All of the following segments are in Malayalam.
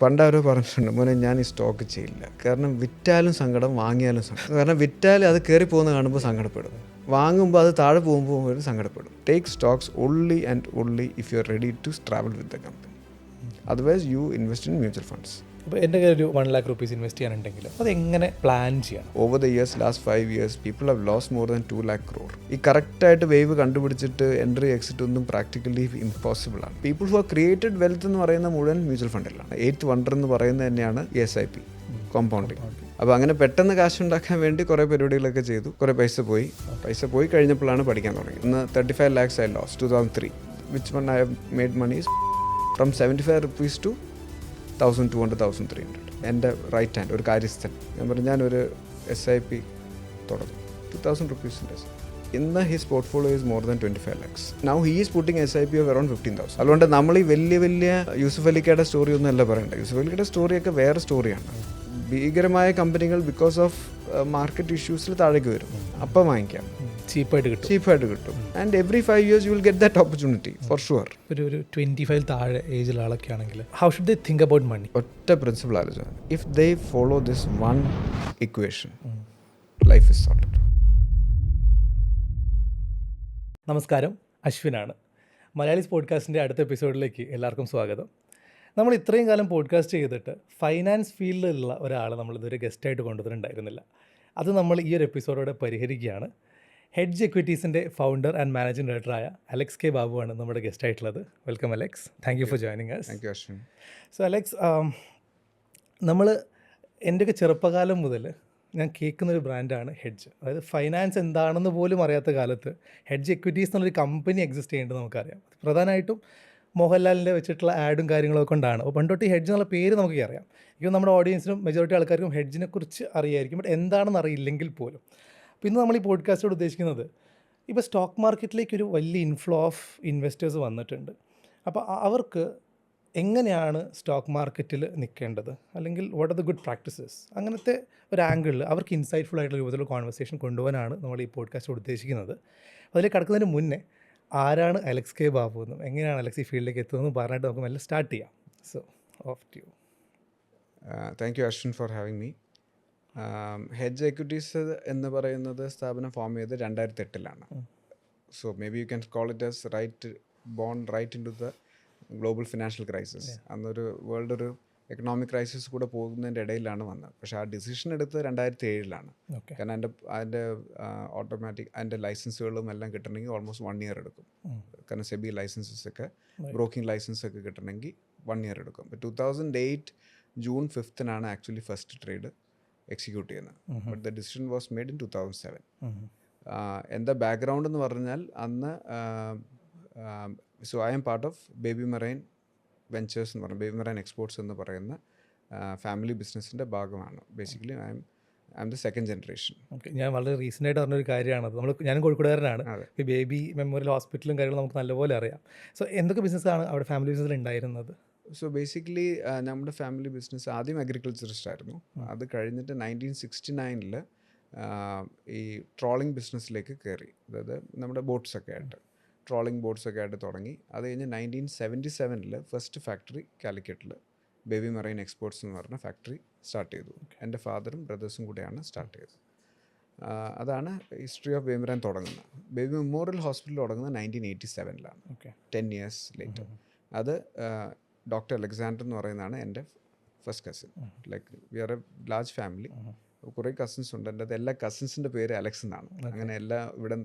പണ്ട് ആരോ പറഞ്ഞിട്ടുണ്ട്, മോനെ ഞാൻ ഈ സ്റ്റോക്ക് ചെയ്യില്ല. കാരണം വിറ്റാലും സങ്കടം, വാങ്ങിയാലും സങ്കടം. കാരണം വിറ്റാൽ അത് കയറി പോകുന്ന കാണുമ്പോൾ സങ്കടപ്പെടും, വാങ്ങുമ്പോൾ അത് താഴെ പോകുമ്പോൾ സങ്കടപ്പെടും. Take stocks only and only if you are ready to travel with the company. Otherwise you invest in mutual funds. അപ്പോൾ എൻ്റെ കയ്യിൽ ഒരു 1 lakh rupees ഇൻവെസ്റ്റ് ചെയ്യാനുണ്ടെങ്കിൽ അത് എങ്ങനെ പ്ലാൻ ചെയ്യണം? Over the years, last 5 years, people have lost more than 2 lakh crore. ഈ കറക്റ്റായിട്ട് വേവ് കണ്ടുപിടിച്ചിട്ട് എൻട്രി എക്സിറ്റ് ഒന്നും പ്രാക്ടിക്കലി ഇമ്പോസിബിൾ ആണ്. People who are created wealth എന്ന് പറയുന്ന മുഴുവൻ മ്യൂച്വൽ ഫണ്ടിലാണ്. 8th wonder എന്ന് പറയുന്നത് തന്നെയാണ് SIP, കോമ്പൗണ്ടിങ്. അപ്പോൾ അങ്ങനെ പെട്ടെന്ന് കാശുണ്ടാക്കാൻ വേണ്ടി കുറേ പരിപാടികളൊക്കെ ചെയ്തു. കുറേ പൈസ പോയി കഴിഞ്ഞപ്പോഴാണ് പഠിക്കാൻ തുടങ്ങി. ഇന്ന് 35 lakhs I lost 2003. Which one I have made money is from 75 rupees to 1200, 1300. എൻ്റെ റൈറ്റ് ഹാൻഡ് ഒരു കാര്യസ്ഥൻ ഞാൻ പറഞ്ഞു, ഞാനൊരു SIP തുടങ്ങും 2000 rupees. ഇന്ന് his portfolio is more than 25 lakhs. Now he is putting SIP of around 15,000. അതുകൊണ്ട് നമ്മൾ ഈ വലിയ യൂസുഫ് അലിക്കയുടെ സ്റ്റോറി ഒന്നും അല്ല പറയേണ്ടത്. യൂസുഫ് അലിക്കയുടെ സ്റ്റോറിയൊക്കെ വേറെ സ്റ്റോറിയാണ്. ഭീകരമായ കമ്പനികൾ ബിക്കോസ് ഓഫ് മാർക്കറ്റ് ഇഷ്യൂസിൽ താഴേക്ക് വരും, അപ്പം വാങ്ങിക്കാം, ചീപ്പായിട്ട് കിട്ടും. And every 5 years you will get that opportunity for sure. ഒരു 25 താഴെ ഏജിലുള്ള ആളൊക്കെ ആണെങ്കിൽ how should they think about money? ഒറ്റ പ്രിൻസിപ്പിൾ ആലോചന, if they follow this one equation, life is sorted. നമസ്കാരം, അശ്വിനാണ്. മലയാളീസ് പോഡ്കാസ്റ്റിൻ്റെ അടുത്ത എപ്പിസോഡിലേക്ക് എല്ലാവർക്കും സ്വാഗതം. നമ്മൾ ഇത്രയും കാലം പോഡ്കാസ്റ്റ് ചെയ്തിട്ട് ഫൈനാൻസ് ഫീൽഡിലുള്ള ഒരാളെ നമ്മളിതൊരു ഗസ്റ്റായിട്ട് കൊണ്ടുവന്നിട്ടുണ്ടായിരുന്നില്ല. അത് നമ്മൾ ഈ ഒരു എപ്പിസോഡോടെ പരിഹരിക്കുകയാണ്. ഹെഡ്ജ് എക്വിറ്റീസിൻ്റെ ഫൗണ്ടർ ആൻഡ് മാനേജിംഗ് ഡയറക്ടറായ അലക്സ് കെ ബാബുവാണ് നമ്മുടെ ഗസ്റ്റായിട്ടുള്ളത്. Welcome Alex, thank you for joining us. Thank you Ashwin. So Alex, എൻ്റെയൊക്കെ ചെറുപ്പകാലം മുതൽ ഞാൻ കേൾക്കുന്നൊരു ബ്രാൻഡാണ് ഹെഡ്ജ്. അതായത് ഫൈനാൻസ് എന്താണെന്ന് പോലും അറിയാത്ത കാലത്ത് ഹെഡ്ജ് എക്വിറ്റീസ് എന്നുള്ളൊരു കമ്പനി എക്സിസ്റ്റ് ചെയ്യേണ്ടത് നമുക്കറിയാം. പ്രധാനമായിട്ടും മോഹൻലാലിൻ്റെ വെച്ചിട്ടുള്ള ആഡും കാര്യങ്ങളൊക്കെ കൊണ്ടാണ്. അപ്പോൾ പണ്ടൊട്ട് ഈ ഹെഡ്ജ് എന്നുള്ള പേര് നമുക്ക് അറിയാം. ഇപ്പോൾ നമ്മുടെ ഓഡിയൻസിനും മെജോറിറ്റി ആൾക്കാർക്കും ഹെഡ്ജിനെ കുറിച്ച് അറിയായിരിക്കും, ബട്ട് എന്താണെന്ന് അറിയില്ലെങ്കിൽ പോലും. അപ്പോൾ ഇന്ന് നമ്മൾ ഈ പോഡ്കാസ്റ്റോട് ഉദ്ദേശിക്കുന്നത്, ഇപ്പോൾ സ്റ്റോക്ക് മാർക്കറ്റിലേക്ക് ഒരു വലിയ ഇൻഫ്ലോ ഓഫ് ഇൻവെസ്റ്റേഴ്സ് വന്നിട്ടുണ്ട്. അപ്പോൾ അവർക്ക് എങ്ങനെയാണ് സ്റ്റോക്ക് മാർക്കറ്റിൽ നിൽക്കേണ്ടത്, അല്ലെങ്കിൽ what are the good practices, അങ്ങനത്തെ ഒരു ആംഗിളിൽ അവർക്ക് ഇൻസൈറ്റ്ഫുൾ ആയിട്ടുള്ള രൂപത്തിലുള്ള കോൺവെർസേഷൻ കൊണ്ടുപോകാനാണ് നമ്മൾ ഈ പോഡ്കാസ്റ്റോട് ഉദ്ദേശിക്കുന്നത്. അതിലേക്ക് കടക്കുന്നതിന് മുന്നേ ആരാണ് അലക്സ് കെ ബാബു എന്നും എങ്ങനെയാണ് അലക്സ് ഈ ഫീൽഡിലേക്ക് എത്തുന്നതെന്ന് പറഞ്ഞിട്ട് നമുക്ക് മെല്ലെ സ്റ്റാർട്ട് ചെയ്യാം. So of to you. Thank you Ashwin for having me. Hedge Equities എന്ന് പറയുന്നത് സ്ഥാപനം ഫോം ചെയ്ത് 2008-ലാണ്. So maybe you can call it as right into the global financial crisis. അന്നൊരു വേൾഡ് ഒരു എക്കണോമിക് ക്രൈസിസ് കൂടെ പോകുന്നതിൻ്റെ ഇടയിലാണ് വന്നത്. പക്ഷേ ആ ഡിസിഷൻ എടുത്തത് 2007-ലാണ്. കാരണം അതിൻ്റെ ഓട്ടോമാറ്റിക് അതിൻ്റെ ലൈസൻസുകളും എല്ലാം കിട്ടണമെങ്കിൽ ഓൾമോസ്റ്റ് 1 year എടുക്കും. കാരണം സെബി ലൈസൻസസൊക്കെ, ബ്രോക്കിംഗ് ലൈസൻസൊക്കെ കിട്ടണമെങ്കിൽ 1 year എടുക്കും. 2008 June 5th-നാണ് ആക്ച്വലി ഫസ്റ്റ് ട്രേഡ് എക്സിക്യൂട്ട് ചെയ്യുന്നത്. But the decision was made in 2007. എന്താ ബാക്ക്ഗ്രൗണ്ട് എന്ന് പറഞ്ഞാൽ, അന്ന് so I'm part of baby Marine Ventures എന്ന് പറയുന്നത്, ബേബി മെറൈൻ എക്സ്പോർട്സ് എന്ന് പറയുന്ന ഫാമിലി ബിസിനസ്സിൻ്റെ ഭാഗമാണ്. Basically I M the second generation. Okay, ഞാൻ വളരെ റീസെൻ്റായിട്ട് പറഞ്ഞൊരു കാര്യമാണത്. ഞാനും കോഴിക്കോടുകാരനാണ്. ഈ ബേബി മെമ്മോറിയൽ ഹോസ്പിറ്റലും കാര്യങ്ങളും നമുക്ക് നല്ലപോലെ അറിയാം. സോ എന്തൊക്കെ ബിസിനസ്സാണ് അവിടെ ഫാമിലി ബിസിനസ്സിൽ ഉണ്ടായിരുന്നത്? സോ ബേസിക്കലി നമ്മുടെ ഫാമിലി ബിസിനസ് ആദ്യം അഗ്രികൾച്ചറിസ്റ്റ് ആയിരുന്നു. അത് കഴിഞ്ഞിട്ട് 1969-ൽ ഈ ട്രോളിംഗ് ബിസിനസ്സിലേക്ക് കയറി. അതായത് നമ്മുടെ ബോട്ട്സൊക്കെ ആയിട്ട്, ട്രോളിംഗ് ബോട്ട്സൊക്കെ ആയിട്ട് തുടങ്ങി. അത് കഴിഞ്ഞ് 1977-ൽ ഫസ്റ്റ് ഫാക്ടറി കാലിക്കറ്റിൽ ബേബി മെറൈൻ എക്സ്പോർട്സ് എന്ന് പറഞ്ഞ ഫാക്ടറി സ്റ്റാർട്ട് ചെയ്തു. എൻ്റെ ഫാദറും ബ്രദേഴ്സും കൂടെയാണ് സ്റ്റാർട്ട് ചെയ്തത്. അതാണ് ഹിസ്റ്ററി ഓഫ് ബേബി മെറൈൻ തുടങ്ങുന്നത്. ബേബി മെമ്മോറിയൽ ഹോസ്പിറ്റൽ തുടങ്ങുന്നത് 1987-ലാണ്, 10 years ലേറ്റർ. അത് ഡോക്ടർ അലക്സാണ്ടർ എന്ന് പറയുന്നതാണ് എൻ്റെ first cousin. Like we are a large family. കുറേ കസിൻസ് ഉണ്ട്. എൻ്റെ എല്ലാ കസിൻസിൻ്റെ പേര് അലക്സ് എന്നാണ്. അങ്ങനെ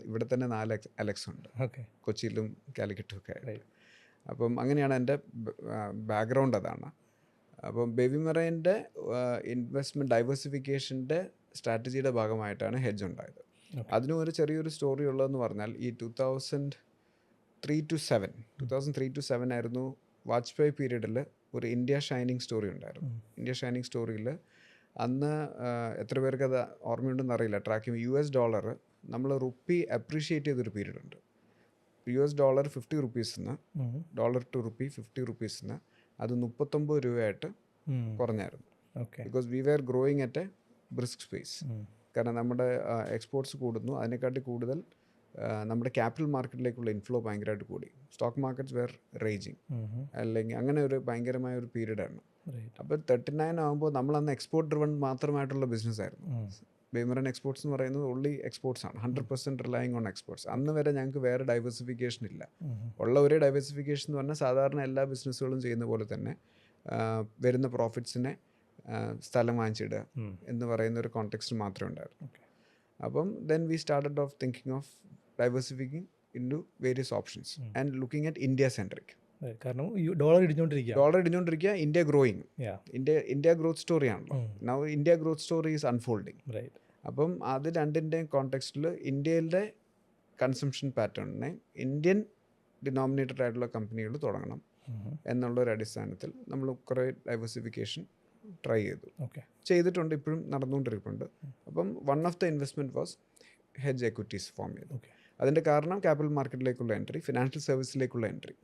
ഇവിടെ തന്നെ 4 അലക്സ് ഉണ്ട്, കൊച്ചിയിലും കാലിക്കറ്റും ഒക്കെ ആയിട്ട്. അപ്പം അങ്ങനെയാണ് എൻ്റെ ബാക്ക്ഗ്രൗണ്ട്, അതാണ്. അപ്പം ബേബി മെറൈൻ്റെ ഇൻവെസ്റ്റ്മെൻറ്റ് ഡൈവേഴ്സിഫിക്കേഷൻ്റെ സ്ട്രാറ്റജിയുടെ ഭാഗമായിട്ടാണ് ഹെഡ്ജ് ഉണ്ടായത്. അതിനും ഒരു ചെറിയൊരു സ്റ്റോറി ഉള്ളതെന്ന് പറഞ്ഞാൽ, ഈ 2003 to 7 ആയിരുന്നു വാജ്പേയി പീരീഡിൽ ഒരു ഇന്ത്യ ഷൈനിങ് സ്റ്റോറി ഉണ്ടായിരുന്നു. ഇന്ത്യ ഷൈനിങ് സ്റ്റോറിയിൽ അന്ന് എത്ര പേർക്ക് അത് ഓർമ്മയുണ്ടെന്ന് അറിയില്ല, ട്രാക്ക് ചെയ്യുമ്പോൾ $US നമ്മൾ റുപ്പി അപ്രീഷിയേറ്റ് ചെയ്തൊരു പീരീഡ് ഉണ്ട്. $50 ഡോളർ ടു റുപ്പി 50 rupees അത് 39 രൂപയായിട്ട് കുറഞ്ഞായിരുന്നു. Because we were growing at a brisk space. കാരണം നമ്മുടെ എക്സ്പോർട്സ് കൂടുന്നു, അതിനെക്കാട്ടി കൂടുതൽ നമ്മുടെ ക്യാപിറ്റൽ മാർക്കറ്റിലേക്കുള്ള ഇൻഫ്ലോ ഭയങ്കരമായിട്ട് കൂടി. സ്റ്റോക്ക് മാർക്കറ്റ്സ് വെയർ റേജിങ്, അല്ലെങ്കിൽ അങ്ങനെ ഒരു ഭയങ്കരമായ ഒരു പീരീഡാണ്. റൈറ്റ്. അപ്പോൾ 39 ആകുമ്പോൾ നമ്മളന്ന് എക്സ്പോർട്ട് ഡ്രിവൺ മാത്രമായിട്ടുള്ള ബിസിനസ്സായിരുന്നു. ബെയ്മറൻ എക്സ്പോർട്സ് എന്ന് പറയുന്നത് ഓൺലി എക്സ്പോർട്സ് ആണ്, 100% റിലൈങ് ഓൺ എക്സ്പോർട്സ്. അന്ന് വരെ ഞങ്ങൾക്ക് വേറെ ഡൈവേഴ്സിഫിക്കേഷൻ ഇല്ല. ഉള്ള ഒരേ ഡൈവേഴ്സിഫിക്കേഷൻ എന്ന് പറഞ്ഞാൽ സാധാരണ എല്ലാ ബിസിനസ്സുകളും ചെയ്യുന്ന പോലെ തന്നെ വരുന്ന പ്രോഫിറ്റ്സിനെ സ്ഥലം വാങ്ങിച്ചിടുക എന്ന് പറയുന്ന ഒരു കോണ്ടെക്സ്റ്റ് മാത്രമേ ഉണ്ടായിരുന്നു. അപ്പം then we started off thinking of diversifying into various options and looking at India centric. കാരണം ഡോളർ ഇടിഞ്ഞുകൊണ്ടിരിക്കുക, India growing. India growth story ആണല്ലോ. Now India growth story is unfolding. അപ്പം അത് രണ്ടിൻ്റെയും കോണ്ടെക്സ്റ്റിൽ ഇന്ത്യയിലെ കൺസംഷൻ പാറ്റേണിനെ ഇന്ത്യൻ ഡിനോമിനേറ്റഡ് ആയിട്ടുള്ള കമ്പനികൾ തുടങ്ങണം എന്നുള്ളൊരു അടിസ്ഥാനത്തിൽ നമ്മൾ കുറേ ഡൈവേഴ്സിഫിക്കേഷൻ ട്രൈ ചെയ്തിട്ടുണ്ട്, ഇപ്പോഴും നടന്നുകൊണ്ടിരിക്കുന്നുണ്ട്. അപ്പം one of the investment was Hedge Equities form ചെയ്തു. അതിൻ്റെ കാരണം ക്യാപിറ്റൽ മാർക്കറ്റിലേക്കുള്ള എൻട്രി, ഫിനാൻഷ്യൽ സർവീസിലേക്കുള്ള എൻട്രി.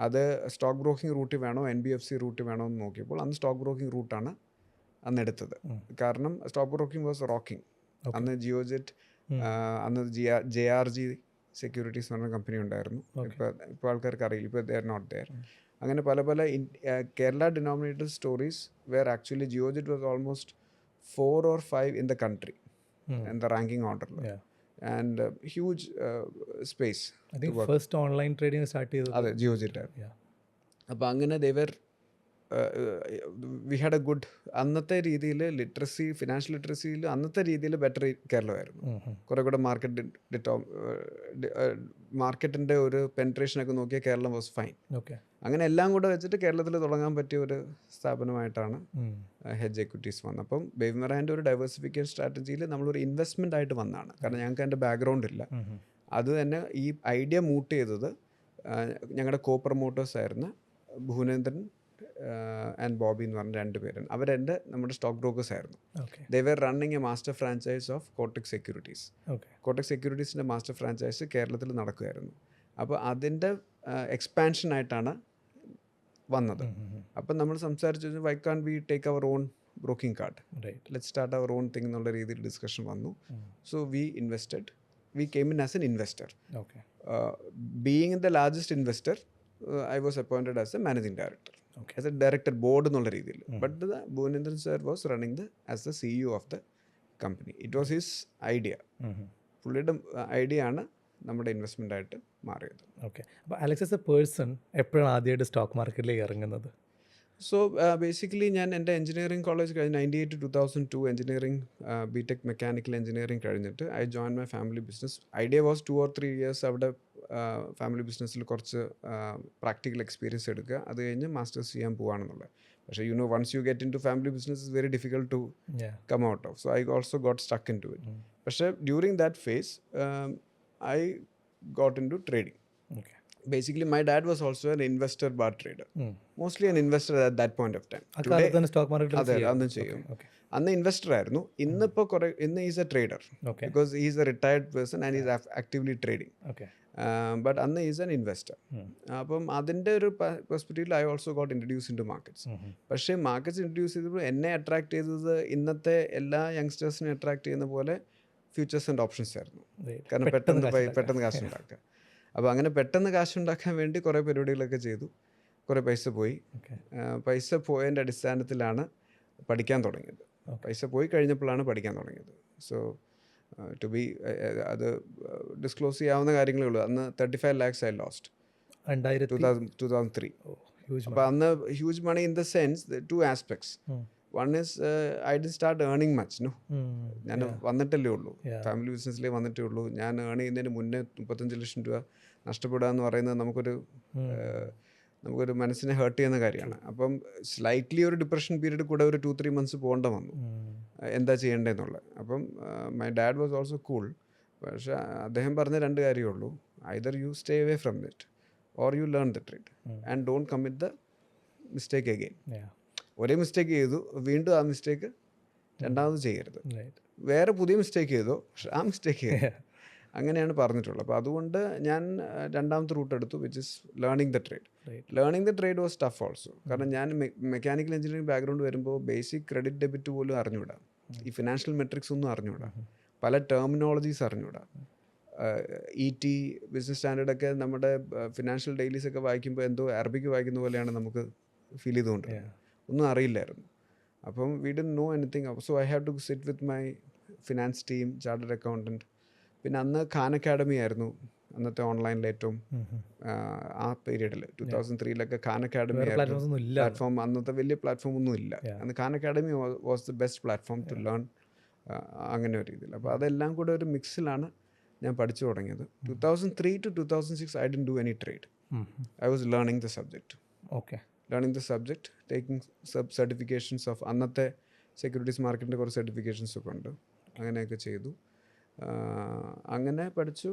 അത് സ്റ്റോക്ക് ബ്രോക്കിംഗ് റൂട്ട് വേണോ NBFC റൂട്ട് വേണോ എന്ന് നോക്കിയപ്പോൾ അന്ന് സ്റ്റോക്ക് ബ്രോക്കിംഗ് റൂട്ടാണ് അന്ന് എടുത്തത്. കാരണം സ്റ്റോക്ക് ബ്രോക്കിംഗ് വാസ് റോക്കിംഗ്. അന്ന് ജിയോജെറ്റ്, അന്ന് JRG സെക്യൂരിറ്റീസ് എന്ന് പറഞ്ഞ കമ്പനി ഉണ്ടായിരുന്നു. ഇപ്പോൾ ആൾക്കാർക്ക് അറിയില്ല, ഇപ്പോൾ ദേ ആർ നോട്ട് ദെയർ. അങ്ങനെ പല Kerala denominated stories where actually Geojit was almost 4 or 5 in the country in the ranking order. And huge space. I think first online trading start ചെയ്തത് അതെ ജിയോജെറ്റ്. അപ്പോൾ അങ്ങനെ വി ഹാഡ് എ ഗുഡ്, അന്നത്തെ രീതിയിൽ ലിറ്ററസി, ഫിനാൻഷ്യൽ ലിറ്ററസിയിൽ അന്നത്തെ രീതിയിൽ ബെറ്റർ കേരളമായിരുന്നു. കുറേ കൂടെ മാർക്കറ്റിൻ്റെ ഒരു പെൻട്രേഷനൊക്കെ നോക്കിയാൽ കേരളം വാസ് ഫൈൻ. അങ്ങനെ എല്ലാം കൂടെ വെച്ചിട്ട് കേരളത്തിൽ തുടങ്ങാൻ പറ്റിയ ഒരു സ്ഥാപനമായിട്ടാണ് ഹെഡ്ജ് എക്വിറ്റീസ് വന്നത്. അപ്പം ബെയ്മറാൻ്റെ ഒരു ഡൈവേഴ്സിഫിക്കേഷൻ സ്ട്രാറ്റജിയിൽ നമ്മളൊരു ഇൻവെസ്റ്റ്മെൻ്റ് ആയിട്ട് വന്നതാണ്. കാരണം ഞങ്ങൾക്ക് അതിൻ്റെ ബാക്ക്ഗ്രൗണ്ട് ഇല്ല. അത് തന്നെ ഈ ഐഡിയ മൂട്ട് ചെയ്തത് ഞങ്ങളുടെ കോ പ്രൊമോട്ടേഴ്സ് ആയിരുന്ന ഭുവനേന്ദ്രൻ ആൻഡ് ബോബി എന്ന് പറഞ്ഞ 2 പേരാണ്. നമ്മുടെ സ്റ്റോക്ക് ബ്രോക്കേഴ്സ് ആയിരുന്നു. They were running a master franchise of Kotak's Securities. Kotak's സെക്യൂരിറ്റീസിൻ്റെ മാസ്റ്റർ ഫ്രാഞ്ചൈസ് കേരളത്തിൽ നടക്കുമായിരുന്നു. അപ്പോൾ അതിൻ്റെ എക്സ്പാൻഷനായിട്ടാണ് വന്നത്. അപ്പം നമ്മൾ സംസാരിച്ചു, why can we take our own broking card, let start our own thing എന്നുള്ള രീതിയിൽ ഡിസ്കഷൻ വന്നു. So we invested, we came in as an investor. Being the largest investor, I was appointed as a managing director, as a director board എന്നുള്ള രീതിയിൽ. But the Bhuvanendran sir was running as the CEO of the company. It was his idea. പുള്ളിയുടെ ഐഡിയ ആണ് നമ്മുടെ ഇൻവെസ്റ്റ്മെൻ്റ് ആയിട്ട് മാറിയത്. അപ്പോൾ അലക്സ് ആസ് എ പേഴ്സൺ എപ്പോഴാണ് ആദ്യമായിട്ട് സ്റ്റോക്ക് മാർക്കറ്റിലേക്ക് ഇറങ്ങുന്നത്? സോ ബേസിക്കലി ഞാൻ എൻ്റെ എഞ്ചിനീയറിംഗ് കോളേജ് കഴിഞ്ഞ് 98 to 2002 engineering BTech mechanical engineering കഴിഞ്ഞിട്ട് I join my family business. Idea was 2 or 3 years അവിടെ ഫാമിലി ബിസിനസ്സിൽ കുറച്ച് പ്രാക്ടിക്കൽ എക്സ്പീരിയൻസ് എടുക്കുക, അത് കഴിഞ്ഞ് മാസ്റ്റേഴ്സ് ചെയ്യാൻ പോവുകയാണെന്നുള്ളത്. പക്ഷേ once you get into family business is very difficult to come out of. So I also got stuck into it. പക്ഷേ during that phase I got into trading. Basically, my dad was also an investor bar trader. Mostly an investor at that point of time. അന്ന് ചെയ്യും. അന്ന് ഇൻവെസ്റ്റർ ആയിരുന്നു. ഇന്ന് is a trader because is a retired person and is actively trading. But അന്ന് ഈസ് എൻ ഇൻവെസ്റ്റർ. അപ്പം അതിൻ്റെ ഒരു പെർസ്പെക്റ്റീവിൽ I also got introduce into markets. പക്ഷേ മാർക്കറ്റ്സ് ഇൻട്രൊഡ്യൂസ് ചെയ്തപ്പോൾ എന്നെ അട്രാക്ട് ചെയ്തത് ഇന്നത്തെ എല്ലാ യങ്സ്റ്റേഴ്സിനെ അട്രാക്ട് ചെയ്യുന്ന പോലെ ഫ്യൂച്ചേഴ്സ് ആൻഡ് ഓപ്ഷൻസ് ആയിരുന്നു. കാരണം പെട്ടെന്ന് കാശുണ്ടാക്കുക. അപ്പോൾ അങ്ങനെ പെട്ടെന്ന് കാശുണ്ടാക്കാൻ വേണ്ടി കുറേ പരിപാടികളൊക്കെ ചെയ്തു. കുറേ പൈസ പോയതിൻ്റെ അടിസ്ഥാനത്തിലാണ് പഠിക്കാൻ തുടങ്ങിയത്. പൈസ പോയി കഴിഞ്ഞപ്പോഴാണ് പഠിക്കാൻ തുടങ്ങിയത്. സോ ടു ബി അത് ഡിസ്ക്ലോസ് ചെയ്യാവുന്ന കാര്യങ്ങളേ ഉള്ളൂ. അന്ന് 35 lakhs ഐ ലോസ്റ്റ് 2003. അപ്പോൾ അന്ന് huge money in the sense 2 aspects. One is I didn't start earning much. ഞാൻ വന്നിട്ടല്ലേ ഉള്ളൂ, ഫാമിലി ബിസിനസ്സിലേ വന്നിട്ടേ ഉള്ളൂ. ഞാൻ ഏൺ ചെയ്യുന്നതിന് മുന്നേ 35 ലക്ഷം രൂപ നഷ്ടപ്പെടുക എന്ന് പറയുന്നത് നമുക്കൊരു മനസ്സിനെ ഹേർട്ട് ചെയ്യുന്ന കാര്യമാണ്. അപ്പം സ്ലൈറ്റ്ലി ഒരു ഡിപ്രഷൻ പീരീഡ് കൂടെ ഒരു 2-3 months പോകേണ്ട വന്നു, എന്താ ചെയ്യേണ്ടതെന്നുള്ളത്. അപ്പം my dad was also cool. പക്ഷേ അദ്ദേഹം പറഞ്ഞ 2 കാര്യമേ ഉള്ളൂ, either you stay away from it or you learn the trade and don't commit the mistake again. ഒരേ മിസ്റ്റേക്ക് ചെയ്തു, വീണ്ടും ആ മിസ്റ്റേക്ക് രണ്ടാമത് ചെയ്യരുത്. വേറെ പുതിയ മിസ്റ്റേക്ക് ചെയ്തോ, പക്ഷെ ആ മിസ്റ്റേക്ക് ചെയ്തു. അങ്ങനെയാണ് പറഞ്ഞിട്ടുള്ളത്. അപ്പോൾ അതുകൊണ്ട് ഞാൻ രണ്ടാമത്തെ റൂട്ട് എടുത്തു, which is learning the trade. Learning the trade was tough also. കാരണം ഞാൻ മെക്കാനിക്കൽ എഞ്ചിനീയറിംഗ് ബാക്ക്ഗ്രൗണ്ട് വരുമ്പോൾ ബേസിക് ക്രെഡിറ്റ് ഡെബിറ്റ് പോലും അറിഞ്ഞുകൂടാ, ഈ ഫിനാൻഷ്യൽ മെട്രിക്സ് ഒന്നും അറിഞ്ഞുകൂടാ, പല ടെർമിനോളജീസ് അറിഞ്ഞുകൂടാ. ET ബിസിനസ് സ്റ്റാൻഡേർഡൊക്കെ നമ്മുടെ ഫിനാൻഷ്യൽ ഡെയിലീസൊക്കെ വായിക്കുമ്പോൾ എന്തോ അറബിക്ക് വായിക്കുന്ന പോലെയാണ് നമുക്ക് ഫീൽ ചെയ്തുകൊണ്ട്. ഒന്നും അറിയില്ലായിരുന്നു. അപ്പം we didn't know anything. So I have to sit with my finance team, chartered accountant. പിന്നെ അന്ന് ഖാൻ അക്കാഡമി ആയിരുന്നു അന്നത്തെ ഓൺലൈനിൽ ഏറ്റവും ആ പീരീഡിൽ 2003 ഖാൻ അക്കാഡമി വേറെ ആയിരുന്നു പ്ലാറ്റ്ഫോംസ് ഒന്നും ഇല്ല. പ്ലാറ്റ്ഫോം. അന്നത്തെ വലിയ പ്ലാറ്റ്ഫോം ഒന്നും ഇല്ല. അന്ന് Khan academy was the best platform to learn. അങ്ങനെ ഒരു രീതിയിൽ. അപ്പോൾ അതെല്ലാം കൂടെ ഒരു മിക്സിലാണ് ഞാൻ പഠിച്ചു തുടങ്ങിയത്. 2003 to 2006 I didn't do any trade. I was learning the subject. Okay. Learning the subject, taking certifications of അന്നത്തെ സെക്യൂരിറ്റീസ് മാർക്കറ്റിൻ്റെ കുറച്ച് സർട്ടിഫിക്കേഷൻസ് ഒക്കെ ഉണ്ട്. അങ്ങനെയൊക്കെ ചെയ്തു. അങ്ങനെ പഠിച്ചു.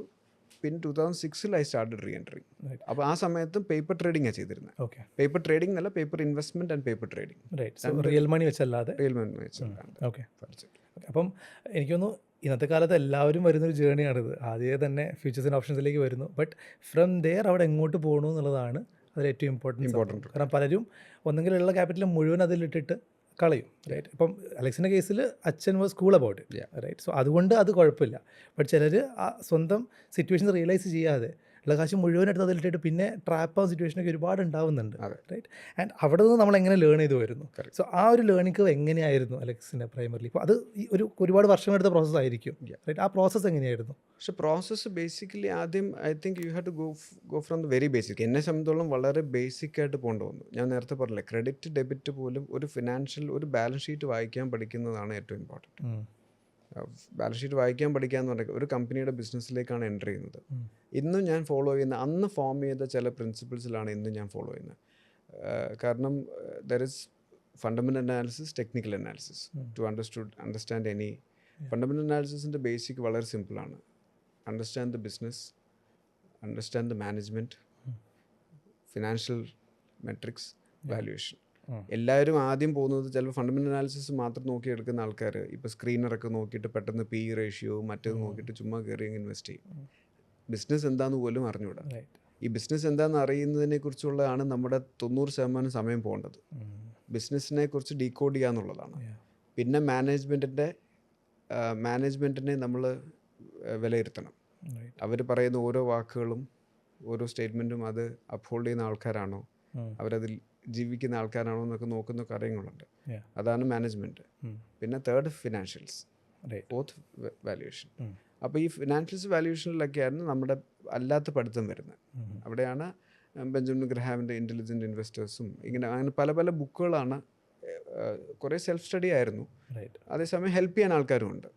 പിന്നെ 2006 ഐ സ്റ്റാർട്ടഡ് റീ എൻട്രി. അപ്പോൾ ആ സമയത്തും പേപ്പർ ട്രേഡിംഗാണ് ചെയ്തിരുന്നത്. ഓക്കെ. പേപ്പർ ട്രേഡിംഗ് എന്നല്ല, paper investment and paper trading. Right. So real money വെച്ചല്ലാതെ. റിയൽ മണി വെച്ചല്ലാണ്ട് ഓക്കെ. പഠിച്ചിട്ട്. അപ്പം എനിക്ക് തോന്നുന്നു ഇന്നത്തെ കാലത്ത് എല്ലാവരും വരുന്നൊരു ജേണിയാണിത്. ആദ്യമേ തന്നെ ഫ്യൂച്ചേഴ്സ് ആൻഡ് ഓപ്ഷൻസിലേക്ക് വരുന്നു. ബട്ട് ഫ്രം ദെയർ അവിടെ എങ്ങോട്ട് പോകണു എന്നുള്ളതാണ് അതിൽ ഏറ്റവും ഇമ്പോർട്ടൻറ്റ്. കാരണം പലരും ഒന്നെങ്കിലുള്ള ക്യാപിറ്റൽ മുഴുവൻ അതിലിട്ടിട്ട് കളയും. റൈറ്റ്. ഇപ്പം അലക്സിൻ്റെ കേസിൽ അച്ഛൻ was cool about it. Right. So അതുകൊണ്ട് അത് കുഴപ്പമില്ല. ബട്ട് ചിലർ ആ സ്വന്തം സിറ്റുവേഷൻ റിയലൈസ് ചെയ്യാതെ ഉള്ള കാശ് മുഴുവനായിട്ട് അതിലിട്ടിട്ട് പിന്നെ ട്രാപ്പ് ആവുന്ന സിറ്റുവേഷനൊക്കെ ഒരുപാട് ഉണ്ടാവുന്നുണ്ട്. റൈറ്റ്. ആൻഡ് അവിടെ നിന്ന് നമ്മൾ എങ്ങനെ ലേൺ ചെയ്ത് വരുന്നു. സോ ആ ഒരു ലേണിംഗ് എങ്ങനെയായിരുന്നു അലക്സിൻ്റെ പ്രൈമറിലി? ഇപ്പോൾ അത് ഒരുപാട് വർഷമെടുത്ത പ്രോസസ്സ് ആയിരിക്കും. റൈറ്റ്. ആ പ്രോസസ്സ് എങ്ങനെയായിരുന്നു? പക്ഷെ പ്രോസസ്സ് ബേസിക്കലി ആദ്യം I think you have to go from the very basic. എന്നെ സംബന്ധിച്ചോളം വളരെ ബേസിക് ആയിട്ട് പോകേണ്ടി വന്നു. ഞാൻ നേരത്തെ പറഞ്ഞില്ലേ, ക്രെഡിറ്റ് ഡെബിറ്റ് പോലും ഒരു ഫിനാൻഷ്യൽ ഒരു ബാലൻസ് ഷീറ്റ് വായിക്കാൻ പഠിക്കുന്നതാണ് ഏറ്റവും ഇമ്പോർട്ടൻറ്റ്. ബാലൻസ് ഷീറ്റ് വായിക്കാൻ പഠിക്കുക എന്ന് പറഞ്ഞാൽ ഒരു കമ്പനിയുടെ ബിസിനസ്സിലേക്കാണ് എൻ്റർ ചെയ്യുന്നത്. ഇന്നും ഞാൻ ഫോളോ ചെയ്യുന്ന, അന്ന് ഫോം ചെയ്ത ചില പ്രിൻസിപ്പിൾസിലാണ് ഇന്നും ഞാൻ ഫോളോ ചെയ്യുന്നത്. കാരണം there is fundamental analysis, technical analysis to understand any. Fundamental അനാലിസിസിൻ്റെ ബേസിക് വളരെ സിമ്പിളാണ്. Understand the business, understand the management, financial metrics, valuation. എല്ലാവരും ആദ്യം പോകുന്നത് ചിലപ്പോൾ ഫണ്ടമെൻ്റൽ അനാലിസിസ് മാത്രം നോക്കിയെടുക്കുന്ന ആൾക്കാർ ഇപ്പോൾ സ്ക്രീനറൊക്കെ നോക്കിയിട്ട് പെട്ടെന്ന് പി റേഷ്യോ മറ്റേത് നോക്കിയിട്ട് ചുമ്മാ കയറി ഇൻവെസ്റ്റ് ചെയ്യും. ബിസിനസ് എന്താണെന്ന് പോലും അറിഞ്ഞുകൂടാ. ഈ ബിസിനസ് എന്താണെന്ന് അറിയുന്നതിനെക്കുറിച്ചുള്ളതാണ് നമ്മുടെ 90% സമയം പോകേണ്ടത്. ബിസിനസ്സിനെ കുറിച്ച് ഡീകോഡ് ചെയ്യുക എന്നുള്ളതാണ്. പിന്നെ മാനേജ്മെൻറ്റിനെ നമ്മൾ വിലയിരുത്തണം. അവർ പറയുന്ന ഓരോ വാക്കുകളും ഓരോ സ്റ്റേറ്റ്മെൻറ്റും അത് അപ്ഹോൾഡ് ചെയ്യുന്ന ആൾക്കാരാണോ, അവരതിൽ ജീവിക്കുന്ന ആൾക്കാരാണോ എന്നൊക്കെ നോക്കുന്ന കാര്യങ്ങളുണ്ട്. അതാണ് മാനേജ്മെൻറ്റ്. പിന്നെ തേർഡ് ഫിനാൻഷ്യൽസ്, ഫോർത്ത് വാല്യുവേഷൻ. അപ്പോൾ ഈ ഫിനാൻഷ്യൽസ് വാല്യുവേഷനിലൊക്കെയാണ് നമ്മുടെ അല്ലാത്ത പഠിത്തം വരുന്നത്. അവിടെയാണ് ബെഞ്ചമിൻ ഗ്രഹാമിൻ്റെ ഇൻ്റലിജൻറ്റ് ഇൻവെസ്റ്റേഴ്സും അങ്ങനെ പല പല ബുക്കുകളാണ്. കുറേ സെൽഫ് സ്റ്റഡി ആയിരുന്നു. അതേസമയം ഹെൽപ്പ് ചെയ്യാൻ ആൾക്കാരും ഉണ്ട്.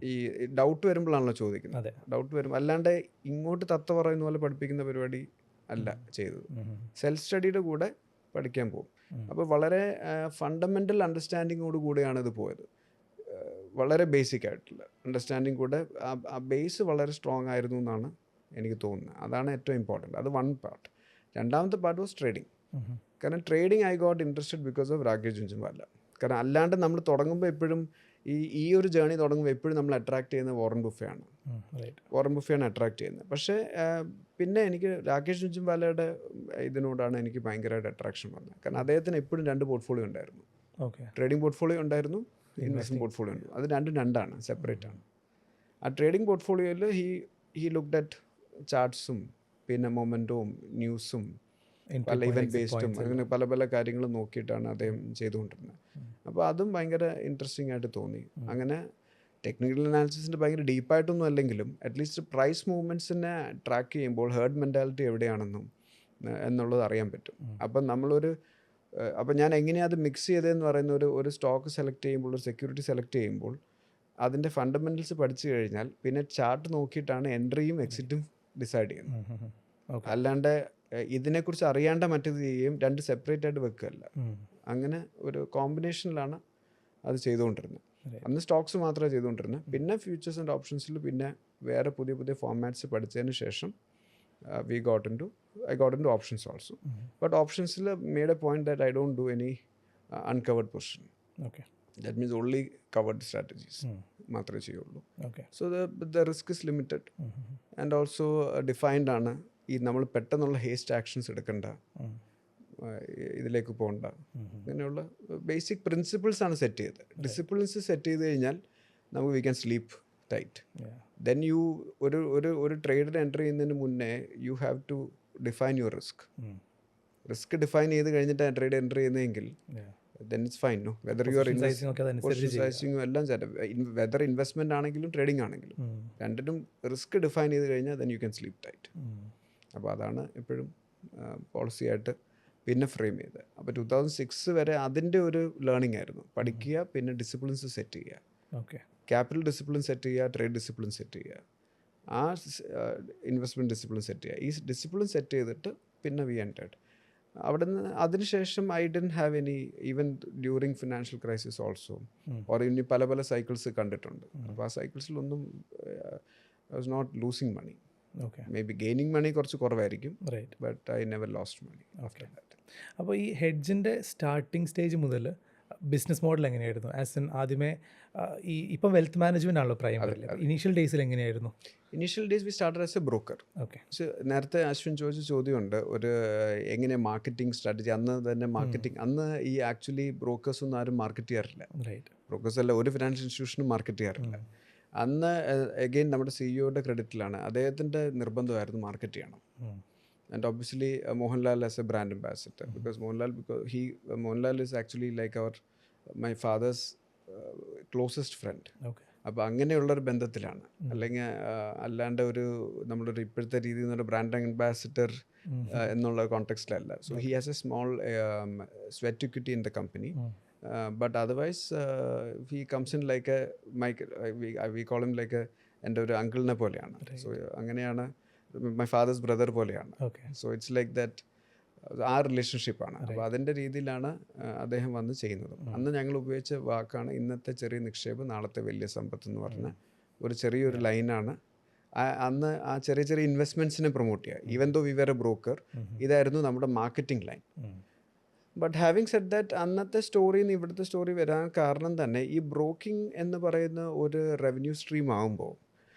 ഈ ഡൗട്ട് വരുമ്പോഴാണല്ലോ ചോദിക്കുന്നത്. ഡൗട്ട് വരും. അല്ലാണ്ട് ഇങ്ങോട്ട് തത്ത പറയുന്ന പോലെ പഠിപ്പിക്കുന്ന പരിപാടി അല്ല ചെയ്തത്. സെൽഫ് സ്റ്റഡിയുടെ കൂടെ പഠിക്കാൻ പോകും. അപ്പോൾ വളരെ ഫണ്ടമെൻ്റൽ അണ്ടർസ്റ്റാൻഡിങ്ങോട് കൂടെയാണ് ഇത് പോയത്. വളരെ ബേസിക് ആയിട്ടുള്ള അണ്ടർസ്റ്റാൻഡിങ് കൂടെ ആ ബേസ് വളരെ സ്ട്രോങ് ആയിരുന്നു എന്നാണ് എനിക്ക് തോന്നുന്നത്. അതാണ് ഏറ്റവും ഇമ്പോർട്ടൻറ്റ്. അത് വൺ പാർട്ട്. രണ്ടാമത്തെ പാർട്ട് വാസ് ട്രേഡിങ്. കാരണം trading I got interested because of Rakesh Jhunjhunwala. കാരണം അല്ലാണ്ട് നമ്മൾ തുടങ്ങുമ്പോൾ എപ്പോഴും ഈ ഒരു ജേണി തുടങ്ങുമ്പോൾ എപ്പോഴും നമ്മൾ അട്രാക്ട് ചെയ്യുന്നത് വാറൻ ബുഫയാണ്. വാറൻ ബുഫയാണ് അട്രാക്ട് ചെയ്യുന്നത്. പക്ഷേ പിന്നെ എനിക്ക് രാകേഷ് ജുൻജുൻവാലയുടെ ഇതിനോടാണ് എനിക്ക് ഭയങ്കരമായിട്ട് അട്രാക്ഷൻ വന്നത്. കാരണം അദ്ദേഹത്തിന് എപ്പോഴും 2 പോർട്ട്ഫോളിയോ ഉണ്ടായിരുന്നു. ട്രേഡിംഗ് പോർട്ട്ഫോളിയോ ഉണ്ടായിരുന്നു, ഇൻവെസ്റ്റ്മെൻറ്റ് പോർട്ട്ഫോളിയോ ഉണ്ട്. അത് രണ്ടാണ്, സെപ്പറേറ്റ് ആണ്. ആ ട്രേഡിംഗ് പോർട്ട്ഫോളിയോയിൽ ഹി ലുക്ക്ഡ് അറ്റ് ചാർട്ട്സും പിന്നെ മൊമെൻറ്റവും ന്യൂസും പല ഇവൻറ്റ് ബേസ്ഡും അങ്ങനെ പല പല കാര്യങ്ങളും നോക്കിയിട്ടാണ് അദ്ദേഹം ചെയ്തുകൊണ്ടിരുന്നത്. അപ്പോൾ അതും ഭയങ്കര ഇൻട്രസ്റ്റിംഗ് ആയിട്ട് തോന്നി. അങ്ങനെ ടെക്നിക്കൽ അനാലിസിസിൻ്റെ ഭയങ്കര ഡീപ്പായിട്ടൊന്നും അല്ലെങ്കിലും അറ്റ്ലീസ്റ്റ് പ്രൈസ് മൂവ്മെൻറ്റ്സിനെ ട്രാക്ക് ചെയ്യുമ്പോൾ ഹേർഡ് മെൻറ്റാലിറ്റി എവിടെയാണെന്നും എന്നുള്ളത് അറിയാൻ പറ്റും. അപ്പം ഞാൻ എങ്ങനെയാണ് അത് മിക്സ് ചെയ്തതെന്ന് പറയുന്ന ഒരു സ്റ്റോക്ക് സെലക്ട് ചെയ്യുമ്പോൾ, ഒരു സെക്യൂരിറ്റി സെലക്ട് ചെയ്യുമ്പോൾ അതിൻ്റെ ഫണ്ടമെൻറ്റൽസ് പഠിച്ചു കഴിഞ്ഞാൽ പിന്നെ ചാർട്ട് നോക്കിയിട്ടാണ് എൻട്രിയും എക്സിറ്റും ഡിസൈഡ് ചെയ്യുന്നത്. അല്ലാണ്ട് ഇതിനെക്കുറിച്ച് അറിയാണ്ട മറ്റേത് ചെയ്യുകയും 2 സെപ്പറേറ്റ് ആയിട്ട് വെക്കുകയല്ല. അങ്ങനെ ഒരു കോമ്പിനേഷനിലാണ് അത് ചെയ്തുകൊണ്ടിരുന്നത്. അന്ന് സ്റ്റോക്സ് മാത്രമേ ചെയ്തുകൊണ്ടിരുന്നത്. പിന്നെ ഫ്യൂച്ചേഴ്സ് ആൻഡ് ഓപ്ഷൻസിൽ പിന്നെ വേറെ പുതിയ പുതിയ ഫോർമാറ്റ്സ് പഠിച്ചതിന് ശേഷം I got into options also. But options made a point that I don't do any uncovered position. That means only covered strategies മാത്രമേ ചെയ്യുള്ളൂ. So the risk is limited and also defined ആണ്. ഈ നമ്മൾ പെട്ടെന്നുള്ള ഹേസ്റ്റ് ആക്ഷൻസ് എടുക്കണ്ട, ഇതിലേക്ക് പോകണ്ട, അങ്ങനെയുള്ള ബേസിക് പ്രിൻസിപ്പിൾസ് ആണ് സെറ്റ് ചെയ്തത്. ഡിസിപ്ലിൻസ് സെറ്റ് ചെയ്ത് കഴിഞ്ഞാൽ നമുക്ക് we can sleep tight. Then ഒരു ട്രേഡിൽ എൻ്റർ ചെയ്യുന്നതിന് മുന്നേ you have to define your risk define ചെയ്ത് കഴിഞ്ഞിട്ട് ട്രേഡ് എൻ്റർ ചെയ്യുന്നതെങ്കിൽ then it's fine, no? Whether you are position sizing ഒക്കെ അതനുസരിച്ച് പൊസിഷൻ സൈസിങ്ങും എല്ലാം വെദർ ഇൻവെസ്റ്റ്മെന്റ് ആണെങ്കിലും ട്രേഡിംഗ് ആണെങ്കിലും രണ്ടിനും റിസ്ക് ഡിഫൈൻ ചെയ്ത് കഴിഞ്ഞാൽ then you can sleep tight. അപ്പോൾ അതാണ് എപ്പോഴും പോളിസി ആയിട്ട് പിന്നെ ഫ്രെയിം ചെയ്തത്. അപ്പോൾ 2006 വരെ അതിൻ്റെ ഒരു ലേണിംഗ് ആയിരുന്നു. പഠിക്കുക, പിന്നെ ഡിസിപ്ലിൻസ് സെറ്റ് ചെയ്യുക. ഓക്കെ. ക്യാപിറ്റൽ ഡിസിപ്ലിൻ സെറ്റ് ചെയ്യുക, ട്രേഡ് ഡിസിപ്ലിൻ സെറ്റ് ചെയ്യുക, ആ ഇൻവെസ്റ്റ്മെൻറ്റ് ഡിസിപ്ലിൻ സെറ്റ് ചെയ്യുക. ഈ ഡിസിപ്ലിൻ സെറ്റ് ചെയ്തിട്ട് പിന്നെ വി എൻറ്റേർഡ്. അവിടെ നിന്ന് അതിനുശേഷം I didn't have any, even during financial crisis also, or ഇനി പല പല സൈക്കിൾസ് കണ്ടിട്ടുണ്ട്. അപ്പോൾ ആ സൈക്കിൾസിലൊന്നും I was not losing money. Okay. Maybe gaining money കുറച്ച് കുറവായിരിക്കും, right. But I never lost money. Okay. അപ്പോൾ ഈ ഹെഡ്ജിൻ്റെ സ്റ്റാർട്ടിങ് സ്റ്റേജ് മുതൽ ബിസിനസ് മോഡൽ എങ്ങനെയായിരുന്നു? ആസ് എൻ ആദ്യമേ ഈ ഇപ്പം വെൽത്ത് മാനേജ്മെൻ്റ് ആണല്ലോ പ്രൈമറി. ഇനീഷ്യൽ ഡേയ്സിൽ എങ്ങനെയായിരുന്നു? Initial days we started as a broker. Okay. നേരത്തെ അശ്വിൻ ചോദിച്ച ചോദ്യമുണ്ട്, ഒരു എങ്ങനെ മാർക്കറ്റിംഗ് സ്ട്രാറ്റജി. അന്ന് തന്നെ മാർക്കറ്റിംഗ്, അന്ന് ഈ ആക്ച്വലി ബ്രോക്കേഴ്സ് ഒന്നും ആരും മാർക്കറ്റ് ചെയ്യാറില്ല. റൈറ്റ്. ബ്രോക്കേഴ്സ് അല്ല, ഒരു ഫിനാൻഷ്യൽ ഇൻസ്റ്റിറ്റ്യൂഷനും മാർക്കറ്റ് ചെയ്യാറില്ല. അന്ന് എഗെയിൻ നമ്മുടെ സിഇഒയുടെ ക്രെഡിറ്റിലാണ്, അദ്ദേഹത്തിൻ്റെ നിർബന്ധമായിരുന്നു മാർക്കറ്റ് ചെയ്യണം. And obviously Mohanlal as a brand ambassador, because Mohanlal is actually like our my father's closest friend. Okay. അപ്പോൾ അങ്ങനെയുള്ളൊരു ബന്ധത്തിലാണ്. അല്ലെങ്കിൽ അല്ലാണ്ട് ഒരു നമ്മളൊരു ഇപ്പോഴത്തെ രീതിയിൽ നിന്നൊരു ബ്രാൻഡ് അംബാസിഡർ എന്നുള്ള കോണ്ടെക്സ്റ്റിലല്ല. So he has a small sweat equity in the company. But otherwise he comes in like a we call him like a എൻ്റെ ഒരു അങ്കിളിനെ പോലെയാണ്. സോ അങ്ങനെയാണ്, മൈ ഫാദേഴ്സ് ബ്രദർ പോലെയാണ്. സോ ഇറ്റ്സ് ലൈക്ക് ദാറ്റ്, ആ റിലേഷൻഷിപ്പാണ്. അപ്പോൾ അതിൻ്റെ രീതിയിലാണ് അദ്ദേഹം വന്ന് ചെയ്യുന്നത്. അന്ന് ഞങ്ങൾ ഉപയോഗിച്ച വാക്കാണ് ഇന്നത്തെ ചെറിയ നിക്ഷേപം നാളത്തെ വലിയ സമ്പത്ത് എന്ന് പറഞ്ഞ ഒരു ചെറിയൊരു ലൈനാണ്. അന്ന് ആ ചെറിയ ചെറിയ ഇൻവെസ്റ്റ്മെൻറ്റ്സിനെ പ്രൊമോട്ട് ചെയ്യുക. Even though we were a broker, ഇതായിരുന്നു നമ്മുടെ marketing line. But having said that, അന്നത്തെ സ്റ്റോറിയിൽ നിന്ന് ഇവിടുത്തെ സ്റ്റോറി വരാൻ കാരണം തന്നെ ഈ ബ്രോക്കിംഗ് എന്ന് പറയുന്ന ഒരു റവന്യൂ സ്ട്രീം ആകുമ്പോൾ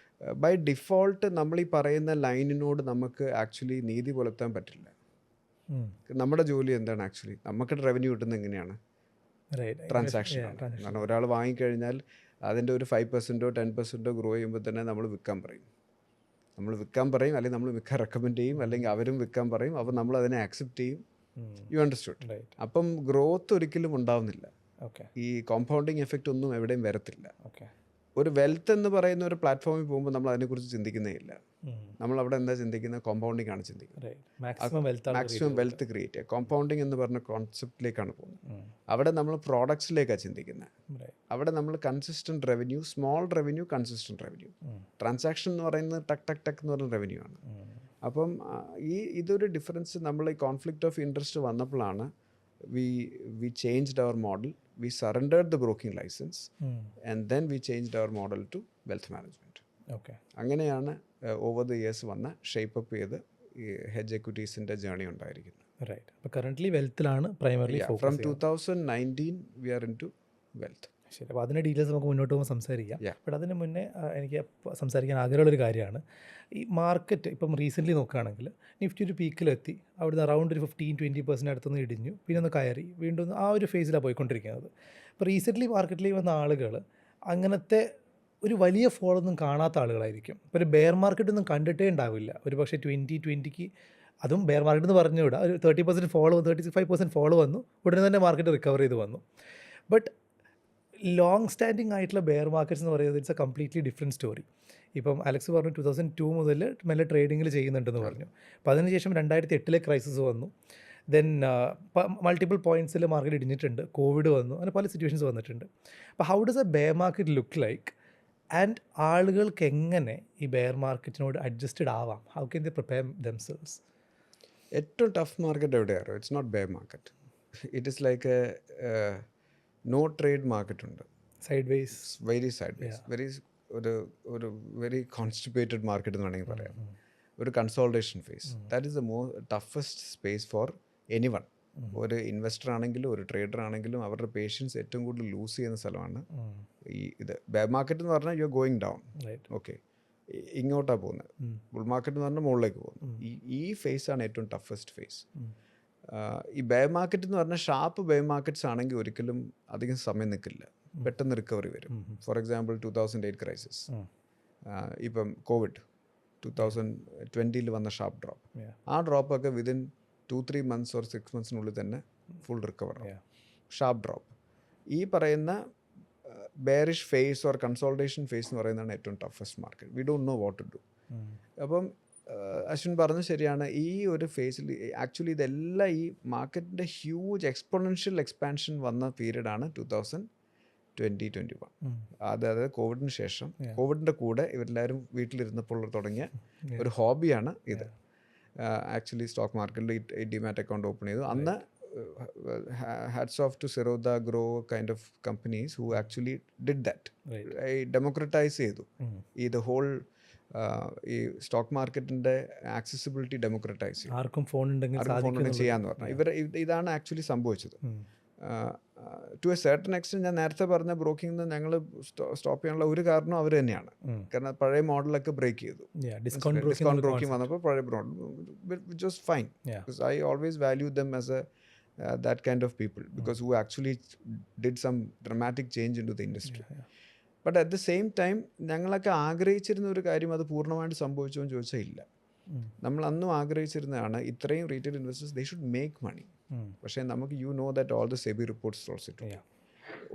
ബൈ ഡിഫോൾട്ട് നമ്മൾ ഈ പറയുന്ന ലൈനിനോട് നമുക്ക് ആക്ച്വലി നീതി പുലർത്താൻ പറ്റില്ല. നമ്മുടെ ജോലി എന്താണ്? ആക്ച്വലി നമുക്ക് റവന്യൂ കിട്ടുന്നത് എങ്ങനെയാണ്? ട്രാൻസാക്ഷൻ. കാരണം ഒരാൾ വാങ്ങിക്കഴിഞ്ഞാൽ അതിൻ്റെ ഒരു 5% 10% ഗ്രോ ചെയ്യുമ്പോൾ തന്നെ നമ്മൾ വിൽക്കാൻ പറയും, അല്ലെങ്കിൽ നമ്മൾ വിൽക്കാൻ റെക്കമെൻഡ് ചെയ്യും, അല്ലെങ്കിൽ അവരും വിൽക്കാൻ പറയും. അപ്പോൾ നമ്മൾ അതിനെ ആക്സെപ്റ്റ് ചെയ്യും. U understood? അപ്പം ഗ്രോത്ത് ഒരിക്കലും ഉണ്ടാവുന്നില്ല. ഈ കോമ്പൗണ്ടിങ് എഫക്റ്റ് ഒന്നും എവിടെയും വരത്തില്ല. ഒരു വെൽത്ത് എന്ന് പറയുന്ന ഒരു പ്ലാറ്റ്ഫോമിൽ പോകുമ്പോൾ നമ്മൾ അതിനെക്കുറിച്ച് ചിന്തിക്കുന്നേ ഇല്ല. നമ്മൾ അവിടെ എന്താ ചിന്തിക്കുന്നത്? കോമ്പൗണ്ടിങ് ആണ് ചിന്തിക്കുന്നത്. മാക്സിമം വെൽത്ത് ക്രിയേറ്റ് ചെയ്യുക. കോമ്പൗണ്ടിങ് എന്ന് പറഞ്ഞ കോൺസെപ്റ്റിലേക്കാണ് പോകുന്നത്. അവിടെ നമ്മൾ പ്രോഡക്ട്സിലേക്കാണ് ചിന്തിക്കുന്നത്. അവിടെ നമ്മൾ consistent revenue, small revenue, consistent revenue. Transaction എന്ന് പറയുന്നത് ടക്ക് ടക്ക് ടക്ക് എന്ന് പറയുന്ന റവന്യൂ ആണ്. അപ്പം ഇതൊരു ഡിഫറൻസ്. നമ്മൾ ഈ കോൺഫ്ലിക്റ്റ് ഓഫ് ഇൻട്രസ്റ്റ് വന്നപ്പോഴാണ് we changed our model. We surrendered the broking license and then we changed our model to wealth management. അങ്ങനെയാണ് ഓവർ ദ ഇയേഴ്സ് വന്ന ഷേപ്പ് അപ്പ് ചെയ്ത് ഈ ഹെഡ്ജ് എക്വിറ്റീസിൻ്റെ ജേർണി ഉണ്ടായിരിക്കുന്നത്. റൈറ്റ്. അപ്പോൾ കറൻ്റ്ലി വെൽത്തിലാണ് primarily focus. From 2019 we are into wealth. ശരി. അപ്പോൾ അതിൻ്റെ ഡീറ്റെയിൽസ് നമുക്ക് മുന്നോട്ട് പോകുമ്പോൾ സംസാരിക്കാം. ബട്ട് അതിന് മുന്നേ എനിക്ക് സംസാരിക്കാൻ ആഗ്രഹമുള്ളൊരു കാര്യമാണ് ഈ മാർക്കറ്റ്. ഇപ്പം റീസെൻ്റ്ലി നോക്കുകയാണെങ്കിൽ നിഫ്റ്റി ഒരു പീക്കിലെത്തി, അവിടുന്ന് അറൗണ്ട് ഒരു 15-20% അടുത്തുനിന്ന് ഇടിഞ്ഞു, പിന്നെ ഒന്ന് കയറി, വീണ്ടും ആ ഒരു ഫേസിലാണ് പോയിക്കൊണ്ടിരിക്കുന്നത്. ഇപ്പോൾ റീസെൻ്റ്ലി മാർക്കറ്റിലേക്ക് വന്ന ആളുകൾ അങ്ങനത്തെ ഒരു വലിയ ഫോളൊന്നും കാണാത്ത ആളുകളായിരിക്കും. ഇപ്പോൾ ഒരു ബെയർ മാർക്കറ്റൊന്നും കണ്ടിട്ടേ ഉണ്ടാവില്ല. ഒരു പക്ഷേ 2020 അതും ബെയർ മാർക്കറ്റ് എന്ന് പറഞ്ഞുകൂടാ, ഒരു 30% ഫോളോ, 35% ഫോളോ വന്നു, ഉടനെ തന്നെ മാർക്കറ്റ് റിക്കവർ ചെയ്ത് വന്നു. ബട്ട് ലോങ് സ്റ്റാൻഡിങ് ആയിട്ടുള്ള ബെയർ മാർക്കറ്റ്സ് എന്ന് പറയുന്നത് it's A completely different story. ഇപ്പം അലക്സ് പറഞ്ഞു 2002 മുതൽ മെല്ലെ ട്രേഡിങ്ങിൽ ചെയ്യുന്നുണ്ടെന്ന് പറഞ്ഞു. അപ്പോൾ അതിനുശേഷം 2008 ക്രൈസിസ് വന്നു. ദെൻ മൾട്ടിപ്പിൾ പോയിൻറ്റ്സിൽ മാർക്കറ്റ് ഇടിഞ്ഞിട്ടുണ്ട്, കോവിഡ് വന്നു, അങ്ങനെ പല സിറ്റുവേഷൻസ് വന്നിട്ടുണ്ട്. അപ്പോൾ how does a bear market look like and ആളുകൾക്ക് എങ്ങനെ ഈ ബെയർ മാർക്കറ്റിനോട് അഡ്ജസ്റ്റഡ് ആവാം? How can they prepare themselves? ഏറ്റവും ടഫ് മാർക്കറ്റ് എവിടെയാണ്? It's not bear market, it is like a no trade market ഉണ്ട്. Sideways, very sideways, ഒരു വെരി കോൺസ്റ്റിപ്പേറ്റഡ് മാർക്കറ്റ് എന്ന് വേണമെങ്കിൽ പറയാം. ഒരു consolidation phase, that is the toughest space for any one. ഒരു ഇൻവെസ്റ്റർ ആണെങ്കിലും ഒരു ട്രേഡർ ആണെങ്കിലും അവരുടെ പേഷ്യൻസ് ഏറ്റവും കൂടുതൽ ലൂസ് ചെയ്യുന്ന സ്ഥലമാണ് ഇത്. ബെയർ മാർക്കറ്റ് എന്ന് പറഞ്ഞാൽ you are going down, okay, ഇങ്ങോട്ടാണ് പോകുന്നത്. ബുൾ മാർക്കറ്റ് എന്ന് പറഞ്ഞാൽ മുകളിലേക്ക് പോകുന്നു. ഈ ഫേസാണ് ഏറ്റവും ടഫസ്റ്റ് ഫേസ്. ഈ ബെയർ മാർക്കറ്റ് എന്ന് പറഞ്ഞാൽ ഷാർപ്പ് ബെയർ മാർക്കറ്റ്സ് ആണെങ്കിൽ ഒരിക്കലും അധികം സമയം നിൽക്കില്ല, പെട്ടെന്ന് റിക്കവറി വരും. ഫോർ എക്സാമ്പിൾ 2008 ക്രൈസിസ്, ഇപ്പം കോവിഡ് 2020 വന്ന ഷാർപ്പ് ഡ്രോപ്പ്, ആ ഡ്രോപ്പൊക്കെ വിതിൻ 2-3 months or 6 months തന്നെ ഫുൾ റിക്കവർ ആവും. Sharp drop. ഈ പറയുന്ന bearish phase or consultation phase എന്ന് പറയുന്നതാണ് ഏറ്റവും toughest market. We don't know what to do. അപ്പം അശ്വിൻ പറഞ്ഞത് ശരിയാണ്. ഈ ഒരു ഫേസിൽ ആക്ച്വലി ഇതെല്ലാം ഈ മാർക്കറ്റിൻ്റെ ഹ്യൂജ് എക്സ്പൊണൻഷ്യൽ എക്സ്പാൻഷൻ വന്ന പീരീഡാണ് 2020-21. അതായത് കോവിഡിന് ശേഷം, കോവിഡിൻ്റെ കൂടെ ഇവരെല്ലാവരും വീട്ടിലിരുന്നപ്പോൾ തുടങ്ങിയ ഒരു ഹോബിയാണ് ഇത്. ആക്ച്വലി സ്റ്റോക്ക് മാർക്കറ്റിൽ ഡിമാറ്റ് അക്കൗണ്ട് ഓപ്പൺ ചെയ്തു. അന്ന് hats off to Zerodha, Grow kind of companies who actually did that. Democratize ചെയ്തു ഈ the whole ഈ സ്റ്റോക്ക് മാർക്കറ്റിൻ്റെ ആക്സസിബിലിറ്റി ഡെമോക്രറ്റൈസ് ചെയ്തു. ആർക്കും ഫോൺ ഉണ്ടെങ്കിൽ ചെയ്യാന്ന് പറഞ്ഞു. ഇതാണ് ആക്ച്വലി സംഭവിച്ചത്. ടു എ സർട്ടൻ എക്സ്റ്റെൻറ്റ് ഞാൻ നേരത്തെ പറഞ്ഞ ബ്രോക്കിംഗ് ഞങ്ങൾ സ്റ്റോപ്പ് ചെയ്യാനുള്ള ഒരു കാരണം അവർ തന്നെയാണ്. കാരണം പഴയ മോഡലൊക്കെ ബ്രേക്ക് ചെയ്തു. ഡിസ്കൗണ്ട് ബ്രോക്കിംഗ് വന്നപ്പോൾ പഴയ model which was fine. Because I always value them as A that kind of people because who actually did some dramatic change into the industry. But at the same time ഞങ്ങളൊക്കെ ആഗ്രഹിച്ചിരുന്ന ഒരു കാര്യം അത് പൂർണ്ണമായിട്ട് സംഭവിച്ചോ എന്ന് ചോദിച്ചാൽ ഇല്ല. നമ്മൾ അന്നും ആഗ്രഹിച്ചിരുന്നതാണ് ഇത്രയും retail investors they should make money. പക്ഷേ നമുക്ക് you know that all the SEBI reports also to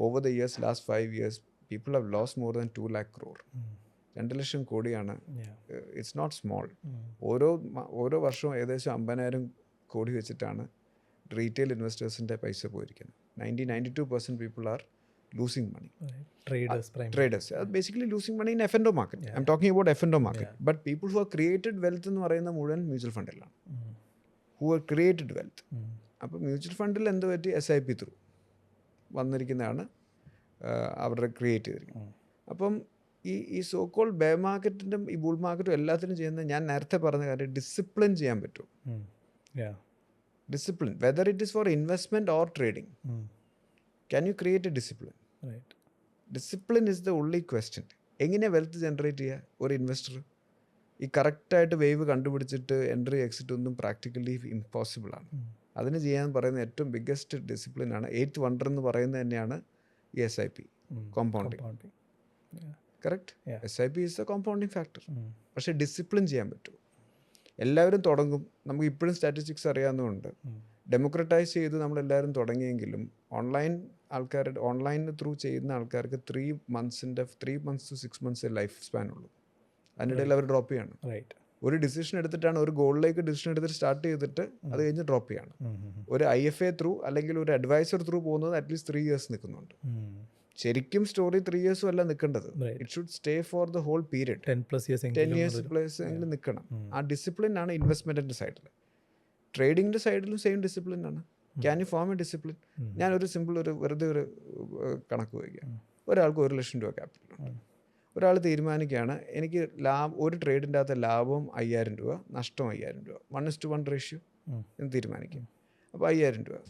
over the years last 5 years people have lost more than 2 lakh crore. 2 ലക്ഷം കോടിയാണ്. It's not small. ഓരോ വർഷവും ഏകദേശം 50,000 കോടി വെച്ചിട്ടാണ് റീറ്റെയിൽ ഇൻവെസ്റ്റേഴ്സിൻ്റെ പൈസ പോയിരിക്കുന്നത്. 92% people are losing money. Traders are basically losing money in F&O market. I'm talking about F&O market. But people who have created wealth എന്ന് പറയുന്ന മുഴുവൻ മ്യൂച്വൽ ഫണ്ടിലാണ്. Who have created wealth. അപ്പോൾ മ്യൂച്വൽ ഫണ്ടിൽ എന്ത് പറ്റി? SIP ത്രൂ വന്നിരിക്കുന്നതാണ് അവരുടെ ക്രിയേറ്റ് ചെയ്തിരിക്കുന്നത്. അപ്പം ഈ സോ കോൾഡ് ബേ മാർക്കറ്റിൻ്റെ ഈ ബുൾ മാർക്കറ്റും എല്ലാത്തിനും ചെയ്യുന്നത് ഞാൻ നേരത്തെ പറഞ്ഞ കാര്യം ഡിസിപ്ലിൻ ചെയ്യാൻ പറ്റും. Discipline, whether it is for investment or trading. Can you create a discipline? Right. Discipline is the only question. എങ്ങനെ വെൽത്ത് ജനറേറ്റ് ചെയ്യുക ഒരു ഇൻവെസ്റ്റർ? ഈ കറക്റ്റായിട്ട് വേവ് കണ്ടുപിടിച്ചിട്ട് എൻട്രി എക്സിറ്റ് ഒന്നും പ്രാക്ടിക്കലി ഇമ്പോസിബിൾ ആണ്. അതിന് ചെയ്യാൻ പറയുന്ന ഏറ്റവും ബിഗ്ഗസ്റ്റ് ഡിസിപ്ലിനാണ്. 8th വണ്ടർ എന്ന് പറയുന്നത് തന്നെയാണ് ഈ SIP compounding. Correct. SIP is A compounding factor. പക്ഷേ ഡിസിപ്ലിൻ ചെയ്യാൻ പറ്റും. എല്ലാവരും തുടങ്ങും. നമുക്ക് ഇപ്പോഴും സ്റ്റാറ്റിസ്റ്റിക്സ് അറിയാവുന്നതുകൊണ്ട് ഡെമോക്രറ്റൈസ് ചെയ്ത് നമ്മളെല്ലാവരും തുടങ്ങിയെങ്കിലും ഓൺലൈൻ ത്രൂ ചെയ്യുന്ന ആൾക്കാർക്ക് 3 months to 6 months life span ഉള്ളൂ. അതിനിടയിൽ അവർ ഡ്രോപ്പ് ചെയ്യാണ്. ഒരു ഡിസിഷൻ എടുത്തിട്ടാണ്, ഒരു ഗോളിലേക്ക് ഡിസിഷൻ എടുത്തിട്ട് സ്റ്റാർട്ട് ചെയ്തിട്ട് അത് കഴിഞ്ഞ് ഡ്രോപ്പ് ചെയ്യാണ്. ഒരു IFA ത്രൂ അല്ലെങ്കിൽ ഒരു അഡ്വൈസർ ത്രൂ പോകുന്നത് അറ്റ്ലീസ്റ്റ് 3 years നിൽക്കുന്നുണ്ട്. ശരിക്കും സ്റ്റോറി 3 years അല്ല നിൽക്കേണ്ടത്. It should stay for the whole period. 10 years plus എങ്കിലും നിൽക്കണം. ആ ഡിസിപ്ലിൻ ആണ് ഇൻവെസ്റ്റ്മെൻറ്റിൻ്റെ സൈഡിൽ. ട്രേഡിങ്ങിൻ്റെ സൈഡിലും സെയിം ഡിസിപ്ലിൻ ആണ്. Can you form a discipline? ഞാനൊരു സിമ്പിൾ വെറുതെ ഒരു കണക്ക് വയ്ക്കുക. ഒരാൾക്ക് 1 ലക്ഷം രൂപ ക്യാപിറ്റൽ. ഒരാൾ തീരുമാനിക്കുകയാണ് എനിക്ക് ഒരു ട്രേഡിൻ്റെ അകത്ത് ലാഭം 5,000 രൂപ, നഷ്ടം 5,000 രൂപ, 1:1 റേഷ്യോ എന്ന് തീരുമാനിക്കും. അപ്പോൾ 5,000 രൂപ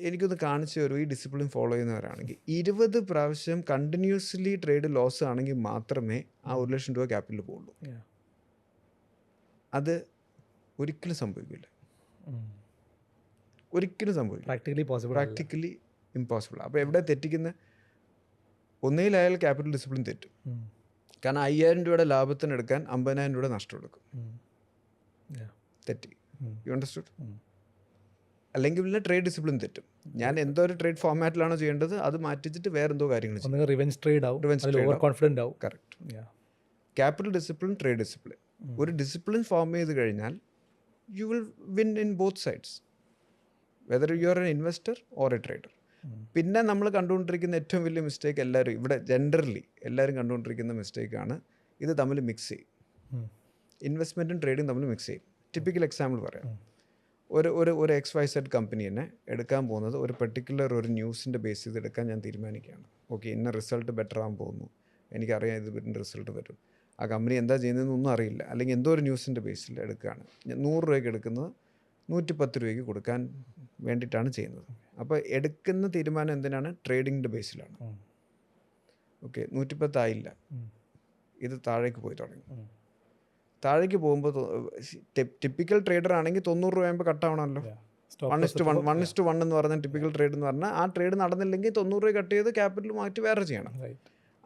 എനിക്കൊന്ന് കാണിച്ചു തരും. ഈ ഡിസിപ്ലിൻ ഫോളോ ചെയ്യുന്നവരാണെങ്കിൽ 20 പ്രാവശ്യം കണ്ടിന്യൂസ്ലി ട്രേഡ് ലോസ് ആണെങ്കിൽ മാത്രമേ ആ 1 ലക്ഷം രൂപ ക്യാപിറ്റൽ പോകുള്ളൂ. അത് ഒരിക്കലും സംഭവിക്കില്ല. ഒരിക്കലും സംഭവിക്കില്ല. Practically impossible. അപ്പോൾ എവിടെ തെറ്റിക്കുന്ന? ഒന്നുകിൽ അയാൾ ക്യാപിറ്റൽ ഡിസിപ്ലിൻ തെറ്റും. കാരണം 5,000 രൂപയുടെ ലാഭത്തിന് എടുക്കാൻ 50,000 രൂപയുടെ നഷ്ടം എടുക്കും. തെറ്റി. You understood? അല്ലെങ്കിൽ പിന്നെ ട്രേഡ് ഡിസിപ്ലിൻ തെറ്റും. ഞാൻ എന്തോ ഒരു ട്രേഡ് ഫോർമാറ്റിലാണോ ചെയ്യേണ്ടത് അത് മാറ്റിച്ചിട്ട് വേറെ എന്തോ കാര്യങ്ങൾ ചെയ്യും. റിവെഞ്ച് ട്രേഡ് ആവും. Correct. Capital discipline, trade discipline. ഒരു ഡിസിപ്ലിൻ ഫോം ചെയ്ത് കഴിഞ്ഞാൽ you will win in both sides, whether you are N investor or A trader. പിന്നെ നമ്മൾ കണ്ടുകൊണ്ടിരിക്കുന്ന ഏറ്റവും വലിയ മിസ്റ്റേക്ക്, എല്ലാവരും ഇവിടെ ജനറലി എല്ലാവരും കണ്ടുകൊണ്ടിരിക്കുന്ന മിസ്റ്റേക്കാണ് ഇത് തമ്മിൽ മിക്സ് ചെയ്യും. ഇൻവെസ്റ്റ്മെൻറ്റും ട്രേഡിങ് തമ്മിൽ മിക്സ് ചെയ്യും. ടിപ്പിക്കൽ എക്സാമ്പിൾ പറയാം. ഒരു XYZ കമ്പനീനെ എടുക്കാൻ പോകുന്നത് ഒരു പെർട്ടിക്കുലർ ഒരു ന്യൂസിൻ്റെ ബേസ് ചെയ്ത് എടുക്കാൻ ഞാൻ തീരുമാനിക്കുകയാണ്. ഓക്കെ, ഇന്ന റിസൾട്ട് ബെറ്റർ ആകാൻ പോകുന്നു, എനിക്കറിയാം ഇതിൻ്റെ റിസൾട്ട് വരും. ആ കമ്പനി എന്താ ചെയ്യുന്നതെന്നൊന്നും അറിയില്ല. അല്ലെങ്കിൽ എന്തോ ഒരു ന്യൂസിൻ്റെ ബേസിൽ എടുക്കുകയാണ്. 100 രൂപയ്ക്ക് എടുക്കുന്നത് 110 രൂപയ്ക്ക് കൊടുക്കാൻ വേണ്ടിയിട്ടാണ് ചെയ്യുന്നത്. അപ്പോൾ എടുക്കുന്ന തീരുമാനം എന്തിനാണ്? ട്രേഡിങ്ങിൻ്റെ ബേസിലാണ്. ഓക്കെ, 110 ആയില്ല, ഇത് താഴേക്ക് പോയി തുടങ്ങി. താഴേക്ക് പോകുമ്പോൾ ടിപ്പിക്കൽ ട്രേഡർ ആണെങ്കിൽ 90 രൂപയാകുമ്പോൾ കട്ടാവണമല്ലോ. 1:1 എന്ന് പറഞ്ഞാൽ ടിപ്പിക്കൽ ട്രേഡ് എന്ന് പറഞ്ഞാൽ ആ ട്രേഡ് നടന്നില്ലെങ്കിൽ 90 രൂപ കട്ട് ചെയ്ത് ക്യാപിറ്റൽ മാറ്റി വേറെ ചെയ്യണം.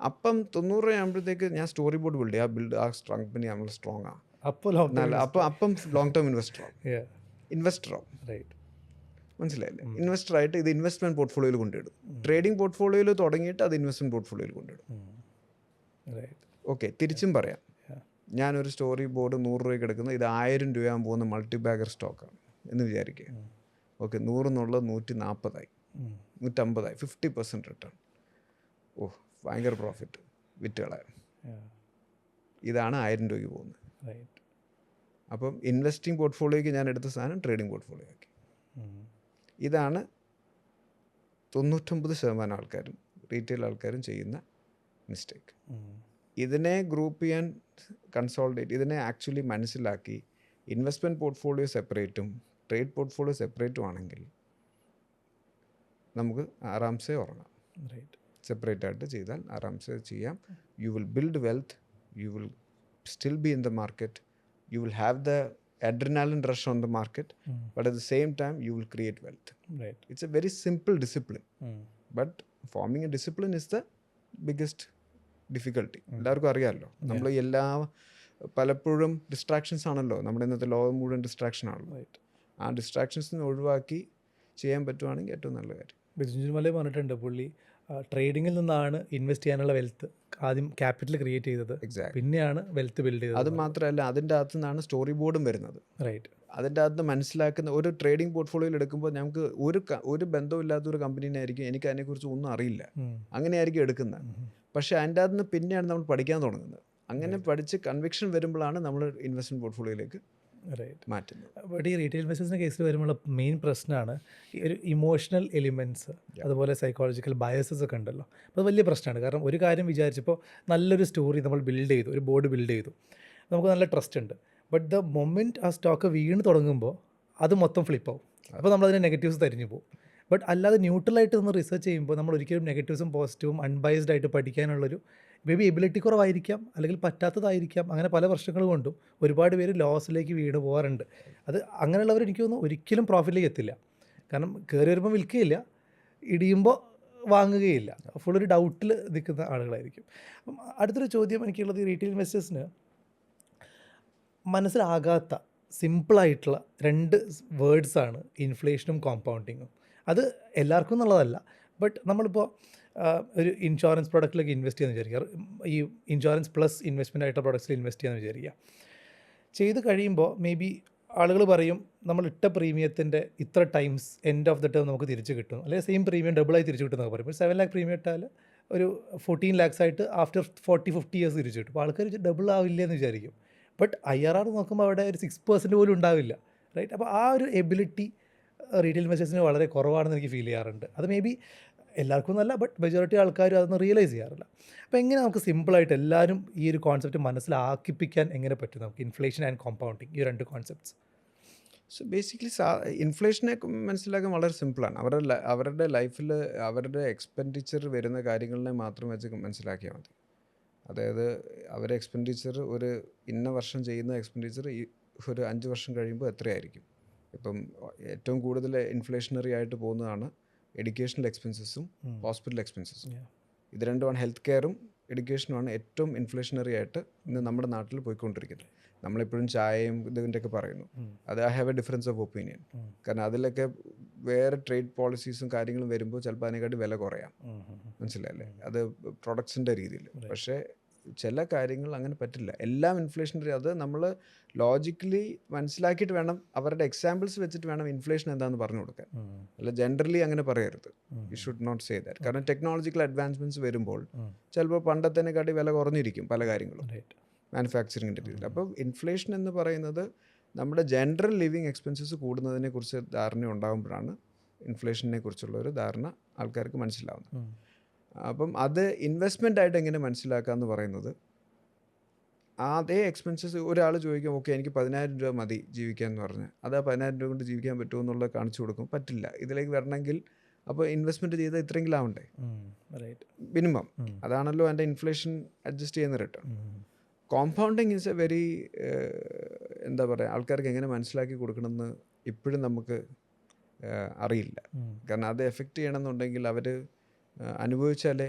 അപ്പം 90 രൂപയാകുമ്പോഴത്തേക്ക് ഞാൻ സ്റ്റോറി ബോർഡ് ബിൽഡ് ചെയ്യുക. ആ കമ്പനി നമ്മൾ സ്ട്രോങ് ആണ്. അപ്പം ലോങ് ടേം ഇൻവെസ്റ്റർ ആവും. മനസ്സിലായില്ലേ? ഇൻവെസ്റ്ററായിട്ട് ഇത് ഇൻവെസ്റ്റ്മെൻറ്റ് പോർട്ട്ഫോളിയോയിൽ കൊണ്ടിടും. ട്രേഡിംഗ് പോർട്ട്ഫോളിയോയിൽ തുടങ്ങിയിട്ട് അത് ഇൻവെസ്റ്റ്മെൻറ്റ് പോർട്ട്ഫോളിയോയിൽ കൊണ്ടിടും. ഓക്കെ, തിരിച്ചും പറയാം. ഞാനൊരു സ്റ്റോറി ബോർഡ് 100 രൂപയ്ക്ക് എടുക്കുന്നത് ഇത് 1000 രൂപയാകാൻ പോകുന്ന മൾട്ടി ബാഗർ സ്റ്റോക്കാണ് എന്ന് വിചാരിക്കുക. ഓക്കെ, 100 എന്നുള്ളത് 140 150 50% റിട്ടേൺ. ഓ, ഭയങ്കര പ്രോഫിറ്റ്, വിറ്റ് കളയാം. ഇതാണ് 1000 രൂപയ്ക്ക് പോകുന്നത്. അപ്പം ഇൻവെസ്റ്റിംഗ് പോർട്ട്ഫോളിയോയ്ക്ക് ഞാൻ എടുത്ത സാധനം ട്രേഡിംഗ് പോർട്ട്ഫോളിയോ ആക്കി. ഇതാണ് 99% ആൾക്കാരും റീറ്റെയിൽ ആൾക്കാരും ചെയ്യുന്ന മിസ്റ്റേക്ക്. ഇതിനെ ഗ്രൂപ്പ് ചെയ്യാൻ കൺസോൾട്ടേറ്റ്, ഇതിനെ ആക്ച്വലി മനസ്സിലാക്കി ഇൻവെസ്റ്റ്മെൻറ്റ് പോർട്ട്ഫോളിയോ സെപ്പറേറ്റും ട്രേഡ് പോർട്ട്ഫോളിയോ സെപ്പറേറ്റും ആണെങ്കിൽ നമുക്ക് ആറാംസെ ഉറങ്ങാം. സെപ്പറേറ്റ് ആയിട്ട് ചെയ്താൽ ആറാംസെ ചെയ്യാം. You will build wealth, you will still B in the market, you will have the adrenaline rush on the market, but at the same time you will create wealth. It's a very simple discipline, but forming a discipline is the biggest difficulty. എല്ലാവർക്കും അറിയാമല്ലോ, നമ്മൾ പലപ്പോഴും ഡിസ്ട്രാക്ഷൻസ് ആണല്ലോ, നമ്മുടെ ഇന്നത്തെ ലോകം മുഴുവൻ ഡിസ്ട്രാക്ഷൻ ആണല്ലോ. ആ ഡിസ്ട്രാക്ഷൻസ് ഒഴിവാക്കി ചെയ്യാൻ പറ്റുവാണെങ്കിൽ ഏറ്റവും നല്ല കാര്യം. ബിജു മലയെ പറഞ്ഞിട്ടുണ്ട്, പുള്ളി ട്രേഡിങ്ങിൽ നിന്നാണ് ഇൻവെസ്റ്റ് ചെയ്യാനുള്ള വെൽത്ത് ആദ്യം ക്യാപിറ്റൽ ക്രിയേറ്റ് ചെയ്തത്, പിന്നെയാണ് വെൽത്ത് ബിൽഡ് ചെയ്തത്. അത് മാത്രമല്ല, അതിൻ്റെ അകത്തു നിന്നാണ് സ്റ്റോറി ബോർഡും വരുന്നത്. അതിൻ്റെ അകത്ത് മനസ്സിലാക്കുന്ന ഒരു ട്രേഡിംഗ് പോർട്ട്ഫോളിയോയിൽ എടുക്കുമ്പോൾ നമുക്ക് ഒരു ബന്ധമില്ലാത്ത ഒരു കമ്പനീനെ ആയിരിക്കും, എനിക്ക് അതിനെക്കുറിച്ച് ഒന്നും അറിയില്ല, അങ്ങനെയായിരിക്കും എടുക്കുന്നത്. പക്ഷേ അതിൻ്റെ അകത്ത് നിന്ന് പിന്നെയാണ് നമ്മൾ പഠിക്കാൻ തുടങ്ങുന്നത്. അങ്ങനെ പഠിച്ച് കൺവിക്ഷൻ വരുമ്പോഴാണ് നമ്മൾ ഇൻവെസ്റ്റ്മെൻറ്റ് പോർട്ട്ഫോളിയോയിലേക്ക് മാറ്റുന്നത്. ബട്ട് ഈ റീറ്റെയിൽ ബിസിനസിൻ്റെ കേസിൽ വരുമ്പോൾ മെയിൻ പ്രശ്നമാണ് ഈ ഒരു ഇമോഷണൽ എലിമെൻറ്റ്സ്, അതുപോലെ സൈക്കോളജിക്കൽ ബയസസ് ഒക്കെ ഉണ്ടല്ലോ. അപ്പോൾ അത് വലിയ പ്രശ്നമാണ്. കാരണം ഒരു കാര്യം വിചാരിച്ചപ്പോൾ നല്ലൊരു സ്റ്റോറി നമ്മൾ ബിൽഡ് ചെയ്തു, ഒരു ബോർഡ് ബിൽഡ് ചെയ്തു, നമുക്ക് നല്ല ട്രസ്റ്റ് ഉണ്ട്. ബട്ട് ദ മൊമെൻറ്റ് ആ സ്റ്റോക്ക് വീണ് തുടങ്ങുമ്പോൾ അത് മൊത്തം ഫ്ലിപ്പാവും. അപ്പോൾ നമ്മളതിന് നെഗറ്റീവ്സ് തരിഞ്ഞു പോകും. ബട്ട് അല്ലാതെ ന്യൂട്രലായിട്ട് ഒന്ന് റിസർച്ച് ചെയ്യുമ്പോൾ നമ്മൾ ഒരിക്കലും നെഗറ്റീവ്സും പോസിറ്റീവും അൺബയസ്ഡ് ആയിട്ട് പഠിക്കാനുള്ളൊരു മേ ബി എബിലിറ്റി കുറവായിരിക്കാം, അല്ലെങ്കിൽ പറ്റാത്തതായിരിക്കാം. അങ്ങനെ പല പ്രശ്നങ്ങൾ കൊണ്ടും ഒരുപാട് പേര് ലോസിലേക്ക് വീണ് പോകാറുണ്ട്. അത് അങ്ങനെയുള്ളവർ എനിക്ക് തോന്നുന്നു ഒരിക്കലും പ്രോഫിറ്റിലേക്ക് എത്തില്ല. കാരണം കയറി വരുമ്പോൾ വിൽക്കുകയില്ല, ഇടിയുമ്പോൾ വാങ്ങുകയില്ല, ഫുൾ ഒരു ഡൗട്ടിൽ നിൽക്കുന്ന ആളുകളായിരിക്കും. അപ്പം അടുത്തൊരു ചോദ്യം എനിക്കുള്ളത്, റീറ്റെയിൽ ഇൻവെസ്റ്റേഴ്സിന് മനസ്സിലാകാത്ത സിമ്പിളായിട്ടുള്ള 2 വേർഡ്സാണ് ഇൻഫ്ലേഷനും കോമ്പൗണ്ടിങ്ങും. അത് എല്ലാവർക്കും എന്നുള്ളതല്ല, ബട്ട് നമ്മളിപ്പോൾ ഒരു ഇൻഷുറൻസ് പ്രൊഡക്റ്റിലേക്ക് ഇൻവെസ്റ്റ് ചെയ്യാമെന്ന് വിചാരിക്കുക, ഈ ഇൻഷുറൻസ് പ്ലസ് ഇൻവെസ്റ്റ്മെൻ്റ് ആയിട്ടുള്ള പ്രൊഡക്ട്സിൽ ഇൻവെസ്റ്റ് ചെയ്യാമെന്ന് വിചാരിക്കുക. ചെയ്ത് കഴിയുമ്പോൾ മേ ബി ആളുകൾ പറയും, നമ്മൾ ഇട്ട പ്രീമിയത്തിൻ്റെ ഇത്ര times end of the term നമുക്ക് തിരിച്ച് കിട്ടും, അല്ലെങ്കിൽ സെയിം പ്രീമിയം ഡബിളായി തിരിച്ച് കിട്ടുമെന്നൊക്കെ പറയും. ഇപ്പോൾ 7 lakh പ്രീമിയം ഇട്ടാൽ ഒരു 14 lakhs ആയിട്ട് ആഫ്റ്റർ 40-50 years തിരിച്ച് കിട്ടും. അപ്പോൾ ആൾക്കാർ ഡബിൾ ആവില്ല എന്ന് വിചാരിക്കും. ബട്ട് IRR നോക്കുമ്പോൾ അവിടെ ഒരു 6% പോലും ഉണ്ടാവില്ല, റൈറ്റ്? അപ്പോൾ ആ ഒരു എബിലിറ്റി റീറ്റെയിൽ ഇൻവെസ്റ്റേഴ്സിന് വളരെ കുറവാണെന്ന് എനിക്ക് ഫീൽ ചെയ്യാറുണ്ട്. അത് മേ ബി എല്ലാവർക്കും നല്ല, ബട്ട് മെജോറിറ്റി ആൾക്കാരും അതൊന്നും റിയലൈസ് ചെയ്യാറില്ല. അപ്പോൾ എങ്ങനെ നമുക്ക് സിമ്പിളായിട്ട് എല്ലാവരും ഈ ഒരു കോൺസെപ്റ്റ് മനസ്സിലാക്കിപ്പിക്കാൻ എങ്ങനെ പറ്റും നമുക്ക്, ഇൻഫ്ലേഷൻ ആൻഡ് കോമ്പൗണ്ടിങ്, ഈ 2 കോൺസെപ്റ്റ്സ്? സോ ബേസിക്കലി ഇൻഫ്ലേഷനെ മനസ്സിലാക്കാൻ വളരെ സിമ്പിളാണ്. അവരുടെ ലൈഫിൽ അവരുടെ എക്സ്പെൻഡിച്ചർ വരുന്ന കാര്യങ്ങളിനെ മാത്രം വെച്ച് മനസ്സിലാക്കിയാൽ മതി. അതായത് അവരുടെ എക്സ്പെൻഡിച്ചർ ഒരു ഇന്ന വർഷം ചെയ്യുന്ന എക്സ്പെൻഡിച്ചർ ഒരു 5 വർഷം കഴിയുമ്പോൾ എത്രയായിരിക്കും. ഇപ്പം ഏറ്റവും കൂടുതൽ ഇൻഫ്ലേഷണറി ആയിട്ട് പോകുന്നതാണ് എഡ്യൂക്കേഷണൽ എക്സ്പെൻസസും ഹോസ്പിറ്റൽ എക്സ്പെൻസസും. ഇത് രണ്ടുമാണ്, ഹെൽത്ത് കെയറും എഡ്യൂക്കേഷനുമാണ് ഏറ്റവും ഇൻഫ്ലേഷണറി ആയിട്ട് ഇന്ന് നമ്മുടെ നാട്ടിൽ പോയിക്കൊണ്ടിരിക്കുന്നത്. നമ്മളെപ്പോഴും ചായയും ഇതിൻ്റെയൊക്കെ പറയുന്നു, അത് I have A difference of opinion. കാരണം അതിലൊക്കെ വേറെ ട്രേഡ് പോളിസീസും കാര്യങ്ങളും വരുമ്പോൾ ചിലപ്പോൾ അതിനെക്കാട്ടി വില കുറയാം, മനസ്സിലല്ലേ? അത് പ്രൊഡക്ട്സിൻ്റെ രീതിയിൽ. പക്ഷേ ചില കാര്യങ്ങൾ അങ്ങനെ പറ്റില്ല, എല്ലാം ഇൻഫ്ലേഷണറി. അത് നമ്മൾ ലോജിക്കലി മനസ്സിലാക്കിയിട്ട് വേണം, അവരുടെ എക്സാമ്പിൾസ് വെച്ചിട്ട് വേണം ഇൻഫ്ലേഷൻ എന്താണെന്ന് പറഞ്ഞു കൊടുക്കാൻ. അല്ല ജനറലി അങ്ങനെ പറയരുത്, you should not say that. കാരണം ടെക്നോളജിക്കൽ അഡ്വാൻസ്മെൻറ്റ്സ് വരുമ്പോൾ ചിലപ്പോൾ പണ്ടത്തേനെക്കാട്ടി വില കുറഞ്ഞിരിക്കും പല കാര്യങ്ങളും മാനുഫാക്ചറിങ്ങിൻ്റെ രീതിയിൽ. അപ്പോൾ ഇൻഫ്ലേഷൻ എന്ന് പറയുന്നത് നമ്മുടെ ജനറൽ ലിവിങ് എക്സ്പെൻസസ് കൂടുന്നതിനെ കുറിച്ച് ധാരണ ഉണ്ടാകുമ്പോഴാണ് ഇൻഫ്ലേഷനെ കുറിച്ചുള്ള ഒരു ധാരണ ആൾക്കാർക്ക് മനസ്സിലാവുന്നത്. അപ്പം അത് ഇൻവെസ്റ്റ്മെൻ്റ് ആയിട്ട് എങ്ങനെ മനസ്സിലാക്കാമെന്ന് പറയുന്നത്, അതേ എക്സ്പെൻസസ് ഒരാൾ ചോദിക്കും, ഓക്കെ എനിക്ക് 10,000 രൂപ മതി ജീവിക്കാൻ എന്ന് പറഞ്ഞ്, അത് ആ 10,000 രൂപ കൊണ്ട് ജീവിക്കാൻ പറ്റുമോ എന്നുള്ളത് കാണിച്ചു കൊടുക്കും. പറ്റില്ല, ഇതിലേക്ക് വരണമെങ്കിൽ അപ്പോൾ ഇൻവെസ്റ്റ്മെൻറ്റ് ചെയ്താൽ ഇത്രയെങ്കിലും ആവണ്ടേ, മിനിമം. അതാണല്ലോ എൻ്റെ ഇൻഫ്ലേഷൻ അഡ്ജസ്റ്റ് ചെയ്യുന്ന return. Compounding is A very എന്താ പറയുക, ആൾക്കാർക്ക് എങ്ങനെ മനസ്സിലാക്കി കൊടുക്കണമെന്ന് ഇപ്പോഴും നമുക്ക് അറിയില്ല. കാരണം അത് എഫക്റ്റ് ചെയ്യണമെന്നുണ്ടെങ്കിൽ അവർ അനുഭവിച്ചാലേ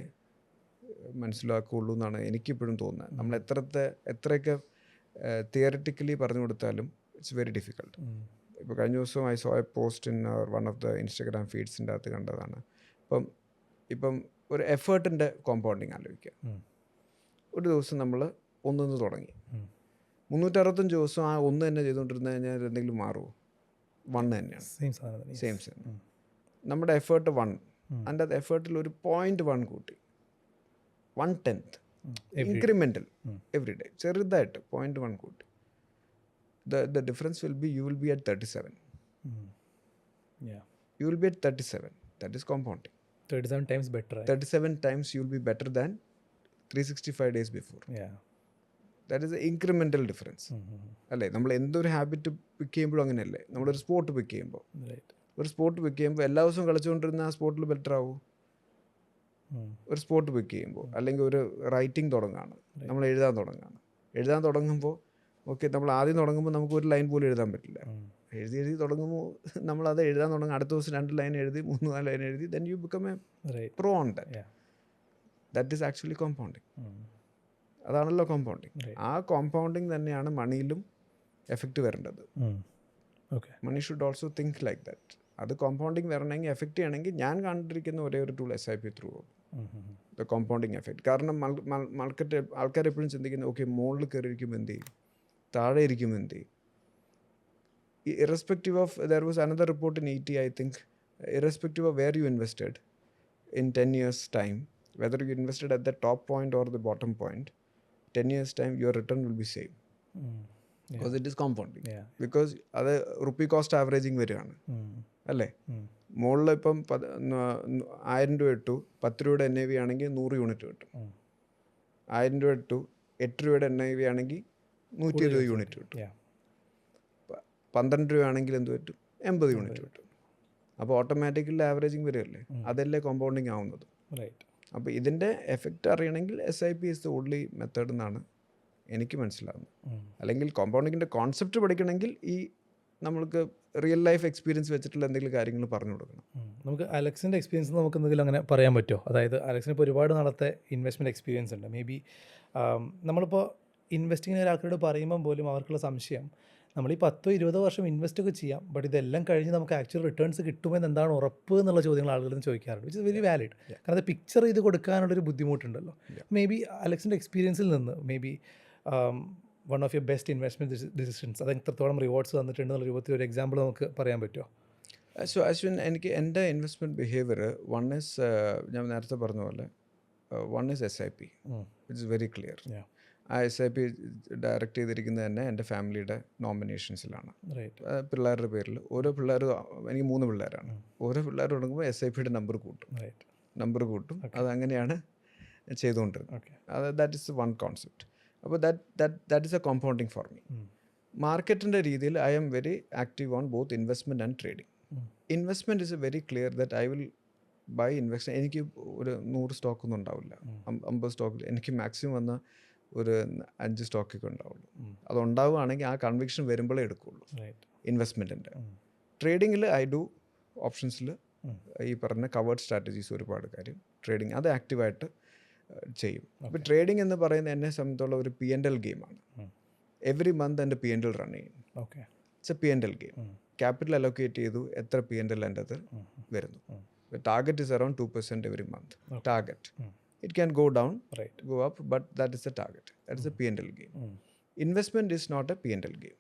മനസ്സിലാക്കുകയുള്ളൂ എന്നാണ് എനിക്കിപ്പോഴും തോന്നുന്നത്. നമ്മൾ എത്രയൊക്കെ തിയറിറ്റിക്കലി പറഞ്ഞു കൊടുത്താലും ഇറ്റ്സ് വെരി ഡിഫിക്കൾട്ട്. ഇപ്പോൾ കഴിഞ്ഞ ദിവസം I saw a post in one of the Instagram ഫീഡ്സിൻ്റെ അകത്ത് കണ്ടതാണ്. ഇപ്പം ഒരു എഫേർട്ടിൻ്റെ കോമ്പൗണ്ടിങ് ആലോചിക്കുക. ഒരു ദിവസം നമ്മൾ ഒന്നിന്ന് തുടങ്ങി, 365 ദിവസം ആ ഒന്ന് തന്നെ ചെയ്തുകൊണ്ടിരുന്നു കഴിഞ്ഞാൽ എന്തെങ്കിലും മാറുമോ? 1 തന്നെയാണ്, സെയിം. നമ്മുടെ എഫേർട്ട് 1, അതിൻ്റെ അത് എഫേർട്ടിൽ ഒരു 0.1 കൂട്ടി, 1/10 ഇൻക്രിമെൻ്റൽ എവറി ഡേ, ചെറുതായിട്ട് 0.1 കൂട്ടി. The difference will be you will be at 37. You will be at 37. That is compounding. 37 times better. 37 times you will be better than 365 days before. That is the incremental difference. അല്ലേ? നമ്മൾ എന്തൊരു ഹാബിറ്റ് പിക്ക് ചെയ്യുമ്പോഴും അങ്ങനെയല്ലേ? നമ്മളൊരു സ്പോർട്ട് പിക്ക് ചെയ്യുമ്പോൾ, എല്ലാ ദിവസവും കളിച്ചുകൊണ്ടിരുന്ന ആ സ്പോർട്ടിൽ ബെറ്റർ ആവും. ഒരു സ്പോർട്ട് പിക്ക് ചെയ്യുമ്പോൾ, അല്ലെങ്കിൽ ഒരു റൈറ്റിംഗ് തുടങ്ങുകയാണ്, നമ്മൾ എഴുതാൻ തുടങ്ങുമ്പോൾ ഓക്കെ, നമ്മൾ ആദ്യം തുടങ്ങുമ്പോൾ നമുക്ക് ഒരു ലൈൻ പോലും എഴുതാൻ പറ്റില്ല. എഴുതി തുടങ്ങുമ്പോൾ നമ്മളത് എഴുതാൻ തുടങ്ങും, അടുത്ത ദിവസം 2 ലൈൻ എഴുതി, 3-4 ലൈൻ എഴുതി, then you become a pro on that. That is actually compounding. അതാണല്ലോ കോമ്പൗണ്ടിങ്. ആ കോമ്പൗണ്ടിങ് തന്നെയാണ് മണിയിലും എഫക്റ്റ് വരേണ്ടത്. Money should also think like that. അത് കോമ്പൗണ്ടിങ് വരണമെങ്കിൽ, എഫക്റ്റ് ചെയ്യണമെങ്കിൽ ഞാൻ കണ്ടിരിക്കുന്ന ഒരേ ഒരു tool SIP through the compounding effect. കാരണം ആൾക്കാർ എപ്പോഴും ചിന്തിക്കുന്നത് ഓക്കെ, മുകളിൽ കയറിയിരിക്കുമ്പോൾ എന്ത് ചെയ്യും, താഴെ ഇരിക്കുമ്പോൾ എന്ത് ചെയ്യും. Irrespective of, there was another report in ET, I think, irrespective of where you invested in 10 years time, whether you invested at the top point or the bottom point, 10 years time your return will be same. Because it is compounding. Because അത് റുപ്പി കോസ്റ്റ് ആവറേജിങ് വരികയാണ് അല്ലേ? മുകളിൽ ഇപ്പം 1000 രൂപ ഇട്ടു, 10 രൂപയുടെ NAV ആണെങ്കിൽ 100 യൂണിറ്റ് കിട്ടും. 1000 രൂപ ഇട്ടു, 8 രൂപയുടെ NAV ആണെങ്കിൽ 120 യൂണിറ്റ് കിട്ടും. 12 രൂപയാണെങ്കിൽ എന്ത് പറ്റും? 80 യൂണിറ്റ് കിട്ടും. അപ്പോൾ ഓട്ടോമാറ്റിക്കലി ആവറേജിങ് വരികയല്ലേ? അതല്ലേ കോമ്പൗണ്ടിങ് ആവുന്നത്. അപ്പോൾ ഇതിൻ്റെ എഫക്റ്റ് അറിയണമെങ്കിൽ SIP is the only method എന്നാണ് എനിക്ക് മനസ്സിലാകുന്നത്. അല്ലെങ്കിൽ കോമ്പൗണ്ടിങ്ങിൻ്റെ കോൺസെപ്റ്റ് പഠിക്കണമെങ്കിൽ ഈ നമ്മൾക്ക് റിയൽ ലൈഫ് എക്സ്പീരിയൻസ് വെച്ചിട്ടുള്ള എന്തെങ്കിലും കാര്യങ്ങൾ പറഞ്ഞു കൊടുക്കണം. നമുക്ക് അലക്സിൻ്റെ എക്സ്പീരിയൻസ് നമുക്ക് എന്തെങ്കിലും അങ്ങനെ പറയാൻ പറ്റുമോ? അതായത് അലക്സിന് ഇപ്പോൾ ഒരുപാട് നാളത്തെ ഇൻവെസ്റ്റ്മെൻറ്റ് എക്സ്പീരിയൻസ് ഉണ്ട്. മേ ബി നമ്മളിപ്പോൾ ഇൻവെസ്റ്റിങ്ങിന് ഒരാൾക്കോട് പറയുമ്പം പോലും അവർക്കുള്ള സംശയം, നമ്മൾ ഈ 10-20 വർഷം ഇൻവെസ്റ്റ് ഒക്കെ ചെയ്യാം, ബട്ട് ഇതെല്ലാം കഴിഞ്ഞ് നമുക്ക് ആക്ച്വൽ റിട്ടേൺസ് കിട്ടുമെന്ന് എന്താണ് ഉറപ്പ് എന്നുള്ള ചോദ്യങ്ങൾ ആളുകളിൽ നിന്ന് ചോദിക്കാറുണ്ട്. Which is very valid. കാരണം അത് പിക്ചർ ചെയ്ത് കൊടുക്കാനുള്ളൊരു ബുദ്ധിമുട്ടുണ്ടല്ലോ. മേ ബി അലക്സിൻ്റെ എക്സ്പീരിയൻസിൽ നിന്ന് may be one of your best investment decisions, അത് എത്രത്തോളം റിവാർഡ്സ് തന്നിട്ടുണ്ട് എന്നുള്ള രൂപത്തിൽ ഒരു എക്സാമ്പിൾ നമുക്ക് പറയാൻ പറ്റുമോ? സോ അശ്വിൻ, എനിക്ക് എൻ്റെ ഇൻവെസ്റ്റ്മെൻറ്റ് ബിഹേവിയർ ഞാൻ നേരത്തെ പറഞ്ഞ പോലെ SIP. It's very clear. ആ SIP ഡയറക്റ്റ് ചെയ്തിരിക്കുന്നത് തന്നെ എൻ്റെ ഫാമിലിയുടെ നോമിനേഷൻസിലാണ്. പിള്ളേരുടെ പേരിൽ, ഓരോ പിള്ളേരും, എനിക്ക് 3 പിള്ളേരാണ്, ഓരോ പിള്ളേർ തുടങ്ങുമ്പോൾ SIPയുടെ നമ്പർ കൂട്ടും. അതങ്ങനെയാണ് ചെയ്തുകൊണ്ടിരുന്നത്. That is one concept. അപ്പോൾ that is a compounding for me. മാർക്കറ്റിൻ്റെ രീതിയിൽ I am very active on both investment and trading. Investment is very clear that I will buy invest. എനിക്ക് ഒരു 100 സ്റ്റോക്കൊന്നും ഉണ്ടാവില്ല, 50 സ്റ്റോക്കിൽ എനിക്ക് മാക്സിമം വന്ന ഒരു 5 സ്റ്റോക്കൊക്കെ ഉണ്ടാവുള്ളൂ. അതുണ്ടാവുകയാണെങ്കിൽ ആ കൺവിക്ഷൻ വരുമ്പോഴേ എടുക്കുകയുള്ളൂ ഇൻവെസ്റ്റ്മെൻറ്റിൻ്റെ. ട്രേഡിങ്ങിൽ ഐ ഡു ഓപ്ഷൻസിൽ ഈ പറഞ്ഞ കവേർഡ് സ്ട്രാറ്റജീസ് ഒരുപാട് കാര്യം ട്രേഡിങ് അത് ആക്റ്റീവായിട്ട് ചെയ്യും. അപ്പോൾ ട്രേഡിംഗ് എന്ന് പറയുന്നത് എന്നെ സംബന്ധിച്ചുള്ള ഒരു P&L ഗെയിമാണ്. എവറി മന്ത് എൻ്റെ P&L റൺ ചെയ്യും. It's A P&L game. Capital allocate ചെയ്തു, എത്ര P&L എൻ്റെ അത് വരുന്നു. Target is around 2% every month. Target it can go down, go up, but that is the target. That is a P&L game. Investment is not a P&L game.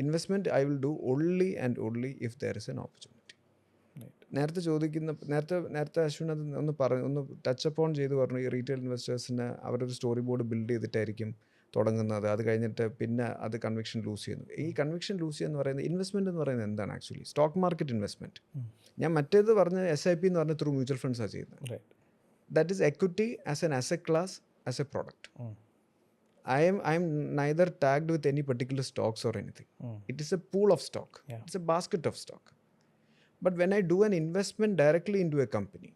Investment I will do only and only if there is an opportunity. നേരത്തെ അശ്വിൻ അത് ഒന്ന് ടച്ച് അപ്പോൺ ചെയ്ത് പറഞ്ഞു. ഈ റീറ്റെയിൽ ഇൻവെസ്റ്റേഴ്സിന് അവരൊരു സ്റ്റോറി ബോർഡ് ബിൽഡ് ചെയ്തിട്ടായിരിക്കും തുടങ്ങുന്നത്. അത് കഴിഞ്ഞിട്ട് പിന്നെ അത് കൺവിക്ഷൻ ലൂസ് ചെയ്യുന്നു. ഈ കൺവിക്ഷൻ ലൂസ് ചെയ്യുക പറയുന്നത് ഇൻവെസ്റ്റ്മെൻറ്റ് എന്ന് പറയുന്നത് എന്താണ്? Actually stock market investment. ഞാൻ മറ്റേത് പറഞ്ഞ SIP എന്ന് പറഞ്ഞാൽ ത്രൂ മ്യൂച്വൽ ഫണ്ട്സാണ് ചെയ്യുന്നത്. That is equity as an asset class, as a product. I am neither tagged with any particular stocks or anything. It is a pool of stock. It's a basket of stock. But when I do an investment directly into a company,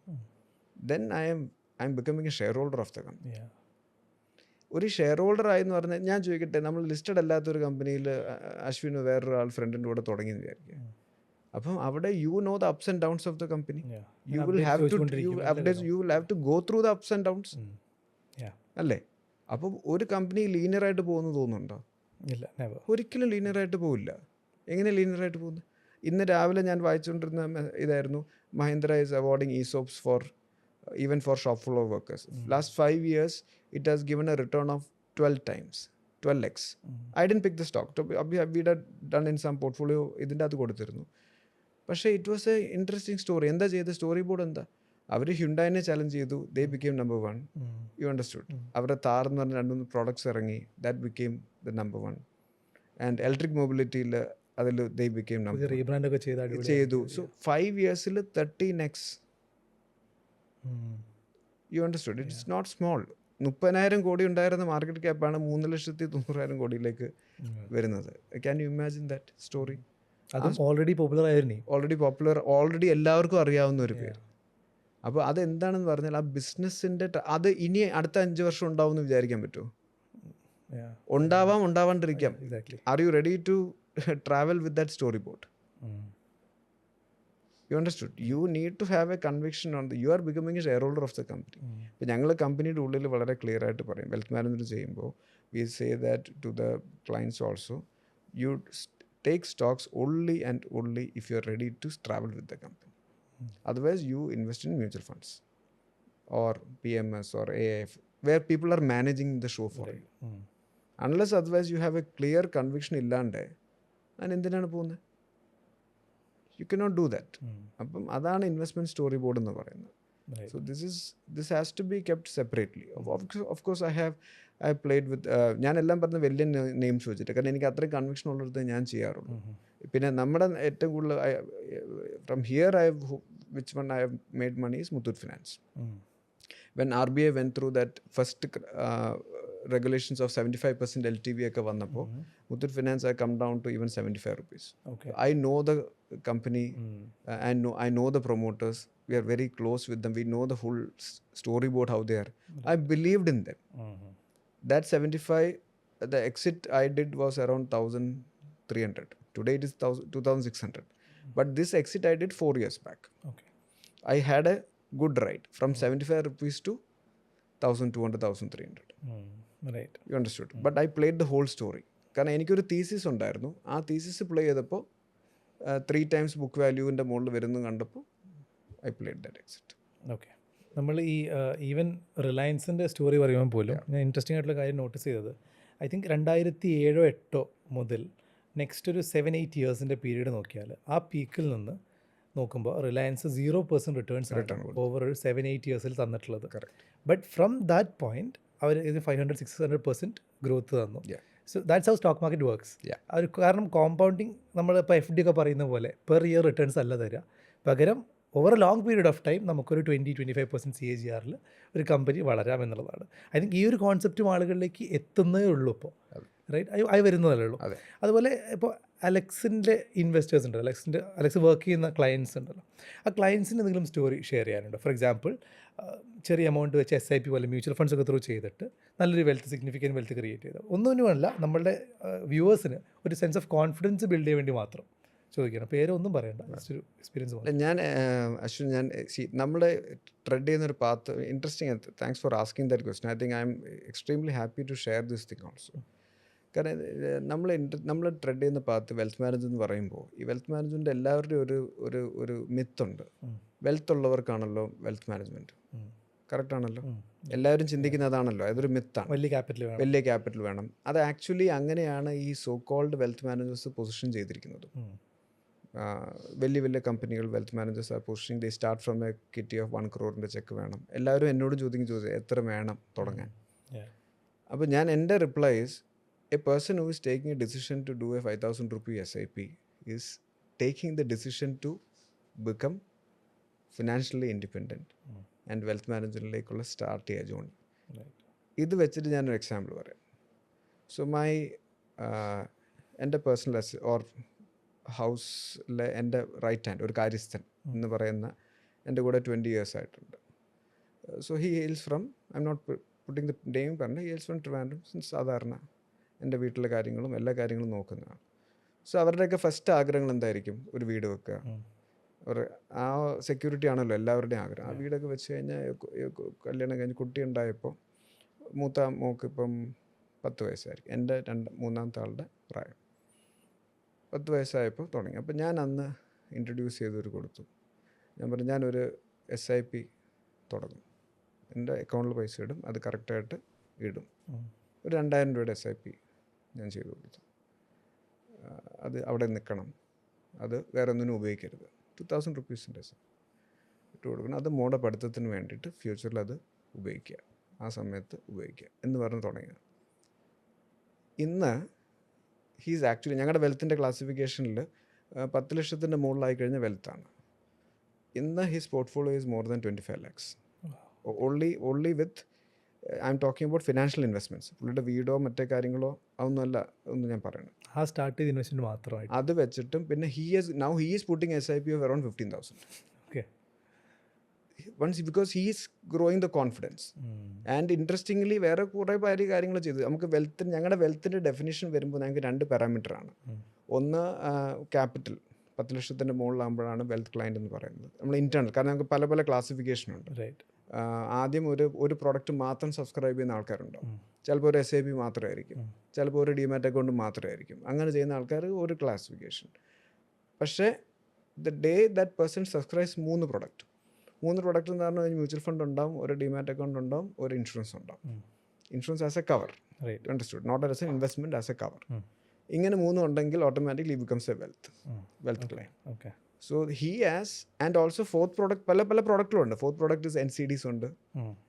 then I am becoming a shareholder of the company. ഒരു ഷെയർ ഹോൾഡർ ആയെന്ന് പറഞ്ഞാൽ, ഞാൻ ചോദിക്കട്ടെ, നമ്മൾ ലിസ്റ്റഡ് അല്ലാത്തൊരു കമ്പനിയിൽ അശ്വിന് വേറൊരാൾ ഫ്രണ്ടിൻ്റെ കൂടെ തുടങ്ങിയെന്ന് വിചാരിക്കുക. അപ്പം അവിടെ you know the ups and downs of the company. You will have to go through the ups and downs അല്ലേ? അപ്പം ഒരു കമ്പനി ലീനിയറായിട്ട് പോകുന്നു തോന്നുന്നുണ്ടോ? ഇല്ല, ഒരിക്കലും ലീനിയറായിട്ട് പോവില്ല. എങ്ങനെ ലീനിയറായിട്ട് പോകുന്നത്? ഇന്ന് രാവിലെ ഞാൻ വായിച്ചുകൊണ്ടിരുന്ന ഇതായിരുന്നു, Mahindra is awarding ESOPs for even for shop floor workers. Last 5 years it has given a return of 12 times, 12x. I didn't pick the stock. We had done in some portfolio, ഇതിൻ്റെ അത് കൊടുത്തിരുന്നു. പക്ഷേ it was a interesting story. എന്താ ചെയ്ത്? സ്റ്റോറി ബോർഡ് എന്താ? അവർ ഹ്യുണ്ടായിനെ ചലഞ്ച് ചെയ്തു, they became number 1. You understood? അവരുടെ താർ എന്ന് പറഞ്ഞ 2-3 പ്രോഡക്ട്സ് ഇറങ്ങി, that became the number 1. And electric മൊബിലിറ്റിയിൽ അതിൽ ദേ ബിക്കെയിം നമ്പർ റീബ്രാൻഡ് ഒക്കെ ചെയ്തു. So 5 years 13x. You understood? It's not small. 30,000 crore ഉണ്ടായിരുന്ന മാർക്കറ്റ് ക്യാപ്പാണ് 3,90,000 കോടിയിലേക്ക് വരുന്നത്. Can you imagine that story? അതും ഓൾറെഡി പോപ്പുലർ ആയിരുന്നു. ഓൾറെഡി പോപ്പുലർ, ഓൾറെഡി എല്ലാവർക്കും അറിയാവുന്ന ഒരു പേര്. അപ്പോൾ അതെന്താണെന്ന് പറഞ്ഞാൽ ആ ബിസിനസ്സിൻ്റെ അത് ഇനി അടുത്ത 5 വർഷം ഉണ്ടാവും എന്ന് വിചാരിക്കാൻ പറ്റുമോ? ഉണ്ടാവാം, ഉണ്ടാവാണ്ടിരിക്കാം. Are you ready to travel with that story board? You understood? You need to have a conviction on you are becoming a shareholder of the company. ഇപ്പോൾ ഞങ്ങൾ കമ്പനിയുടെ ഉള്ളിൽ വളരെ ക്ലിയർ ആയിട്ട് പറയും, വെൽത്ത് മാനേജ്മെൻറ്റ് ചെയ്യുമ്പോൾ we say that to the clients also, you take stocks only and only if you are ready to travel with the company. Otherwise you invest in mutual funds or PMS or AIF where people are managing the show for you. Unless otherwise you have a clear conviction illande and എന്തിനാണ് പോകുന്നത്? You cannot do that. അപ്പം അതാണ് ഇൻവെസ്റ്റ്മെൻറ്റ് സ്റ്റോറി ബോർഡ് എന്ന് പറയുന്നത്. So this has to be kept separately. Of course I have played with ഞാൻ എല്ലാം പറഞ്ഞ വലിയ നെയിംസ് വെച്ചിട്ട്, കാരണം എനിക്ക് അത്രയും കൺവിക്ഷൻ ഉള്ളിടത്ത് ഞാൻ ചെയ്യാറുള്ളൂ. പിന്നെ നമ്മുടെ ഏറ്റവും കൂടുതൽ from here which one I have made money is Muthoot Finance. When RBI went through that first regulations of 75% LTV ഒക്കെ വന്നപ്പോൾ Muthoot Finance I come down to even 75 rupees. I know the company and I know the promoters. We are very close with them. We know the whole storyboard how they are. I believed in them. That 75, the exit I did was around 1,300. Today it is 2,600. But this exit I did 4 years back. I had a good ride from 75 rupees to 1,200, 1,300. Right. You understood? But I played the whole story. കാരണം എനിക്കൊരു തീസിസ് ഉണ്ടായിരുന്നു. ആ തീസിസ് പ്ലേ ചെയ്തപ്പോൾ 3 times ബുക്ക് വാല്യൂവിൻ്റെ മുകളിൽ വരുന്നു കണ്ടപ്പോൾ I played that exit. Okay. നമ്മൾ ഈ ഈവൻ റിലയൻസിൻ്റെ സ്റ്റോറി പറയുമ്പോൾ പോലും ഞാൻ ഇൻട്രസ്റ്റിംഗ് ആയിട്ടുള്ള കാര്യം നോട്ടീസ് ചെയ്തത്, ഐ തിങ്ക് 2007-08 മുതൽ നെക്സ്റ്റ് ഒരു 7-8 ഇയേഴ്സിൻ്റെ പീരീഡ് നോക്കിയാൽ ആ പീക്കിൽ നിന്ന് നോക്കുമ്പോൾ റിലയൻസ് 0% റിട്ടേൺസ് ഓവർ ഒരു 7-8 ഇയേഴ്സിൽ തന്നിട്ടുള്ളത്. ബട്ട് ഫ്രം ദാറ്റ് പോയിൻറ്റ് അവർ ഇത് 500-600% ഗ്രോത്ത് തന്നു. So that's how stock market works. അത് കാരണം കോമ്പൗണ്ടിങ് നമ്മളിപ്പോൾ FD ഒക്കെ പറയുന്ന പോലെ പെർ ഇയർ റിട്ടേൺസ് അല്ല തരിക, പകരം over A long period of time നമുക്കൊരു 20-25% CAGR ഒരു കമ്പനി വളരാമെന്നുള്ളതാണ്. ഐ തിങ്ക് ഈ ഒരു കോൺസെപ്റ്റും ആളുകളിലേക്ക് എത്തുന്നേ ഉള്ളൂ ഇപ്പോൾ, റൈറ്റ്? ആയി വരുന്നതല്ലേ ഉള്ളൂ. അതുപോലെ ഇപ്പോൾ അലക്സിൻ്റെ ഇൻവെസ്റ്റേഴ്സ് ഉണ്ടല്ലോ, അലക്സ് വർക്ക് ചെയ്യുന്ന ക്ലയൻസ് ഉണ്ടല്ലോ, ആ ക്ലയൻസിന് എന്തെങ്കിലും സ്റ്റോറി ഷെയർ ചെയ്യാനുണ്ടോ? ഫോർ എക്സാമ്പിൾ ചെറിയ എമൗണ്ട് വെച്ച് SIP പോലെ മ്യൂച്വൽ ഫണ്ട്സ് ഒക്കെ ത്രൂ ചെയ്തിട്ട് നല്ലൊരു സിഗ്നിഫിക്കൻറ്റ് വെൽത്ത് ക്രിയേറ്റ് ചെയ്തത്. ഒന്നുമല്ല, നമ്മളുടെ വ്യൂവേഴ്സിന് ഒരു സെൻസ് ഓഫ് കോൺഫിഡൻസ് ബിൽഡ് ചെയ്യാൻ വേണ്ടി മാത്രം ചോദിക്കണം. പേരൊന്നും പറയണ്ട, ജസ്റ്റ് ഒരു എക്സ്പീരിയൻസ്. ഞാൻ അശ്വിൻ, ഞാൻ നമ്മുടെ ട്രെഡ് ചെയ്യുന്നൊരു path interesting. Thanks for asking that question. I think I'm extremely happy to share this thing also. കാരണം നമ്മൾ ട്രെഡ് ചെയ്യുന്ന പാത്ത് വെൽത്ത് മാനേജ്മെൻറ്റ് എന്ന് പറയുമ്പോൾ, ഈ വെൽത്ത് മാനേജ്മെൻറ്റ് എല്ലാവരുടെയും ഒരു മിത്തുണ്ട്. വെൽത്ത് ഉള്ളവർക്കാണല്ലോ വെൽത്ത് മാനേജ്മെൻറ്റ്. കറക്റ്റ് ആണല്ലോ? എല്ലാവരും ചിന്തിക്കുന്നതാണല്ലോ, അതൊരു മിത്താണ്. വലിയ ക്യാപിറ്റൽ വേണം. അത് ആക്ച്വലി അങ്ങനെയാണ് ഈ so called wealth managers position ചെയ്തിരിക്കുന്നത്. വലിയ വലിയ കമ്പനികൾ wealth managers are positioning, they start from a kitty of 1 crore check വേണം. എല്ലാവരും എന്നോട് ചോദിക്കും എത്ര വേണം തുടങ്ങാൻ. അപ്പോൾ ഞാൻ എൻ്റെ reply is, a person who is taking a decision to do a 5,000 rupee SIP is taking the decision to become financially independent and wealth management start ചെയ്യാൻ ജോണി. ഇത് വെച്ചിട്ട് ഞാനൊരു എക്സാമ്പിൾ പറയാം. സോ എൻ്റെ പേഴ്സണൽ ഓർ ഹൗസിലെ എൻ്റെ റൈറ്റ് ഹാൻഡ് ഒരു കാര്യസ്ഥൻ എന്ന് പറയുന്ന എൻ്റെ കൂടെ 20 years ആയിട്ടുണ്ട്. So he hails from, I'm not putting the name പറഞ്ഞ, ഹി ഹെയിൽസ് ഫ്രം ട്രിവാൻഡ്രം. സാധാരണ എൻ്റെ വീട്ടിലെ കാര്യങ്ങളും എല്ലാ കാര്യങ്ങളും നോക്കുന്നതാണ്. സോ അവരുടെയൊക്കെ ഫസ്റ്റ് ആഗ്രഹങ്ങൾ എന്തായിരിക്കും? ഒരു വീട് വെക്കുക. ആ സെക്യൂരിറ്റി ആണല്ലോ എല്ലാവരുടെയും ആഗ്രഹം. ആ വീടൊക്കെ വെച്ച് കഴിഞ്ഞാൽ കല്യാണം കഴിഞ്ഞ് കുട്ടി ഉണ്ടായപ്പോൾ മൂത്ത മോക്ക് ഇപ്പം 10 വയസ്സായിരിക്കും, എൻ്റെ മൂന്നാമത്തെ ആളുടെ പ്രായം. 10 വയസ്സായപ്പോൾ തുടങ്ങി. അപ്പോൾ ഞാൻ അന്ന് ഇൻട്രൊഡ്യൂസ് ചെയ്തൊരു കൊടുത്തു. ഞാൻ പറഞ്ഞു ഞാനൊരു SIP തുടങ്ങും, എൻ്റെ അക്കൗണ്ടിൽ പൈസ ഇടും, അത് കറക്റ്റായിട്ട് ഇടും. ഒരു 2000 രൂപയുടെ SIP ഞാൻ ചെയ്തു കൊടുത്തു. അത് അവിടെ നിൽക്കണം, അത് വേറെ ഒന്നിനും ഉപയോഗിക്കരുത്. 2000 റുപ്പീസിൻ്റെ ഇട്ട് കൊടുക്കണം. അത് മോടെ പഠിത്തത്തിന് വേണ്ടിയിട്ട് ഫ്യൂച്ചറിൽ അത് ഉപയോഗിക്കുക, ആ സമയത്ത് ഉപയോഗിക്കുക എന്ന് പറഞ്ഞ് തുടങ്ങിയത്. ഇന്ന് ഹീസ് ആക്ച്വലി ഞങ്ങളുടെ വെൽത്തിൻ്റെ ക്ലാസിഫിക്കേഷനിൽ 10 ലക്ഷത്തിൻ്റെ മുകളിലായി കഴിഞ്ഞ വെൽത്താണ്. ഇന്ന് his portfolio is more than 25 lakhs. Only with I am talking about financial investments. പുള്ളിയുടെ വീടോ മറ്റേ കാര്യങ്ങളോ അതൊന്നുമല്ല ഒന്നും ഞാൻ പറയുന്നത്. ആ സ്റ്റാർട്ട് ചെയ്ത ഇൻവെസ്റ്റ്മെൻറ്റ് മാത്രമായിട്ട് അത് വെച്ചിട്ടും പിന്നെ he is putting SIP of around 15,000. Okay. Because he is growing the confidence. And interestingly വേറെ കുറേ കാര്യങ്ങൾ ചെയ്തു. നമുക്ക് ഞങ്ങളുടെ വെൽത്തിൻ്റെ ഡെഫിനിഷൻ വരുമ്പോൾ ഞങ്ങൾക്ക് 2 പാരാമീറ്ററാണ്. ഒന്ന് ക്യാപിറ്റൽ, 10 ലക്ഷത്തിൻ്റെ മുകളിലാകുമ്പോഴാണ് വെൽത്ത് ക്ലയൻറ്റ് എന്ന് പറയുന്നത്. നമ്മൾ ഇൻറ്റേർണൽ, കാരണം നമുക്ക് പല പല ക്ലാസിഫിക്കേഷനുണ്ട്. ആദ്യം ഒരു പ്രോഡക്റ്റ് മാത്രം സബ്സ്ക്രൈബ് ചെയ്യുന്ന ആൾക്കാരുണ്ടാവും. ചിലപ്പോൾ ഒരു SIP മാത്രമായിരിക്കും, ചിലപ്പോൾ ഒരു ഡിമാറ്റ് അക്കൗണ്ട് മാത്രമായിരിക്കും. അങ്ങനെ ചെയ്യുന്ന ആൾക്കാർ ഒരു ക്ലാസിഫിക്കേഷൻ. പക്ഷേ the day that person subscribes 3 product എന്ന് പറഞ്ഞാൽ മ്യൂച്വൽ ഫണ്ട് ഉണ്ടാവും, ഒരു ഡിമാറ്റ് അക്കൗണ്ട് ഉണ്ടാവും, ഒരു ഇൻഷുറൻസ് ഉണ്ടാവും. Insurance as a cover, understood, not as an investment, as a cover. ഇങ്ങനെ 3 ഉണ്ടെങ്കിൽ automatically becomes a wealth claim. Okay. So he has, and also fourth product, പല പ്രോഡക്റ്റുകളുണ്ട്. ഫോർത്ത് പ്രോഡക്റ്റ് ഇസ് NCDs ഉണ്ട്,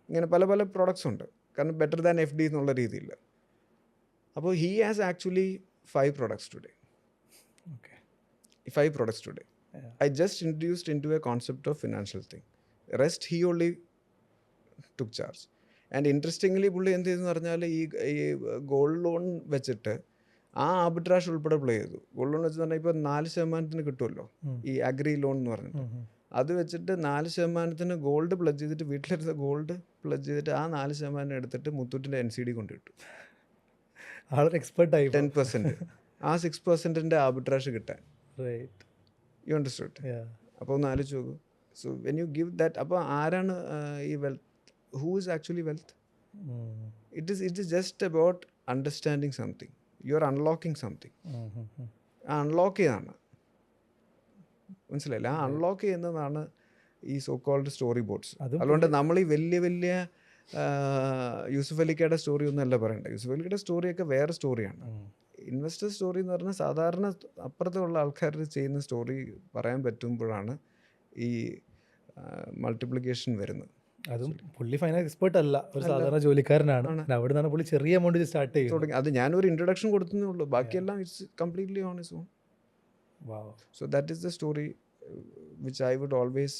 ഇങ്ങനെ പല പ്രോഡക്ട്സ് ഉണ്ട്. കാരണം ബെറ്റർ ദാൻ FD എന്നുള്ള രീതിയിൽ. അപ്പോൾ he has actually 5 products today. Okay. 5 products today. Yeah. I just introduced into a concept of financial thing. Rest he only took charge. And interestingly പുള്ളി എന്ത് ചെയ്തെന്ന് പറഞ്ഞാൽ ഈ ഗോൾഡ് ലോൺ വെച്ചിട്ട് ആ ആർബിട്രാജ് ഉൾപ്പെടെ പ്ലേ ചെയ്തു. ഗോൾഡ് ലോൺ വെച്ച് പറഞ്ഞാൽ ഇപ്പോൾ 4% കിട്ടുമല്ലോ ഈ അഗ്രി ലോൺ എന്ന് പറഞ്ഞിട്ട്. അത് വെച്ചിട്ട് 4% ഗോൾഡ് പ്ലജ് ചെയ്തിട്ട്, വീട്ടിലെടുത്ത ഗോൾഡ് പ്ലജ് ചെയ്തിട്ട് ആ 4% എടുത്തിട്ട് മുത്തൂറ്റിൻ്റെ NCD കൊണ്ടിട്ടു. ആളൊരു എക്സ്പെർട്ടായി. 10%, ആ 6% ആർബിട്രാജ് കിട്ടാൻ. You understood? അപ്പോൾ ഒന്ന് ആലോചിച്ച് നോക്കൂ. So when you give that, അപ്പോൾ ആരാണ് ഈ wealth? Who is actually wealth? It is just about understanding something. You are unlocking something. ആ അൺലോക്ക് ചെയ്താണ്, മനസ്സിലായില്ല? ആ അൺലോക്ക് ചെയ്യുന്നതാണ് ഈ സോ കോൾഡ് സ്റ്റോറി ബോർഡ്സ്. അതുകൊണ്ട് നമ്മൾ ഈ വലിയ യൂസുഫ് അലിക്കയുടെ സ്റ്റോറി ഒന്നും അല്ല പറയണ്ടത്. യൂസുഫ് അലിക്കയുടെ സ്റ്റോറിയൊക്കെ വേറെ സ്റ്റോറിയാണ്. ഇൻവെസ്റ്റർ സ്റ്റോറി എന്ന് പറഞ്ഞാൽ സാധാരണ അപ്പുറത്തുള്ള ആൾക്കാർ ചെയ്യുന്ന സ്റ്റോറി പറയാൻ പറ്റുമ്പോഴാണ് ഈ മൾട്ടിപ്ലിക്കേഷൻ വരുന്നത്. അതും പുള്ളി ഫൈനാൻസ് എക്സ്പേർട്ട് അല്ല, ഒരു സാധാരണ ജോലിക്കാരനാണ്. അവിടെ നിന്നാണ് പുള്ളി ചെറിയ എമൗണ്ടിൽ സ്റ്റാർട്ട് ചെയ്യുന്നത്. അത് ഞാനൊരു ഇൻട്രൊഡക്ഷൻ കൊടുത്തേ ഉള്ളൂ, ബാക്കിയെല്ലാം it's completely on his own. So that is the story which I would always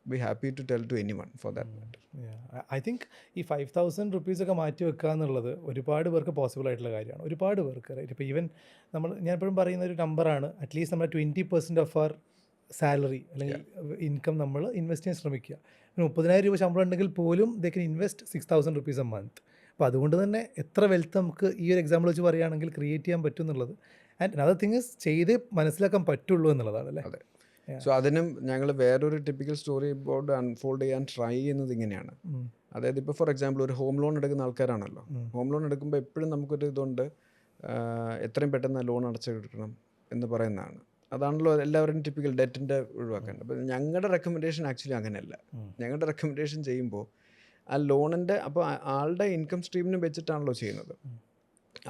be happy to tell to anyone for that matter. I think ഈ 5,000 rupees ഒക്കെ മാറ്റി വെക്കുക എന്നുള്ളത് ഒരുപാട് പേർക്ക് പോസിബിൾ ആയിട്ടുള്ള കാര്യമാണ്. ഒരുപാട് പേർക്ക് റൈറ്റ്. ഇപ്പോൾ ഈവൻ ഞാൻ എപ്പോഴും പറയുന്ന ഒരു നമ്പറാണ്, അറ്റ്ലീസ്റ്റ് നമ്മൾ 20% ഓഫ് അവർ സാലറി അല്ലെങ്കിൽ ഇൻകം നമ്മൾ ഇൻവെസ്റ്റ് ചെയ്യാൻ ശ്രമിക്കുക. 30,000 രൂപ ശമ്പളം ഉണ്ടെങ്കിൽ പോലും ദേ കൻ ഇൻവെസ്റ്റ് 6,000 rupees എ മന്ത്. അപ്പോൾ അതുകൊണ്ട് തന്നെ എത്ര വെൽത്ത് നമുക്ക് ഈ ഒരു എക്സാമ്പിൾ വെച്ച് പറയുകയാണെങ്കിൽ ക്രിയേറ്റ് ചെയ്യാൻ പറ്റും എന്നുള്ളത്. ആൻഡ് അനദർ തിങ് ഇസ് ചെയ്തേ മനസ്സിലാക്കാൻ പറ്റുള്ളൂ എന്നുള്ളതാണ് അല്ലേ. സോ അതിനും ഞങ്ങൾ വേറൊരു ടിപ്പിക്കൽ സ്റ്റോറി ബോർഡ് അൺഫോൾഡ് ചെയ്യാൻ ട്രൈ ചെയ്യുന്നത് ഇങ്ങനെയാണ്. അതായത് ഇപ്പോൾ ഫോർ എക്സാമ്പിൾ ഒരു ഹോം ലോൺ എടുക്കുന്ന ആൾക്കാരാണല്ലോ. ഹോം ലോൺ എടുക്കുമ്പോൾ എപ്പോഴും നമുക്കൊരു ഇതുണ്ട്, എത്രയും പെട്ടെന്ന് ലോൺ അടച്ചെടുക്കണം എന്ന് പറയുന്നതാണ്. അതാണല്ലോ എല്ലാവരും ടിപ്പിക്കൽ ഡെറ്റിൻ്റെ ഒഴിവാക്കേണ്ടത്. അപ്പോൾ ഞങ്ങളുടെ റെക്കമെൻഡേഷൻ ആക്ച്വലി അങ്ങനെയല്ല. ഞങ്ങളുടെ റെക്കമെൻഡേഷൻ ചെയ്യുമ്പോൾ ആ ലോണിൻ്റെ, അപ്പോൾ ആളുടെ ഇൻകം സ്ട്രീമിനെ വെച്ചിട്ടാണല്ലോ ചെയ്യുന്നത്.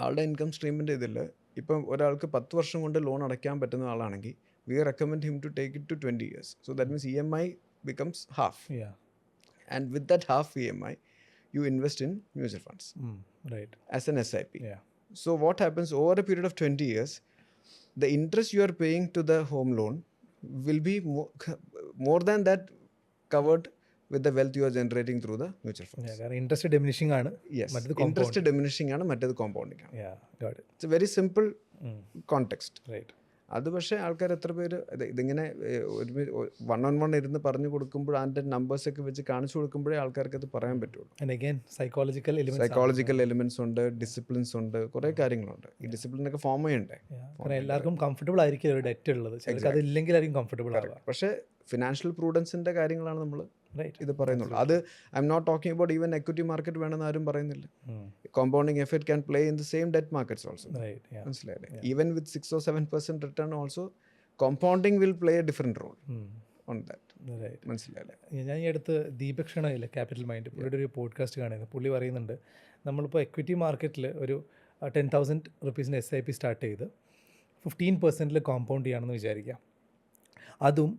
ആളുടെ ഇൻകം സ്ട്രീമിൻ്റെ ഇതിൽ ഇപ്പം ഒരാൾക്ക് 10 വർഷം കൊണ്ട് ലോൺ അടയ്ക്കാൻ പറ്റുന്ന ആളാണെങ്കിൽ we recommend him to take it to 20 years. So that means EMI becomes half. And with that half EMI, you invest in mutual funds. Right. As an SIP. So what happens over a period of 20 years, the interest you are paying to the home loan will be more than that covered with the wealth you are generating through the mutual funds. Interest diminishing ആണ്. Yes. Interest diminishing ആണ്, മറ്റേത് compounding ആണ്. Got it. It's a very simple context. Right. അത് പക്ഷേ ആൾക്കാർ എത്ര പേര് ഇതിങ്ങനെ ഒരു 1-on-1 ഇരുന്ന് പറഞ്ഞു കൊടുക്കുമ്പോൾ അതിൻ്റെ നമ്പേഴ്സൊക്കെ വെച്ച് കാണിച്ചു കൊടുക്കുമ്പോഴേ ആൾക്കാർക്ക് അത് പറയാൻ പറ്റുള്ളൂ. സൈക്കോളജിക്കൽ എലിമെന്റ്സ് ഉണ്ട്, ഡിസിപ്ലിൻസ് ഉണ്ട്, കുറേ കാര്യങ്ങളുണ്ട്. ഈ ഡിസിപ്ലിനൊക്കെ ഫോം ചെയ്യണ്ടേ. എല്ലാവർക്കും കംഫർട്ടബിൾ ആയിരിക്കും ഒരു ഡെറ്റ് ഉള്ളത്, അതില്ലെങ്കിലായിരിക്കും കംഫർട്ടബിൾ ആവുക. പക്ഷേ ഫിനാൻഷ്യൽ പ്രൂഡൻസിൻ്റെ കാര്യങ്ങളാണ് നമ്മൾ റൈറ്റ്. ഇത് പറയുന്നുള്ളൂ. അത് I'm not talking about even equity market വേണമെന്ന് ആരും പറയുന്നില്ല. Compounding effect can play in the same debt markets also. മനസ്സിലായില്ലേ? Even with 6 or 7% return also compounding will play a different role on that. മനസ്സിലായില്ലേ? ഞാൻ ഈ അടുത്ത് ദീപക് ക്ഷണയില്ലേ ക്യാപിറ്റൽ മൈൻഡ്, പുള്ളിയുടെ ഒരു പോഡ്കാസ്റ്റ് കാണുന്നത്. പുള്ളി പറയുന്നുണ്ട് നമ്മളിപ്പോൾ എക്വിറ്റി മാർക്കറ്റിൽ ഒരു 10,000 rupees SIP സ്റ്റാർട്ട് ചെയ്ത് 15% കോമ്പൗണ്ട് ചെയ്യുകയാണെന്ന് വിചാരിക്കാം. അതും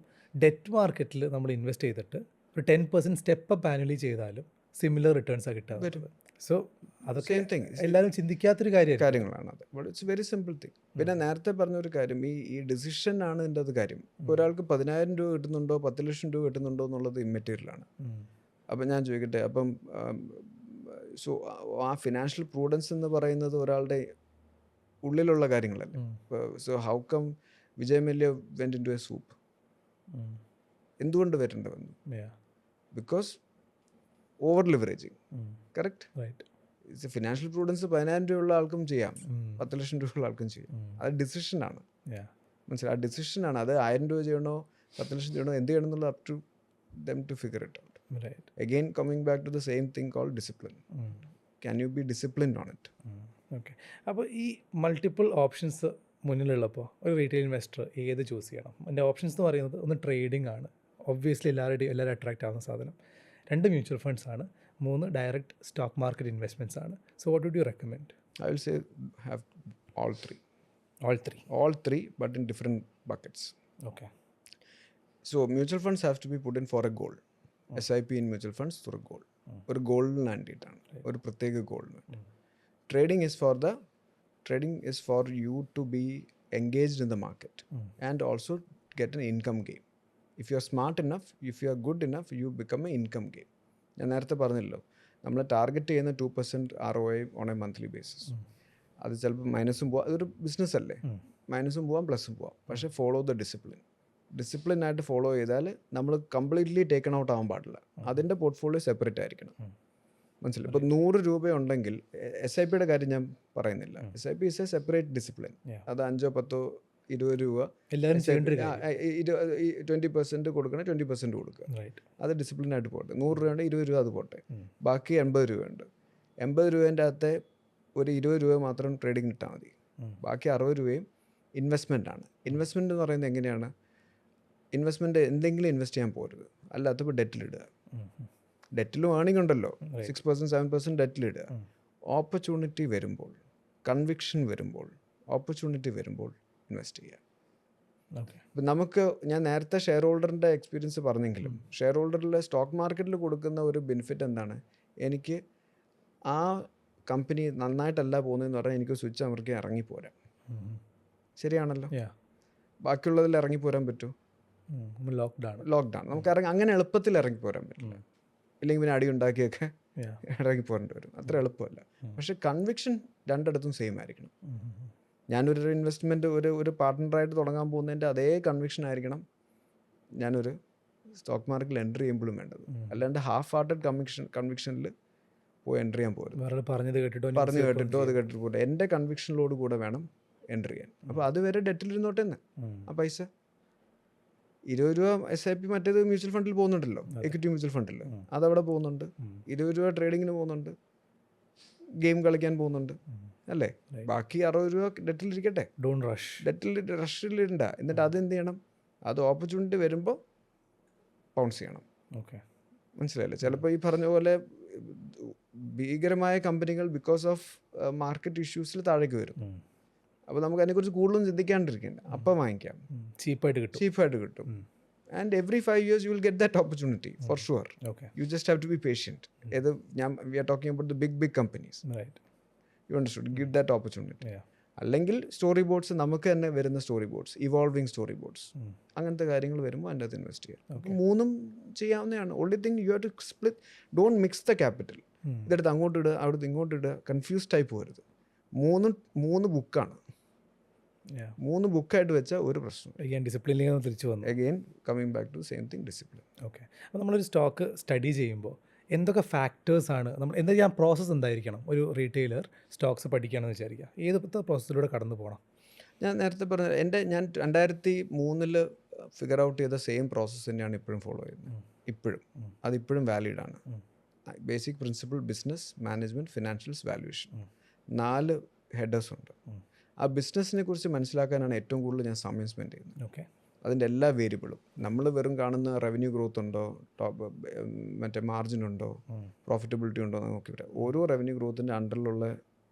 ഡെറ്റ് മാർക്കറ്റിൽ നമ്മൾ ഇൻവെസ്റ്റ് ചെയ്തിട്ട് ഒരു 10% സ്റ്റെപ്പ് അപ്പ് ആനുവലി ചെയ്താലും സിമിലർ റിട്ടേൺസാണ് കിട്ടുക. സോ അതൊക്കെ സെയിം തിങ് എല്ലാവരും ചിന്തിക്കാത്തൊരു കാര്യങ്ങളാണ് അത്. But it's very simple thing. പിന്നെ നേരത്തെ പറഞ്ഞൊരു കാര്യം, ഈ ഡിസിഷൻ ആണ് ഇതിൻ്റെ അത് കാര്യം. ഇപ്പോൾ ഒരാൾക്ക് 10,000 രൂപ കിട്ടുന്നുണ്ടോ 10 ലക്ഷം രൂപ കിട്ടുന്നുണ്ടോ എന്നുള്ളത് ഇമ്മെറ്റീരിയലാണ്. അപ്പം ഞാൻ ചോദിക്കട്ടെ, അപ്പം സോ ആ ഫിനാൻഷ്യൽ പ്രൂഡൻസ് എന്ന് പറയുന്നത് ഒരാളുടെ ഉള്ളിലുള്ള കാര്യങ്ങളല്ലേ. So how come Vijay Mallya went in to a soup? എന്തുകൊണ്ട് വരേണ്ടി വന്നു? Because over leveraging. Correct. Financial prudence 10,000 രൂപയുള്ള ആൾക്കും ചെയ്യാം, 10 ലക്ഷം രൂപയുള്ള ആൾക്കും ചെയ്യാം. അത് ഡിസിഷനാണ്. മനസ്സിലായി? ആ ഡിസിഷനാണ്. അത് 1,000 രൂപ ചെയ്യണോ 10 ലക്ഷം ചെയ്യണോ എന്ത് ചെയ്യണം എന്നുള്ള up to them to figure it out. Again coming back to the same thing called discipline. Can you be disciplined on it? Okay. അപ്പോൾ ഈ മൾട്ടിപ്പിൾ ഓപ്ഷൻസ് മുന്നിലുള്ളപ്പോൾ ഒരു റീറ്റെയിൽ ഇൻവെസ്റ്റർ ഏത് ചൂസ് ചെയ്യണം? എൻ്റെ ഓപ്ഷൻസ് എന്ന് പറയുന്നത് ഒന്ന് ട്രേഡിംഗ് ആണ്, ഒബ്വിയസ്ലി എല്ലാവരും അട്രാക്റ്റ് ആവുന്ന സാധനം. 2 മ്യൂച്വൽ ഫണ്ട്സ് ആണ്. 3 ഡയറക്റ്റ് സ്റ്റോക്ക് മാർക്കറ്റ് ഇൻവെസ്റ്റ്മെൻറ്റ്സ് ആണ്. So what would you recommend? I will say have all three. All three, but in different buckets. Okay. So mutual funds have to be put in for a goal. SIP in mutual funds for a goal. ഒരു ഗോളിന് വേണ്ടിയിട്ടാണ്, ഒരു പ്രത്യേക ഗോളിന് വേണ്ടി. Trading is for you to be engaged in the market and also get an income gain. If you are smart enough, if you are good enough, you become an income gain. ഞാൻ നേരത്തെ പറഞ്ഞല്ലോ, നമ്മൾ ടാർഗറ്റ് ചെയ്യുന്ന 2% ROI on A monthly basis. അത് ചിലപ്പോൾ മൈനസും പോവാം, അതൊരു ബിസിനസ് അല്ലേ, മൈനസും പോവാം പ്ലസും പോവാം. പക്ഷേ ഫോളോ ദ ഡിസിപ്ലിനായിട്ട് ഫോളോ ചെയ്താൽ നമ്മൾ കംപ്ലീറ്റ്ലി ടേക്കൺ ഔട്ട് ആവാൻ പാടില്ല. അതിൻ്റെ പോർട്ട്ഫോളിയോ സെപ്പറേറ്റ് ആയിരിക്കണം. മനസ്സിലായി? ഇപ്പോൾ 100 രൂപയുണ്ടെങ്കിൽ SIP യുടെ കാര്യം ഞാൻ പറയുന്നില്ല. SIP is A separate discipline. അത് 5, 10, 20 രൂപ 20% കൊടുക്കണേ 20% കൊടുക്കുക. അത് ഡിസിപ്ലിനായിട്ട് പോട്ടെ. 100 രൂപയുണ്ട്, 20 രൂപ അത് പോട്ടെ. ബാക്കി 80 രൂപയുണ്ട്. 80 രൂപേൻ്റെ അകത്തെ ഒരു 20 രൂപ മാത്രം ട്രേഡിംഗ് ഇട്ടാൽ മതി. ബാക്കി 60 രൂപയും ഇൻവെസ്റ്റ്മെൻ്റ് ആണ്. ഇൻവെസ്റ്റ്മെൻറ്റ് എന്ന് പറയുന്നത് എങ്ങനെയാണ്? ഇൻവെസ്റ്റ്മെൻറ്റ് എന്തെങ്കിലും ഇൻവെസ്റ്റ് ചെയ്യാൻ പോരുത്. അല്ലാത്തപ്പോൾ ഡെറ്റിലിടുക. ഡെറ്റിലും ഏണിംഗ് ഉണ്ടല്ലോ, 6%, 7% ഡെറ്റിലിടുക. ഓപ്പർച്യൂണിറ്റി വരുമ്പോൾ, കൺവിക്ഷൻ വരുമ്പോൾ, ഓപ്പർച്യൂണിറ്റി വരുമ്പോൾ ഇൻവെസ്റ്റ് ചെയ്യുക. ഇപ്പം നമുക്ക്, ഞാൻ നേരത്തെ ഷെയർ ഹോൾഡറിൻ്റെ എക്സ്പീരിയൻസ് പറഞ്ഞെങ്കിലും, ഷെയർ ഹോൾഡറിൽ സ്റ്റോക്ക് മാർക്കറ്റിൽ കൊടുക്കുന്ന ഒരു ബെനിഫിറ്റ് എന്താണ്? എനിക്ക് ആ കമ്പനി നന്നായിട്ടല്ല പോകുന്നതെന്ന് പറഞ്ഞാൽ എനിക്ക് സ്വിച്ച് അമർക്കി ഇറങ്ങിപ്പോരാം. ശരിയാണല്ലോ? ബാക്കിയുള്ളതിൽ ഇറങ്ങിപ്പോരാൻ പറ്റുമോ? ലോക്ക്ഡൗൺ. നമുക്ക് അങ്ങനെ എളുപ്പത്തിൽ ഇറങ്ങിപ്പോരാൻ പറ്റില്ല. ഇല്ലെങ്കിൽ പിന്നെ അടി ഉണ്ടാക്കിയൊക്കെ ഇറങ്ങിപ്പോരേണ്ടി വരും. അത്ര എളുപ്പമല്ല. പക്ഷെ കൺവിക്ഷൻ രണ്ടിടത്തും സെയിം ആയിരിക്കണം. ഞാനൊരു ഇൻവെസ്റ്റ്മെൻറ്റ് ഒരു പാർട്ട്ണറായിട്ട് തുടങ്ങാൻ പോകുന്നതിൻ്റെ അതേ കൺവിക്ഷൻ ആയിരിക്കണം ഞാനൊരു സ്റ്റോക്ക് മാർക്കറ്റിൽ എൻട്രി ചെയ്യുമ്പോഴും വേണ്ടത്. അല്ലാണ്ട് ഹാഫ് ഹാർട്ടഡ് കൺവിക്ഷനിൽ പോയി എൻട്രി ചെയ്യാൻ പോരും. പറഞ്ഞു കേട്ടിട്ടോ അത് കേട്ടിട്ട് പോട്ടെ. എൻ്റെ കൺവിക്ഷനിലോട് കൂടെ വേണം എൻട്രി ചെയ്യാൻ. അപ്പോൾ അതുവരെ ഡെറ്റിലിരുന്നോട്ടെ തന്നെ. ആ പൈസ 20 രൂപ SIP മറ്റേത് മ്യൂച്വൽ ഫണ്ടിൽ പോകുന്നുണ്ടല്ലോ, എക്വിറ്റി മ്യൂച്വൽ ഫണ്ടിൽ അതവിടെ പോകുന്നുണ്ട്. 20 രൂപ ട്രേഡിങ്ങിന് പോകുന്നുണ്ട്, ഗെയിം കളിക്കാൻ പോകുന്നുണ്ട് അല്ലേ. ബാക്കി 60 രൂപ ഡെറ്റിലിരിക്കട്ടെ. റഷിലിടണ്ട. എന്നിട്ട് അതെന്ത് ചെയ്യണം? അത് ഓപ്പർച്യൂണിറ്റി വരുമ്പോൾ പൗൺസ് ചെയ്യണം. മനസ്സിലായില്ലേ? ചിലപ്പോൾ ഈ പറഞ്ഞ പോലെ ഭീകരമായ കമ്പനികൾ ബിക്കോസ് ഓഫ് മാർക്കറ്റ് ഇഷ്യൂസിൽ താഴേക്ക് വരും. അപ്പോൾ നമുക്ക് അതിനെക്കുറിച്ച് കൂടുതലും ചിന്തിക്കാണ്ടിരിക്കേണ്ട. അപ്പം വാങ്ങിക്കാം, ചീപ്പായിട്ട് കിട്ടും. And every 5 years you will get that opportunity for sure. You just have to be patient. We are talking about the big companies. You understood? Give that opportunity. അല്ലെങ്കിൽ സ്റ്റോറി ബോർഡ്സ്, നമുക്ക് തന്നെ വരുന്ന story boards, evolving story boards, അങ്ങനത്തെ കാര്യങ്ങൾ വരുമ്പോൾ അതിൻ്റെ അകത്ത് ഇൻവെസ്റ്റ് ചെയ്യാം. മൂന്നും ചെയ്യാവുന്നതാണ്. Only thing you have to split. Don't mix the capital. ഇതെടുത്ത് അങ്ങോട്ട് ഇടുക, അവിടുത്തെ ഇങ്ങോട്ട് ഇടുക, കൺഫ്യൂസ്ഡ് ആയി പോകരുത്. മൂന്ന് ബുക്കാണ്. 3 ബുക്കായിട്ട് വെച്ചാൽ ഒരു പ്രശ്നം. ഡിസിപ്ലിനിലേക്ക് തിരിച്ചു വന്നു. Again coming back to same thing, discipline. Okay. അപ്പോൾ നമ്മളൊരു സ്റ്റോക്ക് സ്റ്റഡി ചെയ്യുമ്പോൾ എന്തൊക്കെ ഫാക്ടേഴ്സാണ് എന്താ ചെയ്യാൻ പ്രോസസ്സ് എന്തായിരിക്കണം? ഒരു റീറ്റെയിലർ സ്റ്റോക്സ് പഠിക്കുകയാണെന്ന് വിചാരിക്കുക, ഏത് പ്രോസസ്സിലൂടെ കടന്നു പോകണം? ഞാൻ നേരത്തെ പറഞ്ഞ ഞാൻ 2003 ഫിഗർ ഔട്ട് ചെയ്ത സെയിം പ്രോസസ്സ് തന്നെയാണ് ഇപ്പോഴും ഫോളോ ചെയ്യുന്നത്. ഇപ്പോഴും അതിപ്പോഴും വാലിഡാണ്. Basic principle business, management, financials, valuation, 4 headers ഉണ്ട്. ആ ബിസിനസ്സിനെ കുറിച്ച് മനസ്സിലാക്കാനാണ് ഏറ്റവും കൂടുതൽ ഞാൻ സമയം സ്പെൻഡ് ചെയ്യുന്നത്. ഓക്കെ. അതിൻ്റെ എല്ലാ വേരിയബിളും നമ്മൾ വെറും കാണുന്ന റവന്യൂ ഗ്രോത്ത് ഉണ്ടോ, മറ്റേ മാർജിൻ ഉണ്ടോ, പ്രോഫിറ്റബിലിറ്റി ഉണ്ടോ എന്ന് നോക്കിയിട്ട് ഓരോ റവന്യൂ ഗ്രോത്തിൻ്റെ അണ്ടറിലുള്ള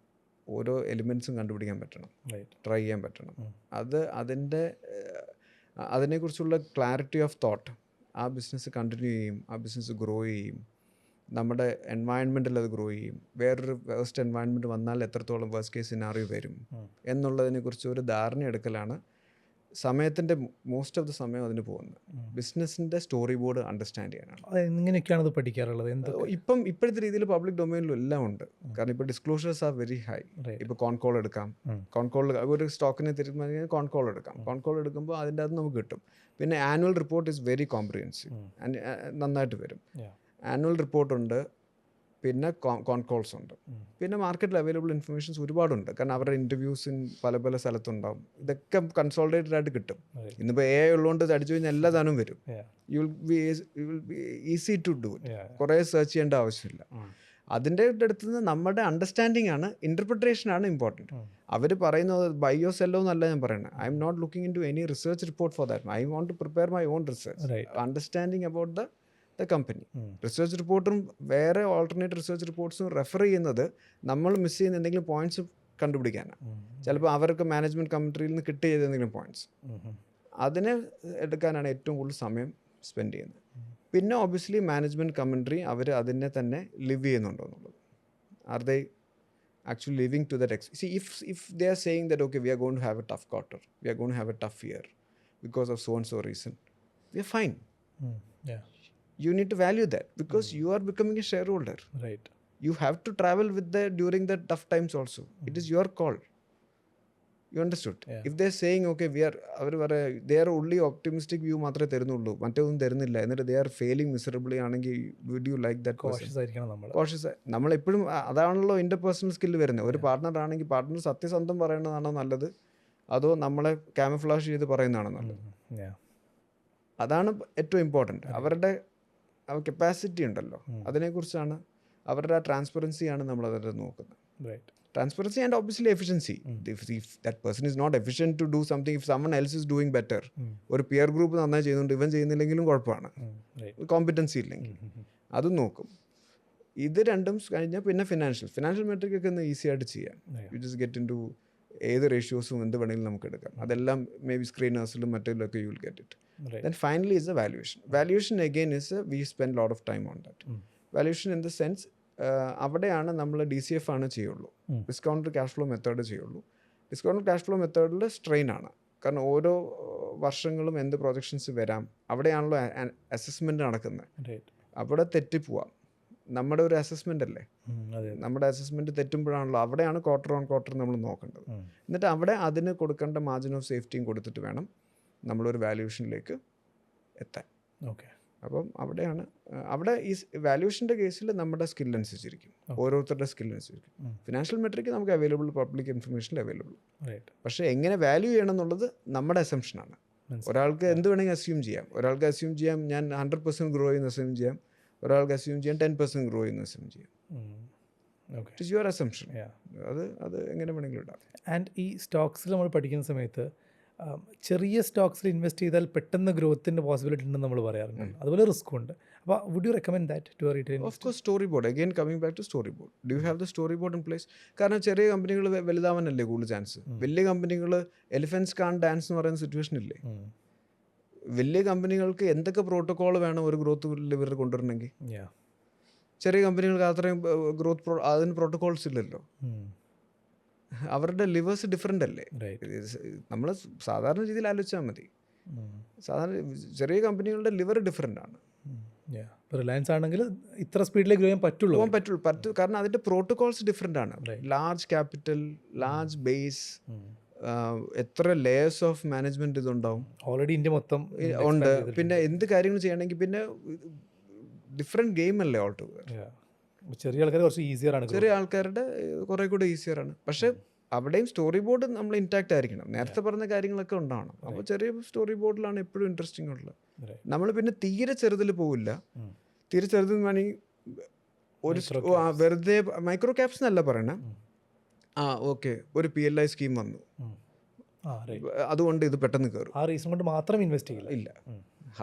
ഓരോ എലിമെൻറ്റ്സും കണ്ടുപിടിക്കാൻ പറ്റണം, ട്രൈ ചെയ്യാൻ പറ്റണം. അതിനെക്കുറിച്ചുള്ള ക്ലാരിറ്റി ഓഫ് തോട്ട് ആ ബിസിനസ് കണ്ടിന്യൂ ചെയ്യും, ആ ബിസിനസ് ഗ്രോ ചെയ്യും, നമ്മുടെ എൻവയൺമെൻറ്റിൽ അത് ഗ്രോ ചെയ്യും, വേറൊരു വേസ്റ്റ് എൻവയൺമെൻറ്റ് വന്നാൽ എത്രത്തോളം വേസ്റ്റ് കേസ് സിനാറിയോ വരും എന്നുള്ളതിനെക്കുറിച്ച് ഒരു ധാരണ എടുക്കലാണ് സമയത്തിൻ്റെ മോസ്റ്റ് ഓഫ് ദ സമയം അതിന് പോകുന്നത്. ബിസിനസ്സിൻ്റെ സ്റ്റോറി ബോർഡ് അണ്ടർസ്റ്റാൻഡ് ചെയ്യാനാണ്. എങ്ങനെയൊക്കെയാണ് അത് പഠിക്കാറുള്ളത്? ഇപ്പോഴത്തെ രീതിയിൽ പബ്ലിക് ഡൊമൈനിലും എല്ലാം ഉണ്ട്. കാരണം ഇപ്പോൾ ഡിസ്ക്ലോഷേഴ്സ് ആർ വെരി ഹൈ. ഇപ്പോൾ കോൺകോൾ എടുക്കാം, കോൺകോൾ ഒരു സ്റ്റോക്കിനെ തീരുമാനിക്കാൻ കോൺകോൾ എടുക്കാം. കോൺകോൾ എടുക്കുമ്പോൾ അതിൻ്റെ അത് നമുക്ക് കിട്ടും. പിന്നെ annual report is very comprehensive, നന്നായിട്ട് വരും. ആനുവൽ റിപ്പോർട്ടുണ്ട്, പിന്നെ കോൺകോൾസ് ഉണ്ട്, പിന്നെ മാർക്കറ്റിൽ അവൈലബിൾ ഇൻഫർമേഷൻസ് ഒരുപാടുണ്ട്. കാരണം അവരുടെ ഇൻ്റർവ്യൂസിൻ പല പല സ്ഥലത്തുണ്ടാവും. ഇതൊക്കെ കൺസോളിഡേറ്റഡ് ആയിട്ട് കിട്ടും. ഇന്നിപ്പോൾ AI ഉള്ളതുകൊണ്ട് അടിച്ചു കഴിഞ്ഞാൽ എല്ലാ സാധനവും വരും. You will be easy to do it. കുറേ സെർച്ച് ചെയ്യേണ്ട ആവശ്യമില്ല. അതിൻ്റെ അടുത്ത് നിന്ന് നമ്മുടെ അണ്ടർസ്റ്റാൻഡിങ് ആണ്, ഇൻ്റർപ്രിട്ടേഷനാണ് ഇമ്പോർട്ടൻറ്റ്. അവർ പറയുന്നത് ബൈയോ സെല്ലോ എന്നല്ല ഞാൻ പറയുന്നത്. I'm not looking into any research report for that. I want to prepare my own research, understanding about the company. Research റിപ്പോർട്ടും വേറെ ഓൾട്ടർനേറ്റ് റിസർച്ച് റിപ്പോർട്ട്സും റെഫർ ചെയ്യുന്നത് നമ്മൾ മിസ് ചെയ്യുന്ന എന്തെങ്കിലും പോയിന്റ്സ് കണ്ടുപിടിക്കാനാണ്. ചിലപ്പോൾ അവർക്ക് മാനേജ്മെൻറ്റ് കമ്മിറ്റിയിൽ നിന്ന് കിട്ടിയ ഏതെങ്കിലും പോയിന്റ്സ് അതിനെ എടുക്കാനാണ് ഏറ്റവും കൂടുതൽ സമയം സ്പെൻഡ് ചെയ്യുന്നത്. പിന്നെ ഒബ്വിയസ്ലി മാനേജ്മെൻറ്റ് കമൻട്രി അവർ അതിനെ തന്നെ ലിവ് ചെയ്യുന്നുണ്ടോ എന്നുള്ളത്. Are they actually living to that see if they are saying that okay we are going to have a tough quarter, we are going to have a tough year because of so and so reason, we are fine. You need to value that because you are becoming a shareholder. Right. You have to travel with during the tough times also. It is your call. You understood? If they are saying okay they are only optimistic view മാത്രമേ തരുന്നുള്ളൂ, മറ്റൊന്നും തരുന്നില്ല, എന്നിട്ട് they are failing miserably ആണെങ്കിൽ would you like that person? Cautious. നമ്മളെപ്പോഴും അതാണല്ലോ ഇന്റർപേഴ്സണൽ സ്കില്ല് വരുന്നത്. ഒരു പാർട്ട്ണർ ആണെങ്കിൽ പാർട്ട്ണർ സത്യസന്ധം പറയുന്നതാണോ നല്ലത്, അതോ നമ്മളെ ക്യാമഫ്ലാഷ് ചെയ്ത് പറയുന്നതാണോ നല്ലത്? അതാണ് ഏറ്റവും ഇമ്പോർട്ടൻറ്റ്. അവരുടെ കപ്പാസിറ്റി ഉണ്ടല്ലോ, അതിനെക്കുറിച്ചാണ്, അവരുടെ ആ ട്രാൻസ്പെറൻസിയാണ് നമ്മൾ അതിൽ നോക്കുന്നത്. Transparency and obviously efficiency. If that person is not efficient to do something, if someone else is doing better, ഒരു പിയർ ഗ്രൂപ്പ് നന്നായി ചെയ്യുന്നുണ്ട്, ഇവൻ ചെയ്യുന്നില്ലെങ്കിലും കുഴപ്പമാണ്, കോമ്പിറ്റൻസി ഇല്ലെങ്കിൽ അതും നോക്കും. ഇത് രണ്ടും കഴിഞ്ഞാൽ പിന്നെ ഫിനാൻഷ്യൽ മെട്രിക് ഒക്കെ ഒന്ന് ഈസി ആയിട്ട് ചെയ്യാം. You just get into ഏത് റേഷ്യോസും എന്ത് വേണമെങ്കിലും നമുക്ക് എടുക്കാം. അതെല്ലാം മേ ബി സ്ക്രീനേഴ്സിലും മറ്റേതിലൊക്കെ you will get it. Then finally is the valuation. Valuation again is we spend a lot of time on that. Valuation in the sense അവിടെയാണ് നമ്മൾ DCF ആണ് ചെയ്യുള്ളൂ, ഡിസ്കൗണ്ടഡ് ക്യാഷ് ഫ്ലോ മെത്തേഡ് ചെയ്യുള്ളൂ. ഡിസ്കൗണ്ടഡ് ക്യാഷ് ഫ്ലോ മെത്തേഡിൽ സ്ട്രെയിൻ ആണ്. കാരണം ഓരോ വർഷങ്ങളും എന്ത് പ്രൊജക്ഷൻസ് വരാം, അവിടെയാണല്ലോ അസസ്മെൻറ്റ് നടക്കുന്നത്. അവിടെ തെറ്റിപ്പോവാം. നമ്മുടെ ഒരു അസസ്മെൻ്റ് അല്ലേ, നമ്മുടെ അസസ്മെൻറ്റ് തെറ്റുമ്പോഴാണല്ലോ, അവിടെയാണ് ക്വാർട്ടർ ഓൺ ക്വാർട്ടർ നമ്മൾ നോക്കേണ്ടത്. എന്നിട്ട് അവിടെ അതിന് കൊടുക്കേണ്ട മാർജിൻ ഓഫ് സേഫ്റ്റിയും കൊടുത്തിട്ട് വേണം നമ്മളൊരു വാല്യൂഷനിലേക്ക് എത്താൻ. അപ്പം അവിടെ ഈ വാല്യൂഷൻ്റെ കേസിൽ നമ്മുടെ സ്കിൽ അനുസരിച്ചിരിക്കും, ഓരോരുത്തരുടെ സ്കിൽ അനുസരിച്ചിരിക്കും. ഫിനാൻഷ്യൽ മെട്രിക്ക് നമുക്ക് അവൈലബിൾ, പബ്ലിക് ഇൻഫർമേഷനിൽ അവൈലബിൾ. പക്ഷേ എങ്ങനെ വാല്യൂ ചെയ്യണം എന്നുള്ളത് നമ്മുടെ അസംഷനാണ്. ഒരാൾക്ക് എന്ത് വേണമെങ്കിൽ അസ്യൂം ചെയ്യാം. ഒരാൾക്ക് അസ്യൂം ചെയ്യാം ഞാൻ 100% ഗ്രോ ചെയ്യുന്ന അസ്യൂം ചെയ്യാം, ഒരാൾക്ക് അസ്യൂം ചെയ്യാം 10% ഗ്രോ ചെയ്യുന്ന അസ്യൂം ചെയ്യാം. It is your assumption. അത് എങ്ങനെ വേണമെങ്കിലും ഇടാം. ആൻഡ് ഈ സ്റ്റോക്സിൽ നമ്മൾ പഠിക്കുന്ന സമയത്ത് ചെറിയ സ്റ്റോക്സിൽ ഇൻവെസ്റ്റ് ചെയ്താൽ പെട്ടെന്ന് ഗ്രോത്തിൻ്റെ പോസിബിലിറ്റി ഉണ്ടെന്ന് നമ്മൾ പറയാറുണ്ട്, അതുപോലെ റിസ്ക്കും ഉണ്ട്. അപ്പോൾ would you recommend that to retail? Of course story board. Again coming back to story board. Do you have the story board in place? കാരണം ചെറിയ കമ്പനികൾ വലുതാവാനല്ലേ കൂടുതൽ ചാൻസ്. വലിയ കമ്പനികൾ എലിഫൻസ് കാൺ ഡാൻസ് എന്ന് പറയുന്ന സിറ്റുവേഷൻ ഇല്ലേ. വലിയ കമ്പനികൾക്ക് എന്തൊക്കെ പ്രോട്ടോക്കോൾ വേണം ഒരു ഗ്രോത്ത് ലിവർ കൊണ്ടുവരണമെങ്കിൽ, ചെറിയ കമ്പനികൾക്ക് അത്രയും ഗ്രോത്ത് അതിന് പ്രോട്ടോകോൾസ് ഇല്ലല്ലോ. അവരുടെ ലിവേഴ്സ് ഡിഫറെൻ്റ് അല്ലേ. നമ്മൾ സാധാരണ രീതിയിൽ ആലോചിച്ചാൽ മതി. സാധാരണ ചെറിയ കമ്പനികളുടെ ലിവർ ഡിഫറെൻ്റ് ആണ്. റിലയൻസ് ആണെങ്കിൽ ഇത്ര സ്പീഡിലേക്ക് പോകാൻ പറ്റുള്ളൂ. കാരണം അതിൻ്റെ പ്രോട്ടോകോൾസ് ഡിഫറെൻ്റ് ആണ്. ലാർജ് ക്യാപിറ്റൽ, ലാർജ് ബേസ്, എത്ര ലേയേഴ്സ് ഓഫ് മാനേജ്മെൻറ്റ് ഇതുണ്ടാവും. ഓൾറെഡി ഇന്ത്യ മൊത്തം ഉണ്ട്. പിന്നെ എന്ത് കാര്യങ്ങൾ ചെയ്യണമെങ്കിൽ പിന്നെ ഡിഫറെൻറ്റ് ഗെയിം അല്ലേ ഓൾ ടുഗദർ. ചെറിയ ആൾക്കാർ കുറച്ച് ഈസിയറാണ്, ചെറിയ ആൾക്കാരുടെ കുറേ കൂടെ ഈസിയറാണ്. പക്ഷേ അവിടെയും സ്റ്റോറി ബോർഡ് നമ്മൾ ഇൻടാക്റ്റ് ആയിരിക്കണം. നേരത്തെ പറഞ്ഞ കാര്യങ്ങളൊക്കെ ഉണ്ടാവണം. അപ്പോൾ ചെറിയ സ്റ്റോറി ബോർഡിലാണ് എപ്പോഴും ഇൻട്രസ്റ്റിംഗ് ഉള്ളത്. Right. നമ്മൾ പിന്നെ തീരെ ചെറുതിൽ പോവില്ല. തീരെ ചെറുതിൽ വേണമെങ്കിൽ ഒരു വെറുതെ മൈക്രോ ക്യാപ്സ് എന്നല്ല പറയണേ. ഓക്കെ, ഒരു PLI സ്കീം വന്നു, അതുകൊണ്ട് ഇത് പെട്ടെന്ന് കയറും. ആ റീസൺ കൊണ്ട് മാത്രം ഇൻവെസ്റ്റ് ചെയ്യില്ല. ഇല്ല,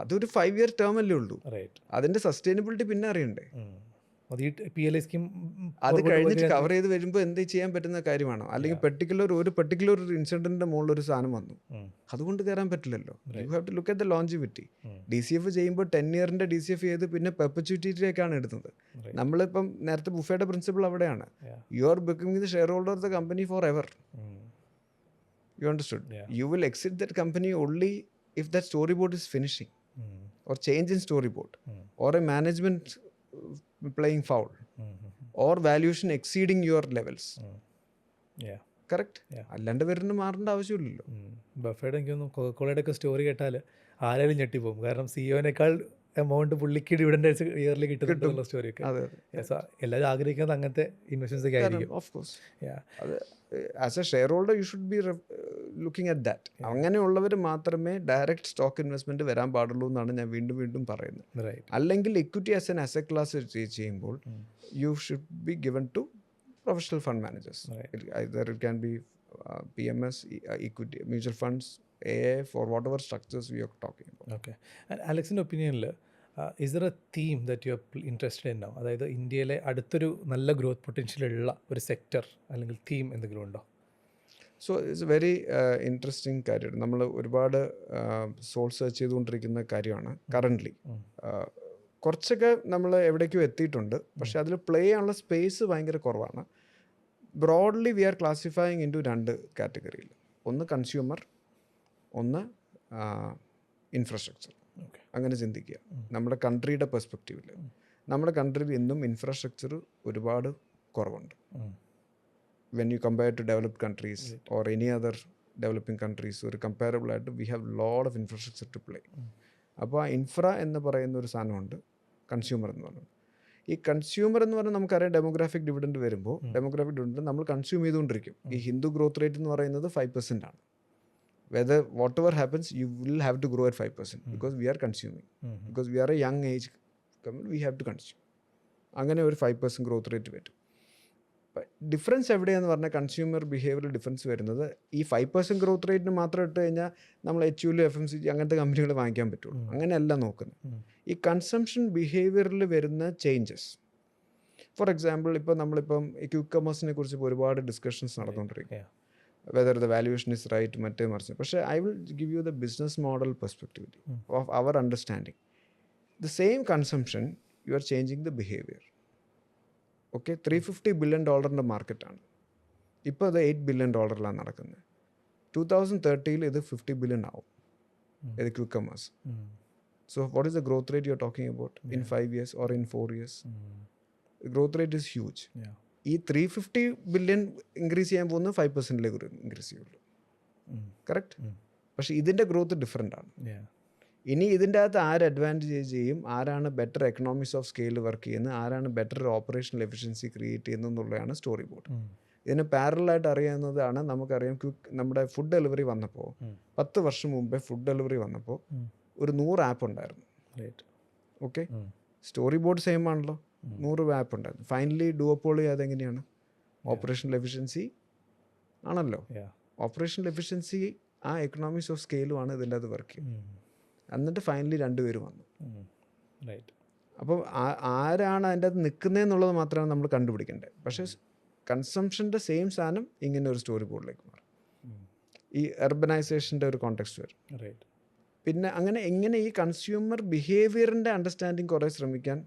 അതൊരു 5 year ടേം അല്ലേ ഉള്ളൂ. റൈറ്റ്. അതിന്റെ സസ്റ്റൈനബിലിറ്റി പിന്നെ അറിയണ്ടേ. അത് ഈ PLI സ്കീം അത് കഴിഞ്ഞിട്ട് കവർ ചെയ്ത് വരുമ്പോൾ എന്ത് ചെയ്യാൻ പറ്റുന്ന കാര്യമാണോ? അല്ലെങ്കിൽ ഒരു പെർട്ടിക്കുലർ ഇൻസിഡന്റിന്റെ മുകളിൽ ഒരു സാധനം വന്നു, അതുകൊണ്ട് കയറാൻ പറ്റില്ലല്ലോ. You have to look at the longevity. DCF ചെയ്യുമ്പോൾ 10 yearന്റെ DCF ചെയ്ത് പിന്നെ പെർപ്പച്യൂറ്റിയിലേക്കാണ് ഇടുന്നത്. നമ്മളിപ്പം നേരത്തെ ബുഫയുടെ പ്രിൻസിപ്പിൾ അവിടെയാണ്. U are becoming the share holder of the company for ever. You understood? You will exit that company only if that storyboard is finishing, or change in storyboard, or a management playing foul, or valuation exceeding your levels. Correct? അല്ലാണ്ട് വരുന്ന മാറേണ്ട ആവശ്യമില്ലല്ലോ. ബഫയുടെ എനിക്ക് തോന്നുന്നു കൊക്കക്കോളയുടെ ഒക്കെ സ്റ്റോറി കേട്ടാൽ ആരായാലും ഞെട്ടിപ്പോകും. കാരണം CEO-നേക്കാൾ എമൗണ്ട് പുള്ളിക്ക് ഡിവിഡൻഡ് ഇയർലി കിട്ടുന്നുള്ള സ്റ്റോറിയൊക്കെ. എല്ലാവരും ആഗ്രഹിക്കുന്നത് അങ്ങനത്തെ ഇൻവെസ്റ്റ്മെന്റ്സ് ഒക്കെ ആയിരിക്കും. Of course, as A share holder U should B looking at that. അങ്ങനെയുള്ളവർ മാത്രമേ ഡയറക്റ്റ് സ്റ്റോക്ക് ഇൻവെസ്റ്റ്മെന്റ് വരാൻ പാടുള്ളൂ എന്നാണ് ഞാൻ വീണ്ടും വീണ്ടും പറയുന്നത്. അല്ലെങ്കിൽ equity as an asset class ചെയ്യുമ്പോൾ you should be given to professional fund managers. Either it can be PMS, equity, mutual funds, AA, for whatever structures we are talking about. Okay. And Alex's opinion, is there a theme that you are interested in now? അതായത് ഇന്ത്യയിലെ അടുത്തൊരു നല്ല ഗ്രോത്ത് പൊട്ടൻഷ്യൽ ഉള്ള ഒരു സെക്ടർ അല്ലെങ്കിൽ തീം എന്തെങ്കിലും ഉണ്ടോ? So it's a very interesting കാര്യമാണ്. നമ്മൾ ഒരുപാട് സോൾ സെർച്ച് ചെയ്തുകൊണ്ടിരിക്കുന്ന കാര്യമാണ് കറൻ്റ്ലി. കുറച്ചൊക്കെ നമ്മൾ എവിടേക്കോ എത്തിയിട്ടുണ്ട്, പക്ഷെ അതിൽ പ്ലേ ചെയ്യാനുള്ള സ്പേസ് ഭയങ്കര കുറവാണ്. Broadly we are classifying into 2 കാറ്റഗറിയിൽ. ഒന്ന് കൺസ്യൂമർ, ഒന്ന് ഇൻഫ്രാസ്ട്രക്ചർ. അങ്ങനെ ചിന്തിക്കുക. നമ്മുടെ കൺട്രിയുടെ പെർസ്പെക്റ്റീവിൽ നമ്മുടെ കൺട്രിയിൽ ഇന്നും ഇൻഫ്രാസ്ട്രക്ചർ ഒരുപാട് കുറവുണ്ട്. When you compare to developed countries or any other developing countries, ഒരു കമ്പയറബിൾ ആയിട്ട് we have lot of infrastructure to play. അപ്പോൾ ആ ഇൻഫ്ര എന്ന് പറയുന്ന ഒരു സാധനമുണ്ട്, കൺസ്യൂമർ എന്ന് പറയുന്നത്. ഈ കൺസ്യൂമർ എന്ന് പറഞ്ഞാൽ നമുക്കറിയാം ഡെമോഗ്രാഫിക് ഡിവിഡൻഡ് വരുമ്പോൾ ഡെമോഗ്രാഫിക് ഡിവിഡൻഡ് നമ്മൾ കൺസ്യൂം ചെയ്തുകൊണ്ടിരിക്കും. ഈ ഹിന്ദു ഗ്രോത്ത് റേറ്റ് എന്ന് പറയുന്നത് 5% ആണ്. Whether whatever happens, you will have to grow at 5% because we are consuming. Because we are a young age, we have to consume. അങ്ങനെ ഒരു 5% ഗ്രോത്ത് റേറ്റ് വരും. ഡിഫറൻസ് എവിടെയാന്ന് പറഞ്ഞാൽ കൺസ്യൂമർ ബിഹേവിയറിൽ ഡിഫറൻസ് വരുന്നത് ഈ 5% ഗ്രോത്ത് റേറ്റിന് മാത്രം ഇട്ട് കഴിഞ്ഞാൽ നമ്മൾ HUL, FMCG അങ്ങനത്തെ കമ്പനികൾ വാങ്ങിക്കാൻ പറ്റുള്ളൂ. അങ്ങനെയല്ല നോക്കുന്നത്. ഈ കൺസംഷൻ ബിഹേവിയറിൽ വരുന്ന ചേഞ്ചസ്. ഫോർ എക്സാമ്പിൾ, ഇപ്പോൾ നമ്മളിപ്പം ഈ ക്വിക്ക് കമേഴ്സിനെ കുറിച്ച് ഇപ്പോൾ ഒരുപാട് ഡിസ്കഷൻസ് നടന്നുകൊണ്ടിരിക്കുക. whether the valuation is right, മറ്റേ മറിച്ച്. പക്ഷേ I will give you the business model perspective of our understanding. The same consumption, you are changing the behavior. Okay, $350 billion മാർക്കറ്റാണ്. ഇപ്പോൾ അത് $8 billion നടക്കുന്നത്. 2030 ഇത് $50 billion ആവും, ഇത് quick comers. So what is the growth rate you are talking about in 5 years or in 4 years? The growth rate is huge. ഈ $350 billion ഇൻക്രീസ് ചെയ്യാൻ പോകുന്നത് 5%ലേക്ക് ഇൻക്രീസ് ചെയ്യുള്ളൂ. കറക്റ്റ്. പക്ഷേ ഇതിൻ്റെ ഗ്രോത്ത് ഡിഫറെൻ്റ് ആണ്. ഇനി ഇതിൻ്റെ അകത്ത് ആര് അഡ്വാൻറ്റേജ് ചെയ്യും, ആരാണ് better economics of scale work ചെയ്യുന്നത്, ആരാണ് ബെറ്റർ ഓപ്പറേഷണൽ എഫിഷ്യൻസി ക്രിയേറ്റ് ചെയ്യുന്നത് എന്നുള്ളതാണ് സ്റ്റോറി ബോർഡ്. ഇതിന് പാരലായിട്ട് അറിയാവുന്നതാണ്. നമുക്കറിയാം നമ്മുടെ ഫുഡ് ഡെലിവറി വന്നപ്പോൾ 10 വർഷം മുമ്പേ ഫുഡ് ഡെലിവറി വന്നപ്പോൾ ഒരു 100 ആപ്പ് ഉണ്ടായിരുന്നു. ഓക്കെ, സ്റ്റോറി ബോർഡ് സെയിം ആണല്ലോ. 100 ആപ്പ് ഉണ്ടായിരുന്നു. ഫൈനലി ഡുവോപ്പോളി അതെങ്ങനെയാണ്? ഓപ്പറേഷണൽ എഫിഷ്യൻസി ആണല്ലോ. ഓപ്പറേഷണൽ എഫിഷ്യൻസി ആ എക്കണോമിക്സ് ഓഫ് സ്കെയിലുമാണ് ഇതിൻ്റെ അത് വർക്ക് ചെയ്യും. എന്നിട്ട് ഫൈനലി 2 പേര് വന്നു. അപ്പോൾ ആരാണ് അതിൻ്റെ അത് നിൽക്കുന്നതെന്നുള്ളത് മാത്രമാണ് നമ്മൾ കണ്ടുപിടിക്കേണ്ടത്. പക്ഷേ കൺസംഷൻ്റെ സെയിം സാധനം ഇങ്ങനെ ഒരു സ്റ്റോറി ബോർഡിലേക്ക് മാറും. ഈ അർബനൈസേഷൻ്റെ ഒരു കോണ്ടെക്സ്റ്റ് വരും. പിന്നെ അങ്ങനെ എങ്ങനെ ഈ കൺസ്യൂമർ ബിഹേവിയറിൻ്റെ അണ്ടർസ്റ്റാൻഡിങ് കുറേ ശ്രമിക്കാൻ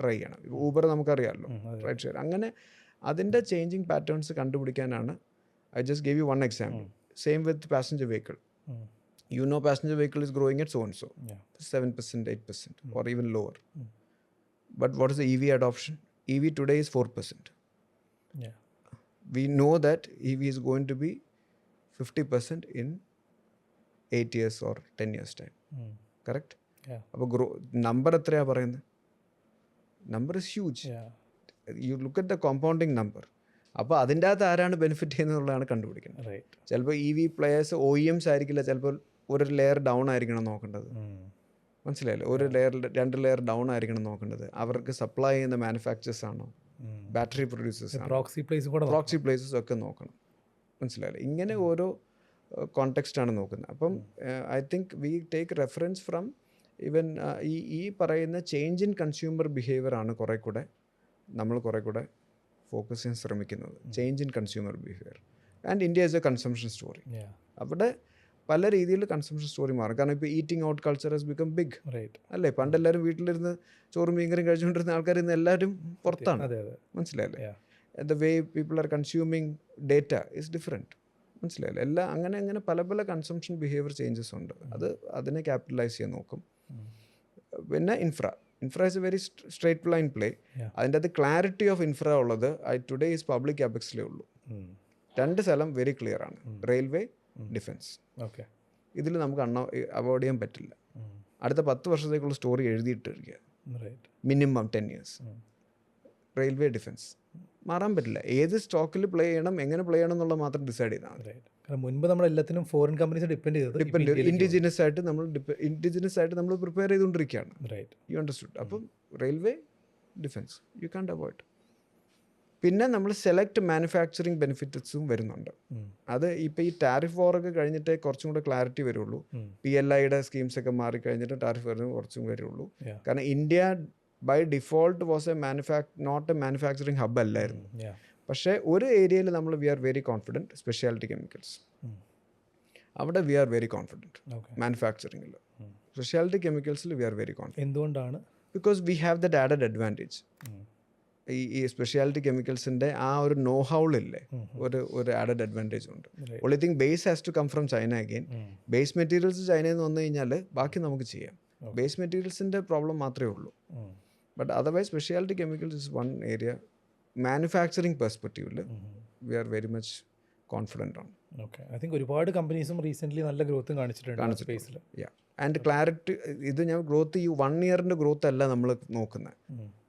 ട്രൈ ചെയ്യണം. ഊബർ നമുക്കറിയാമല്ലോ, റൈറ്റ് ഷെയർ. അങ്ങനെ അതിൻ്റെ ചേഞ്ചിങ് പാറ്റേൺസ് കണ്ടുപിടിക്കാനാണ്. I just gave you one example. Same with passenger vehicle. You know passenger vehicle is growing at so and so, 7%, 8%, or even lower. But what is the EV adoption? EV today is 4%. We know that EV is going to be 50% in 8 years or 10 years time. Correct? അപ്പോൾ നമ്പർ എത്രയാണ് പറയുന്നത്? Number is huge. You look at the compounding number. അപ്പോൾ അതിൻ്റെ അകത്ത് ആരാണ് ബെനിഫിറ്റ് ചെയ്യുന്നതെന്നുള്ളതാണ് കണ്ടുപിടിക്കുന്നത്. റൈറ്റ്. ചിലപ്പോൾ EV പ്ലെയേഴ്സ് OEMs ആയിരിക്കില്ല, ചിലപ്പോൾ ഒരു ലെയർ ഡൗൺ ആയിരിക്കണം നോക്കേണ്ടത്. മനസ്സിലായില്ലേ? ഒരു ലെയർ 2 ലെയർ ഡൗൺ ആയിരിക്കണം നോക്കേണ്ടത്. അവർക്ക് സപ്ലൈ ചെയ്യുന്ന മാനുഫാക്ചേഴ്സ് ആണോ, ബാറ്ററി പ്രൊഡ്യൂസേഴ്സ് ആണോ, പ്രോക്സി പ്ലേസ് കൂടെ പ്രോക്സി പ്ലേസസ് ഒക്കെ നോക്കണം. മനസ്സിലായില്ലേ? ഇങ്ങനെ ഓരോ കോണ്ടെക്സ്റ്റാണ് നോക്കുന്നത്. അപ്പം I think we take reference from even ഈ പറയുന്ന ചേഞ്ച് ഇൻ കൺസ്യൂമർ ബിഹേവിയർ ആണ് നമ്മൾ കുറേ കൂടെ ഫോക്കസ് ചെയ്യാൻ ശ്രമിക്കുന്നത്. Change in consumer behaviour and India is a consumption story. അവിടെ പല രീതിയിൽ കൺസംഷൻ സ്റ്റോറി മാറും. കാരണം ഇപ്പോൾ eating out culture has become big. അല്ലേ? പണ്ടെല്ലാവരും വീട്ടിലിരുന്ന് ചോറും മീൻകറിയും കഴിച്ചുകൊണ്ടിരുന്ന ആൾക്കാർ ഇന്ന് എല്ലാവരും പുറത്താണ്. മനസ്സിലായില്ലേ? The way people are consuming data is different. മനസ്സിലായില്ലേ? എല്ലാം അങ്ങനെ പല പല കൺസംഷൻ ബിഹേവിയർ ചേഞ്ചസ് ഉണ്ട്. അതിനെ ക്യാപിറ്റലൈസ് ചെയ്യാൻ നോക്കും. പിന്നെ infra is a very straight line play. അതിൻ്റെ അത് ക്ലാരിറ്റി ഓഫ് ഇൻഫ്ര ഉള്ളത് ടുഡേ ഈസ് പബ്ലിക് അപെക്സിലേ ഉള്ളൂ. 2 സ്ഥലം വെരി ക്ലിയർ ആണ്, റെയിൽവേ, ഡിഫൻസ്. ഇതിൽ നമുക്ക് അവോയ്ഡ് ചെയ്യാൻ പറ്റില്ല. അടുത്ത 10 വർഷത്തേക്കുള്ള സ്റ്റോറി എഴുതിയിട്ടിരിക്കുക, മിനിമം 10 years. റെയിൽവേ, ഡിഫൻസ് മാറാൻ പറ്റില്ല. ഏത് സ്റ്റോക്കിൽ പ്ലേ ചെയ്യണം, എങ്ങനെ പ്ലേ ചെയ്യണം എന്നുള്ളത് മാത്രം ഡിസൈഡ് ചെയ്താൽ മതി. മുൻപ് നമ്മൾ എല്ലാത്തിനും ഫോറിൻ കമ്പനീസ് ഡിപ്പെൻഡ് ഇൻഡിജിനസ് ആയിട്ട് നമ്മൾ പ്രിപ്പയർ ചെയ്തുകൊണ്ടിരിക്കുകയാണ്. You understood? അപ്പം railway, defence you can't avoid. പിന്നെ നമ്മൾ സെലക്ട് മാനുഫാക്ചറിങ് ബെനിഫിറ്റ്സും വരുന്നുണ്ട്. അത് ഇപ്പോൾ ഈ ടാരിഫ് വാറൊക്കെ കഴിഞ്ഞിട്ടേ കുറച്ചും കൂടെ ക്ലാരിറ്റി വരുള്ളൂ. PLIയുടെ സ്കീംസ് ഒക്കെ മാറി കഴിഞ്ഞിട്ട് ടാരിഫ് വരുന്നത് കുറച്ചും വരുള്ളൂ. കാരണം India by default was not a manufacturing hub അല്ലായിരുന്നു. പക്ഷേ ഒരു ഏരിയയിൽ നമ്മൾ we are very confident, speciality chemicals. അവിടെ വി ആർ വെരി കോൺഫിഡൻറ്റ്. മാനുഫാക്ചറിങ്ങിൽ, സ്പെഷ്യാലിറ്റി കെമിക്കൽസിൽ വി ആർ വെരി കോൺഫിഡൻറ്റ്. എന്തുകൊണ്ടാണ്? Because we have that added advantage. ഈ സ്പെഷ്യാലിറ്റി കെമിക്കൽസിൻ്റെ ആ ഒരു നോ ഹൗളില്ലേ, ഒരു ആഡഡ് അഡ്വാൻറ്റേജ് ഉണ്ട്. Only thing base has to come from China again. Base materials ചൈനയിൽ നിന്ന് വന്നു കഴിഞ്ഞാൽ ബാക്കി നമുക്ക് ചെയ്യാം. ബേസ് മെറ്റീരിയൽസിൻ്റെ പ്രോബ്ലം മാത്രമേ ഉള്ളൂ. But otherwise speciality chemicals is one area. Manufacturing പെർസ്പെക്റ്റീവിൽ we are very much confident ആണ്. ഓക്കെ, ഐ തിങ്ക് ഒരുപാട് കമ്പനീസും റീസെൻ്റ്ലി നല്ല ഗ്രോത്തും കാണിച്ചിട്ടുണ്ട് സ്പേസിൽ. ആൻഡ് ക്ലാരിറ്റി, ഇത് ഞാൻ ഗ്രോത്ത് ഈ 1 yearൻ്റെ ഗ്രോത്ത് അല്ല നമ്മൾ നോക്കുന്നത്.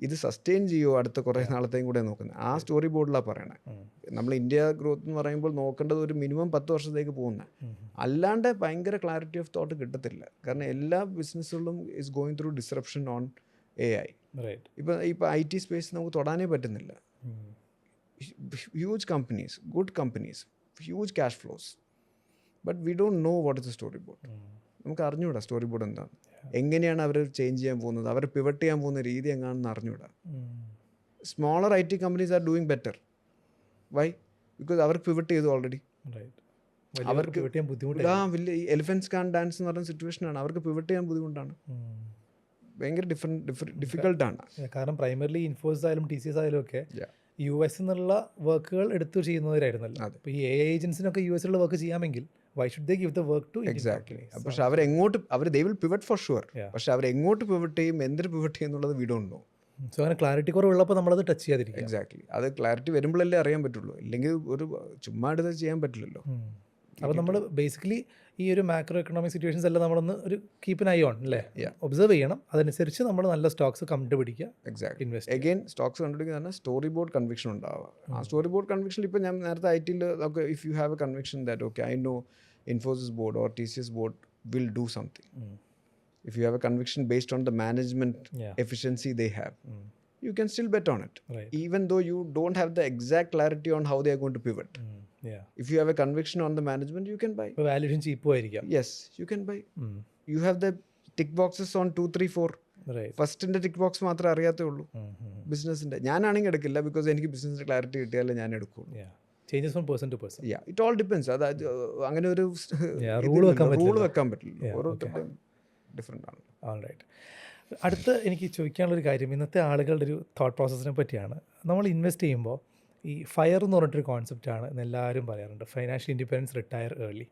ഇത് സസ്റ്റെയിൻ ചെയ്യുമോ അടുത്ത കുറേ നാളത്തെയും കൂടെ നോക്കുന്നത്. ആ സ്റ്റോറി ബോർഡിലാണ് പറയണേ. നമ്മൾ ഇന്ത്യ ഗ്രോത്ത് എന്ന് പറയുമ്പോൾ നോക്കേണ്ടത് ഒരു മിനിമം 10 വർഷത്തേക്ക് പോകുന്നത്. അല്ലാണ്ട് ഭയങ്കര ക്ലാരിറ്റി ഓഫ് തോട്ട് കിട്ടത്തില്ല. കാരണം എല്ലാ ബിസിനസ്സുകളിലും is going through disruption on AI. ഇപ്പോൾ IT സ്പേസ് നമുക്ക് തൊടാനേ പറ്റുന്നില്ല. Huge companies, good companies, huge cash flows, but we don't know what is the story board. നമുക്ക് അറിഞ്ഞൂടാ സ്റ്റോറി ബോർഡ് എന്താണ്, എങ്ങനെയാണ് അവർ ചേഞ്ച് ചെയ്യാൻ പോകുന്നത്, അവർ പിവട്ട് ചെയ്യാൻ പോകുന്ന രീതി എങ്ങാണെന്ന് അറിഞ്ഞൂടാ. Smaller IT companies are doing better. Why? Because അവർക്ക് പിവട്ട് ചെയ്തു ഓൾറെഡി. അവർക്ക് വലിയ എലിഫൻസ് കാൻ ഡാൻസ് എന്ന് പറയുന്ന സിറ്റുവേഷനാണ്. അവർക്ക് പിവട്ട് ചെയ്യാൻ ബുദ്ധിമുട്ടാണ്, ഭയങ്കര ഡിഫിക്കൽട്ടാണ്. കാരണം പ്രൈമറിലി ഇൻഫോസിസ് ആയാലും TCS ആയാലും ഒക്കെ US എന്നുള്ള വർക്കുകൾ എടുത്തു ചെയ്യുന്നവരായിരുന്നല്ലോ. അപ്പോൾ ഈ AI ഏജൻസിനൊക്കെ US ലുള്ള work ചെയ്യാമെങ്കിൽ why should they give the work to Indian companies? പക്ഷേ they will pivot for sure. പക്ഷേ അവരെങ്ങോട്ട് പിവട്ട് ചെയ്യും, എന്തിന് പിവട്ട് ചെയ്യും എന്നുള്ളത് we don't know. സോ അങ്ങനെ ക്ലാരിറ്റി കുറവുള്ളപ്പോൾ നമ്മളത് ടച്ച് ചെയ്യാതിരിക്കും. എക്സാക്ട്ലി, അത് ക്ലാരിറ്റി വരുമ്പോഴല്ലേ അറിയാൻ പറ്റുള്ളൂ. ഇല്ലെങ്കിൽ ഒരു ചുമ്മാ എടുത്ത് ചെയ്യാൻ പറ്റില്ലല്ലോ. അപ്പോൾ നമ്മൾ ബേസിക്കലി ഈ ഒരു മാക്രോ എക്കണോമിക് സിറ്റുവേഷൻസ് എല്ലാം നമ്മളൊന്ന് ഒരു കീപ്പ് ഐ ഓൺ അല്ലേ, ഒബ്സർവ് ചെയ്യണം. അതനുസരിച്ച് നമ്മൾ നല്ല സ്റ്റോക്സ് കണ്ടുപിടിക്കുക. എക്സാക്ട്. അഗെയിൻ സ്റ്റോക്സ് കണ്ടുപിടിക്കുക പറഞ്ഞാൽ സ്റ്റോറി ബോർഡ് കൺവിക്ഷൻ ഉണ്ടാവുക. ആ സ്റ്റോറി ബോർഡ് കൺവിക്ഷൻ ഇപ്പോൾ ഞാൻ നേരത്തെ IT ഒക്കെ if you have a conviction that okay I know Infosys board or TCS board will do something. If you have a conviction based on the management efficiency they have, you can still bet on it. Even though you don't have the exact clarity on how they are going to pivot. If you have a conviction on the management, you can buy. Valuation cheap ആയിരിക്കാം. Yes, you can buy. You have the tick boxes on 2, 3, 4. ഫസ്റ്റിൻ്റെ tick box മാത്രമേ അറിയാത്തേ ഉള്ളൂ ബിസിനസ്സിൻ്റെ. ഞാനാണെങ്കിൽ എടുക്കില്ല, ബിക്കോസ് എനിക്ക് ബിസിനസ്സിൻ്റെ ക്ലാരിറ്റി കിട്ടിയാലേ ഞാൻ എടുക്കുള്ളൂ. Changes from person to person. It all depends. അതായത് അങ്ങനെ ഒരു റൂൾ വെക്കാൻ പറ്റില്ല. ഓരോരുത്തരുടെയും ഡിഫറെൻ്റ് ആണ്. ഓൾറൈറ്റ്. അടുത്ത് എനിക്ക് ചോദിക്കാനുള്ളൊരു കാര്യം ഇന്നത്തെ ആളുകളുടെ ഒരു തോട്ട് പ്രോസസ്സിനെ പറ്റിയാണ്. നമ്മൾ ഇൻവെസ്റ്റ് ചെയ്യുമ്പോൾ ഈ ഫയർ എന്ന് പറഞ്ഞിട്ടൊരു കോൺസെപ്റ്റാണ് എല്ലാവരും പറയാറുണ്ട്, ഫൈനാൻഷ്യൽ ഇൻഡിപെൻഡൻസ്, റിട്ടയർ ഏർലി.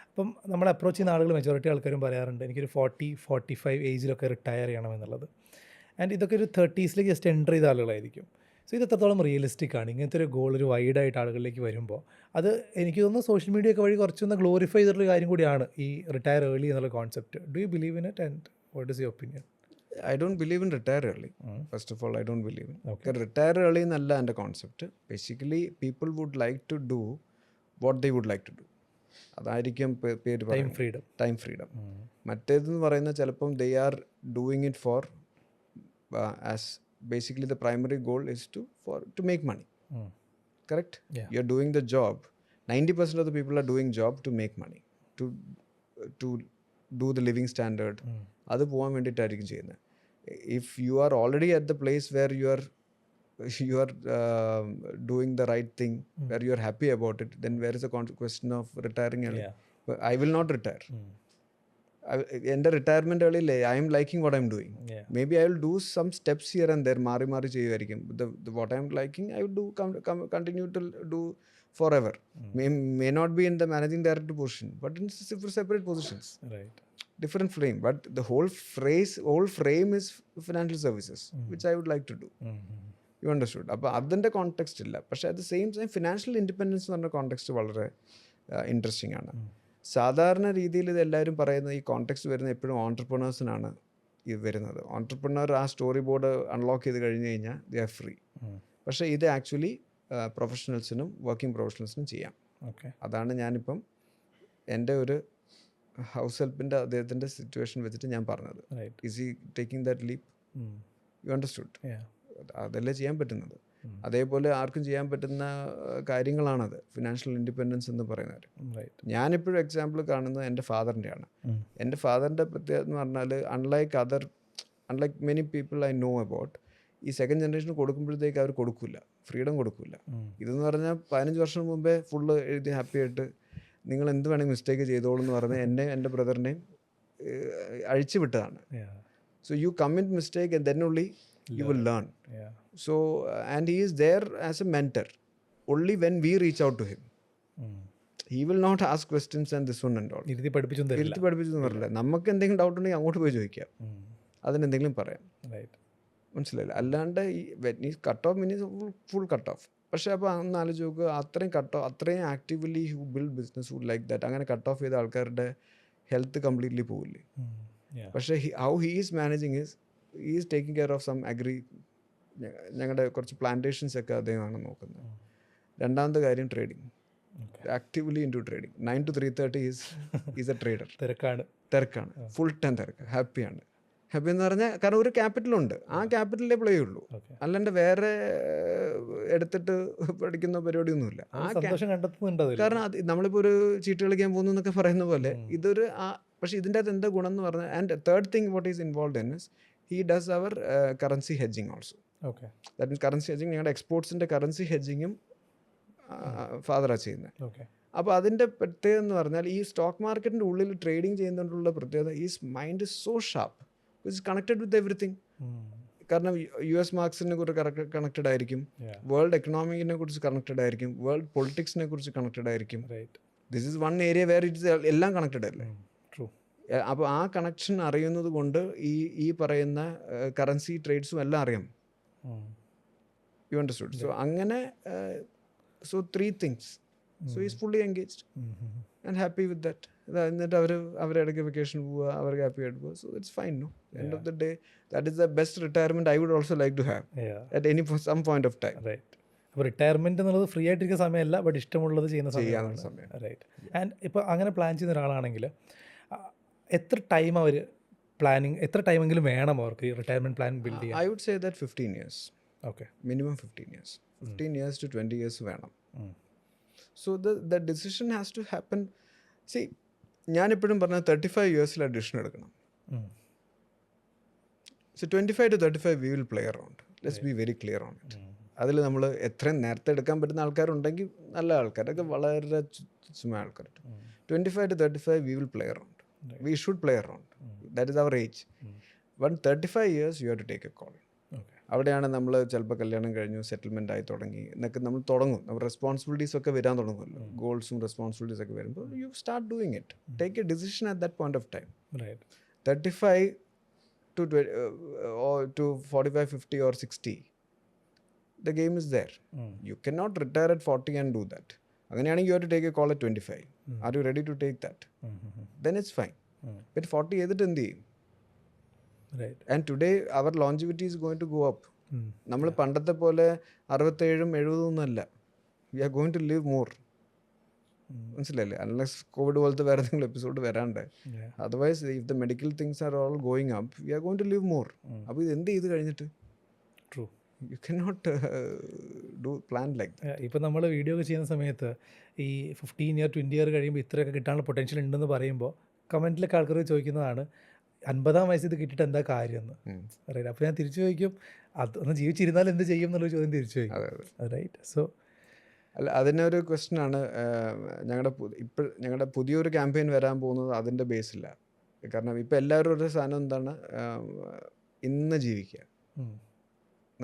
അപ്പം നമ്മൾ അപ്രോച്ച് ചെയ്യുന്ന ആളുകൾ മെജോറിറ്റി ആൾക്കാരും പറയാറുണ്ട് എനിക്കൊരു 40-45 ഏജിലൊക്കെ റിട്ടയർ ചെയ്യണമെന്നുള്ളത്. ആൻഡ് ഇതൊക്കെ ഒരു 30s ജസ്റ്റ് എൻ്റർ ചെയ്ത ആളുകളായിരിക്കും. സോ ഇത് എത്രത്തോളം റിയലിസ്റ്റിക് ആണ്? ഇങ്ങനത്തെ ഒരു ഗോൾ ഒരു വൈഡായിട്ട് ആളുകളിലേക്ക് വരുമ്പോൾ അത് എനിക്ക് തോന്നുന്നു സോഷ്യൽ മീഡിയ ഒക്കെ വഴി കുറച്ചൊന്ന് ഗ്ലോറിഫൈ ചെയ്തിട്ടുള്ള കാര്യം കൂടിയാണ് ഈ റിട്ടയർ ഏർലി എന്നുള്ള concept. Do you believe in it and what is your opinion? I don't believe in retire early. First of all I don't believe in. Okay. Retire early എന്നല്ല എൻ്റെ concept. Basically people would like to do what they would like to do. അതായിരിക്കും പേര് ടൈം പറയും ഫ്രീഡം. Time freedom. മറ്റേതെന്ന് പറയുന്നത് ചിലപ്പം they are doing it for us basically the primary goal is to make money. Correct? Yeah. You're doing the job. 90% of the people are doing job to make money, to do the living standard. അത് പോകാൻ വേണ്ടിയിട്ടായിരിക്കും ചെയ്യുന്നത്. If you are already at the place where you are doing the right thing, where you are happy about it, then where is a question of retiring early. I will not retire. എൻ്റെ റിട്ടയർമെൻറ്റ് ഏർലിയില്ലേ, I'm liking what I'm doing. Maybe I will do some steps here and there, മാറി മാറി ചെയ്യുമായിരിക്കും. What I'm liking I will do continue to do for ever. May not be in the managing director position, but in separate positions, different frame, but the whole frame is financial services, which I would like to do. You understood? അപ്പോൾ അതിൻ്റെ കോണ്ടെക്സ്റ്റ് ഇല്ല. പക്ഷേ at the same time financial independence എന്ന് പറഞ്ഞ കോണ്ടെക്സ്റ്റ് വളരെ ഇൻട്രസ്റ്റിംഗ് ആണ്. സാധാരണ രീതിയിൽ ഇത് എല്ലാവരും പറയുന്നത് ഈ കോണ്ടെക്സ്റ്റ് വരുന്നത് എപ്പോഴും ഓൺടർപ്രണേഴ്സിനാണ് ഇത് വരുന്നത്. ഓൺടർപ്രണർ ആ സ്റ്റോറി ബോർഡ് അൺലോക്ക് ചെയ്ത് കഴിഞ്ഞ് കഴിഞ്ഞാൽ ദേ ആർ ഫ്രീ. പക്ഷേ ഇത് ആക്ച്വലി പ്രൊഫഷണൽസിനും വർക്കിംഗ് പ്രൊഫഷണൽസിനും ചെയ്യാം. അതാണ് ഞാനിപ്പം എൻ്റെ ഒരു ഹൗസ് ഹെൽപ്പിൻ്റെ അദ്ദേഹത്തിൻ്റെ സിറ്റുവേഷൻ വെച്ചിട്ട് ഞാൻ പറഞ്ഞത്. Is he taking that leap? You understood? അതല്ലേ ചെയ്യാൻ പറ്റുന്നത്. അതേപോലെ ആർക്കും ചെയ്യാൻ പറ്റുന്ന കാര്യങ്ങളാണത് ഫിനാൻഷ്യൽ ഇൻഡിപെൻഡൻസ് എന്ന് പറയുന്നത്. ഞാനിപ്പോഴും എക്സാമ്പിൾ കാണുന്നത് എൻ്റെ ഫാദറിൻ്റെയാണ്. എൻ്റെ ഫാദറിൻ്റെ പ്രത്യേകത എന്ന് പറഞ്ഞാൽ unlike many people I know about, ഈ സെക്കൻഡ് ജനറേഷന് കൊടുക്കുമ്പോഴത്തേക്ക് അവർ കൊടുക്കില്ല, ഫ്രീഡം കൊടുക്കില്ല. ഇതെന്ന് പറഞ്ഞാൽ 15 വർഷം മുമ്പേ ഫുള്ള് എഴുതി ഹാപ്പി ആയിട്ട് നിങ്ങൾ എന്ത് വേണമെങ്കിൽ മിസ്റ്റേക്ക് ചെയ്തോളൂ എന്ന് പറഞ്ഞ് എന്നെയും എൻ്റെ ബ്രദറിനെയും അഴിച്ചു വിട്ടതാണ്. So you commit mistake and then only you will learn. So and he is there as a mentor only when we reach out to him. He will not ask questions and this one and all. ഇരുത്തി പഠിപ്പിച്ചൊന്നും പറയില്ല. നമുക്ക് എന്തെങ്കിലും ഡൗട്ട് ഉണ്ടെങ്കിൽ അങ്ങോട്ട് പോയി ചോദിക്കാം, അതിനെന്തെങ്കിലും പറയാം. മനസ്സിലായില്ല? അല്ലാണ്ട് ഈ cut off means full cut off. പക്ഷേ അപ്പോൾ അന്ന് ആലോചിച്ച് നോക്കുക, അത്രയും actively who build business would like that. അങ്ങനെ കട്ട് ഓഫ് ചെയ്ത ആൾക്കാരുടെ ഹെൽത്ത് കംപ്ലീറ്റ്ലി പോവില്ലേ? പക്ഷേ how he is managing he is taking care of some ഞങ്ങളുടെ കുറച്ച് പ്ലാന്റേഷൻസ് ഒക്കെ അദ്ദേഹമാണ് നോക്കുന്നത്. രണ്ടാമത്തെ കാര്യം trading, actively into trading. 9 to 3:30 is a trader. തിരക്കാണ്, ഫുൾ ടൈം തിരക്ക്. ഹാപ്പി എന്ന് പറഞ്ഞാൽ കാരണം ഒരു ക്യാപിറ്റലുണ്ട്, ആ ക്യാപിറ്റലിലേ പ്ലേ ഉള്ളൂ. അല്ലാണ്ട് വേറെ എടുത്തിട്ട് പഠിക്കുന്ന പരിപാടിയൊന്നുമില്ല. കാരണം നമ്മളിപ്പോൾ ഒരു ചീട്ട് കളിക്കാൻ പോകുന്നു എന്നൊക്കെ പറയുന്ന പോലെ ഇതൊരു പക്ഷേ ഇതിൻ്റെ അകത്ത് എന്താ ഗുണം എന്ന് പറഞ്ഞാൽ, and third thing what is involve in is he does our currency hedging also. That means currency hedging, ഞങ്ങളുടെ എക്സ്പോർട്സിൻ്റെ കറൻസി ഹെഡ്ജിങ്ങും ഫാദറാണ് ചെയ്യുന്നത്. അപ്പോൾ അതിൻ്റെ പ്രത്യേകത എന്ന് പറഞ്ഞാൽ ഈ സ്റ്റോക്ക് മാർക്കറ്റിൻ്റെ ഉള്ളിൽ ട്രേഡിങ് ചെയ്യുന്നതുകൊണ്ടുള്ള പ്രത്യേകത, is mind is so sharp, it's connected with everything. കാരണം US മാർക്സിനെ കുറിച്ച് കണക്റ്റഡ് ആയിരിക്കും, വേൾഡ് എക്കണോമിക്കിനെ കുറിച്ച് കണക്റ്റഡ് ആയിരിക്കും, വേൾഡ് പൊളിറ്റിക്സിനെ കുറിച്ച് കണക്റ്റഡ് ആയിരിക്കും. This is one area where it's എല്ലാം കണക്റ്റഡ് അല്ലേ. അപ്പോൾ ആ കണക്ഷൻ അറിയുന്നത് കൊണ്ട് ഈ പറയുന്ന കറൻസി ട്രേഡ്സും എല്ലാം അറിയാം. You understood? സോ അങ്ങനെ so 3 things. So is fully engaged and happy with that. എന്നിട്ട് അവരിടയ്ക്ക് വെക്കേഷൻ പോവുക, അവർക്ക് ഹാപ്പി ആയിട്ട് പോവുക. So it's fine. No, end of the day that is the best retirement I would also like to have at some point of time. അപ്പോൾ റിട്ടയർമെൻറ്റ് എന്നുള്ളത് ഫ്രീ ആയിട്ടിരിക്കുന്ന സമയമല്ല, ബട്ട് ഇഷ്ടമുള്ളത് ചെയ്യുന്ന സമയം. റൈറ്റ്. ആൻഡ് ഇപ്പോൾ അങ്ങനെ പ്ലാൻ ചെയ്യുന്ന ഒരാളാണെങ്കിൽ എത്ര ടൈം എത്ര ടൈമെങ്കിലും വേണം അവർക്ക് ഈ റിട്ടയർമെൻറ്റ് പ്ലാൻ ബിൽഡ് ചെയ്യാൻ? I would say that 15 years. Okay, minimum 15 years. 15 years to 20 years വേണം. So the decision has to happen. See, ഞാനെപ്പോഴും പറഞ്ഞാൽ 35 yearsൽ ഡിസിഷൻ എടുക്കണം. So 25 to 35 we will play around. Let's be very clear on it. അതിൽ നമ്മൾ എത്രയും നേരത്തെ എടുക്കാൻ പറ്റുന്ന ആൾക്കാരുണ്ടെങ്കിൽ നല്ല ആൾക്കാരൊക്കെ വളരെ ചുമ്മാ ആൾക്കാർ. 25 to 35 we will play around. We should play around. That is our age. But 35 years you have to take a call. അവിടെയാണ് നമ്മൾ ചിലപ്പോൾ കല്യാണം കഴിഞ്ഞു, സെറ്റിൽമെൻ്റ് ആയി തുടങ്ങി എന്നൊക്കെ നമ്മൾ തുടങ്ങും. നമ്മൾ റെസ്പോൺസിബിലിറ്റീസ് ഒക്കെ വരാൻ തുടങ്ങുമല്ലോ, ഗോൾസും റെസ്പോൺസിബിലിറ്റീസ് ഒക്കെ വരുമ്പോൾ you start doing it. Take A decision at that point of time. 35 to 45, 50 or 60, the game is there. You cannot retire at 40 and do that. അങ്ങനെയാണെങ്കിൽ you have to take a call at 25. Are you ready to take that? Then it's fine. But 40 ചെയ്തിട്ട് എന്ത് ചെയ്യും? Right. And today our longevity is going to go up. നമ്മൾ പണ്ടത്തെ പോലെ 67-70 ഒന്നുമല്ല. We are going to live more. മനസ്സിലല്ലേ? അൺലെസ് കോവിഡ് പോലത്തെ വേറെ എന്തെങ്കിലും എപ്പിസോഡ് വരാണ്ട്. Otherwise if the medical things are all going up, we are going to live more. അപ്പോൾ ഇത് എന്ത് ചെയ്ത് കഴിഞ്ഞിട്ട്? True. You can not do plan like. ഇപ്പം നമ്മൾ വീഡിയോ ഒക്കെ ചെയ്യുന്ന സമയത്ത് ഈ 15 ഇയർ 20 ഇയർ കഴിയുമ്പോൾ ഇത്രയൊക്കെ കിട്ടാനുള്ള പൊട്ടൻഷ്യൽ ഉണ്ടെന്ന് പറയുമ്പോൾ കമൻറ്റിലൊക്കെ ആൾക്കാർ ചോദിക്കുന്നതാണ് 50-ാം വയസ്സ് ഇത് കിട്ടിയിട്ട് എന്താ കാര്യമെന്ന്. റൈറ്റ്. അപ്പോൾ ഞാൻ തിരിച്ചു ചോദിക്കും, അതൊന്ന് ജീവിച്ചിരുന്നാൽ എന്ത് ചെയ്യും എന്നുള്ളൊരു ചോദ്യം തിരിച്ചു ചോദിക്കും. റൈറ്റ്. സോ അല്ല, അതിനൊരു ക്വസ്റ്റ്യനാണ്. ഞങ്ങളുടെ പുതിയൊരു ക്യാമ്പയിൻ വരാൻ പോകുന്നത് അതിൻ്റെ ബേസില്ല. കാരണം ഇപ്പം എല്ലാവരും ഒരു സാധനം എന്താണ്, ഇന്ന് ജീവിക്കുക,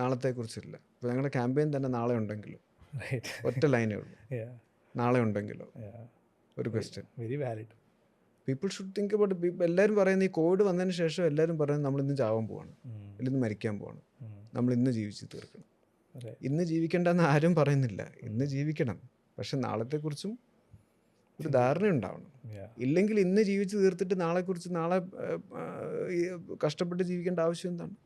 നാളത്തെക്കുറിച്ചില്ല. ഇപ്പോൾ ഞങ്ങളുടെ ക്യാമ്പയിൻ തന്നെ നാളെ ഉണ്ടെങ്കിലോ, ഒറ്റ ലൈനേ ഉള്ളൂ, നാളെ ഉണ്ടെങ്കിലോ. ഒരു question, very valid. People should think about. എല്ലാവരും പറയുന്നത് ഈ കോവിഡ് വന്നതിന് ശേഷം എല്ലാവരും പറയുന്നത് നമ്മളിന്ന് ചാവാൻ പോവാണ്, ഇന്ന് മരിക്കാൻ പോവാണ്, നമ്മളിന്ന് ജീവിച്ച് തീർക്കണം. ഇന്ന് ജീവിക്കേണ്ടെന്ന് ആരും പറയുന്നില്ല. ഇന്ന് ജീവിക്കണം, പക്ഷെ നാളത്തെക്കുറിച്ചും ഒരു ധാരണ ഉണ്ടാവണം. ഇല്ലെങ്കിൽ ഇന്ന് ജീവിച്ച് തീർത്തിട്ട് നാളെക്കുറിച്ച് നാളെ കഷ്ടപ്പെട്ട് ജീവിക്കേണ്ട ആവശ്യം എന്താണ്?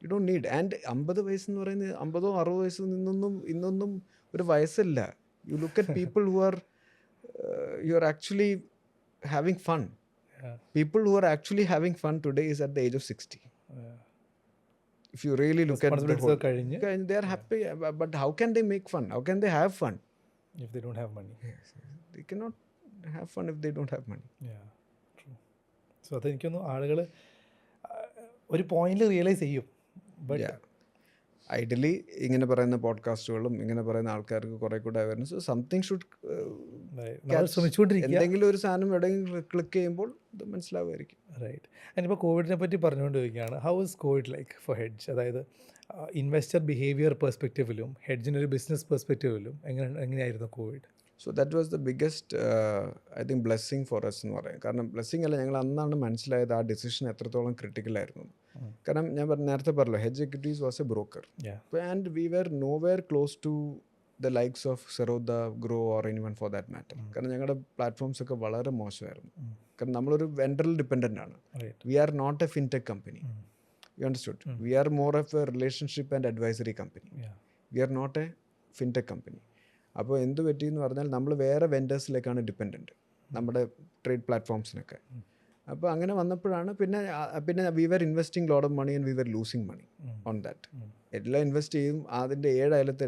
You don't need. ആൻഡ് 50 വയസ്സെന്ന് പറയുന്നത് 50-60 വയസ്സിൽ നിന്നൊന്നും ഇന്നൊന്നും ഒരു വയസ്സല്ല. You look at people who are actually having fun. People who are actually having fun today is at the age of 60. If you really look at the whole, they are happy, but how can they make fun? How can they have fun if they don't have money? Yes. They cannot have fun if they don't have money. True. So അതെനിക്കൊന്നും ആളുകൾ ഒരു പോയിന്റിൽ റിയലൈസ് ചെയ്യും. ബട്ട് ഐഡിയലി ഇങ്ങനെ പറയുന്ന പോഡ്കാസ്റ്റുകളും ഇങ്ങനെ പറയുന്ന ആൾക്കാർക്ക് കുറെ കൂടെ അവയർനെസ്, സംതിങ് ഷുഡ്, എന്തെങ്കിലും ഒരു സാധനം എവിടെയെങ്കിലും ക്ലിക്ക് ചെയ്യുമ്പോൾ ഇത് മനസ്സിലാവുമായിരിക്കും. റൈറ്റ്. ഞാനിപ്പോൾ കോവിഡിനെ പറ്റി പറഞ്ഞുകൊണ്ടിരിക്കുകയാണ്. How is Covid like for hedge? അതായത് ഇൻവെസ്റ്റർ ബിഹേവിയർ പെർസ്പെക്റ്റീവിലും ഹെഡ്ജിനൊരു ബിസിനസ് പെർസ്പെക്റ്റീവിലും എങ്ങനെയായിരുന്നു Covid? So that was the biggest I think blessing for us എന്ന് പറയാം. കാരണം ബ്ലെസ്സിങ് അല്ല, ഞങ്ങൾ അന്നാണ് മനസ്സിലായത് ആ ഡിസിഷൻ എത്രത്തോളം ക്രിട്ടിക്കലായിരുന്നു. കാരണം ഞാൻ നേരത്തെ പറഞ്ഞല്ലോ, hedge equities was a broker, and we were nowhere close to the likes of Zerodha, Groww or anyone for that matter. കാരണം ഞങ്ങളുടെ പ്ലാറ്റ്ഫോംസ് ഒക്കെ വളരെ മോശമായിരുന്നു. കാരണം നമ്മളൊരു വെൻഡറിൽ ഡിപ്പെൻഡൻ്റ് ആണ്. We are not a fintech company. You understood? We are more of a relationship and advisory company. We are not a fintech company. അപ്പോൾ എന്ത് പറ്റിയെന്ന് പറഞ്ഞാൽ നമ്മൾ വേറെ വെൻഡേഴ്സിലേക്കാണ് ഡിപ്പെൻഡൻറ്റ്, നമ്മുടെ ട്രേഡ് പ്ലാറ്റ്ഫോംസിനൊക്കെ. അപ്പോൾ അങ്ങനെ വന്നപ്പോഴാണ് പിന്നെ we were investing lot of money and we were losing money on that. എല്ലാം ഇൻവെസ്റ്റ് ചെയ്യും, അതിൻ്റെ 7 അയലത്ത്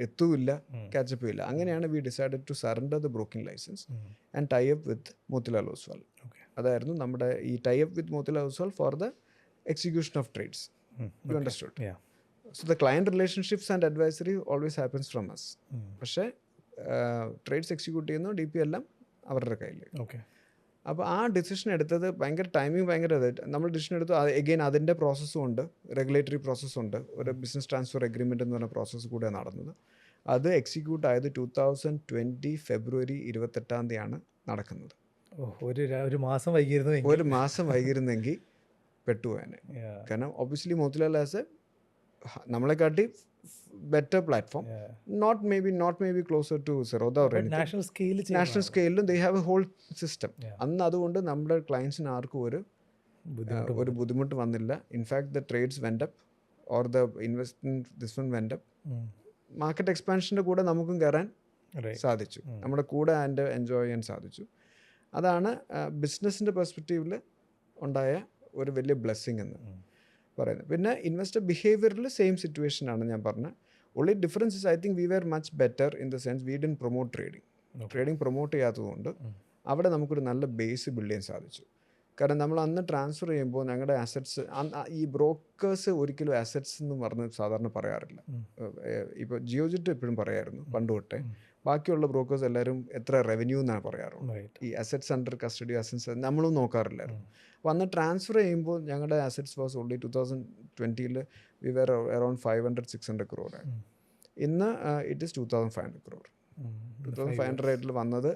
എത്തുമില്ല, ക്യാച്ചപ്പ് ഇല്ല. അങ്ങനെയാണ് we decided to surrender the broking licence and tie up with Motilal Oswal. അതായിരുന്നു നമ്മുടെ ഈ tie up with Motilal Oswal for the execution of trades. You understood? So the client relationships and advisory always happens from us. പക്ഷേ ട്രേഡ്സ് എക്സിക്യൂട്ട് ചെയ്യുന്നു, DP എല്ലാം അവരുടെ കയ്യിൽ. അപ്പോൾ ആ ഡിസിഷൻ എടുത്തത് ഭയങ്കര ടൈമിങ്, ഭയങ്കര നമ്മൾ ഡിസിഷൻ എടുത്തു. എഗെയിൻ അതിൻ്റെ പ്രോസസ്സും ഉണ്ട്, റെഗുലേറ്ററി പ്രോസസ്സുണ്ട്, ഒരു ബിസിനസ് ട്രാൻസ്ഫർ എഗ്രിമെൻ്റ് എന്ന് പറഞ്ഞ പ്രോസസ്സ് കൂടെ നടന്നത്. അത് എക്സിക്യൂട്ട് ആയത് 2020 ഫെബ്രുവരി 28 നടക്കുന്നത്. ഒരു മാസം വൈകിയിരുന്നെങ്കിൽ പെട്ടുപോയാനെ. കാരണം ഒബ്വിയസ്ലി മോത്തിലാൽ ആസ് എ നമ്മളെക്കാട്ടി better platform, not maybe closer to Zerodha or national സ്കെയിലും they have a whole system. അന്ന് അതുകൊണ്ട് നമ്മുടെ ക്ലയൻസിന് ആർക്കും ഒരു ബുദ്ധിമുട്ട് വന്നില്ല. In fact the trades went up or the investment this one went up. Market എക്സ്പാൻഷൻ്റെ കൂടെ നമുക്കും കയറാൻ സാധിച്ചു, നമ്മുടെ കൂടെ അതിൻ്റെ എൻജോയ് ചെയ്യാൻ സാധിച്ചു. അതാണ് ബിസിനസ്സിൻ്റെ പെർസ്പെക്റ്റീവിൽ ഉണ്ടായ ഒരു വലിയ ബ്ലെസ്സിങ് എന്ന് പറയുന്നത്. പിന്നെ ഇൻവെസ്റ്റർ ബിഹേവിയറിൽ സെയിം സിറ്റുവേഷൻ ആണ് ഞാൻ പറഞ്ഞത്. Only difference is I think we were much better in the sense we didn't promote trading promote ചെയ്യാത്തതുകൊണ്ട് അവിടെ നമുക്കൊരു നല്ല ബേസ് ബിൽഡ് ചെയ്യാൻ സാധിച്ചു. കാരണം നമ്മൾ അന്ന് ട്രാൻസ്ഫർ ചെയ്യുമ്പോൾ ഞങ്ങളുടെ അസറ്റ്സ്, ഈ ബ്രോക്കേഴ്സ് ഒരിക്കലും അസറ്റ്സ് എന്ന് പറഞ്ഞ് സാധാരണ പറയാറില്ല. ഇപ്പോൾ ജിയോജിറ്റ് എപ്പോഴും പറയായിരുന്നു പണ്ട് തൊട്ടേ. ബാക്കിയുള്ള ബ്രോക്കേഴ്സ് എല്ലാവരും എത്ര റവന്യൂ എന്നാണ് പറയാറുള്ളത്. ഈ അസറ്റ്സ് അണ്ടർ കസ്റ്റഡി, അസറ്റ്സ് നമ്മളും നോക്കാറില്ലായിരുന്നു. അപ്പോൾ അന്ന് ട്രാൻസ്ഫർ ചെയ്യുമ്പോൾ ഞങ്ങളുടെ assets was only 2020 we were around 500-600 crore. ഇന്ന് ഇറ്റ് ഈസ് 2500 crore. 2500 റേറ്റിൽ വന്നത്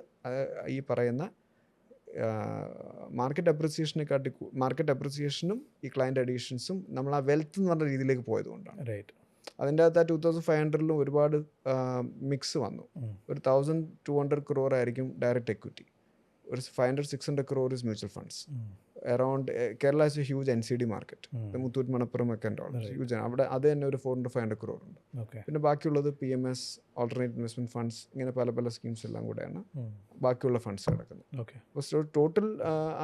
ഈ പറയുന്ന മാർക്കറ്റ് അപ്രിസിയേഷനും ഈ ക്ലയൻറ്റ് അഡീഷൻസും നമ്മൾ ആ വെൽത്ത് എന്ന് പറഞ്ഞ രീതിയിലേക്ക് പോയതുകൊണ്ടാണ്. അതിൻ്റെ അകത്ത് 2500 ഒരുപാട് മിക്സ് വന്നു. ഒരു 1200 crore ആയിരിക്കും ഡയറക്റ്റ് എക്വിറ്റി, ഒരു 500-600 crore mutual funds, around Kerala is A huge NCD market. Muthoot Manappuram ഒക്കെ ഹ്യൂജ് ആണ്. അവിടെ അത് തന്നെ ഒരു 400-500 crore ഉണ്ട്. ഓക്കെ. പിന്നെ ബാക്കിയുള്ളത് PMS, ഓൾട്ടർനേറ്റ് ഇൻവെസ്റ്റ്മെന്റ് ഫണ്ട്സ്, ഇങ്ങനെ പല പല സ്കീംസ് എല്ലാം കൂടെയാണ് ബാക്കിയുള്ള ഫണ്ട്സ് കിടക്കുന്നത്. ഓക്കെ. അപ്പോൾ ടോട്ടൽ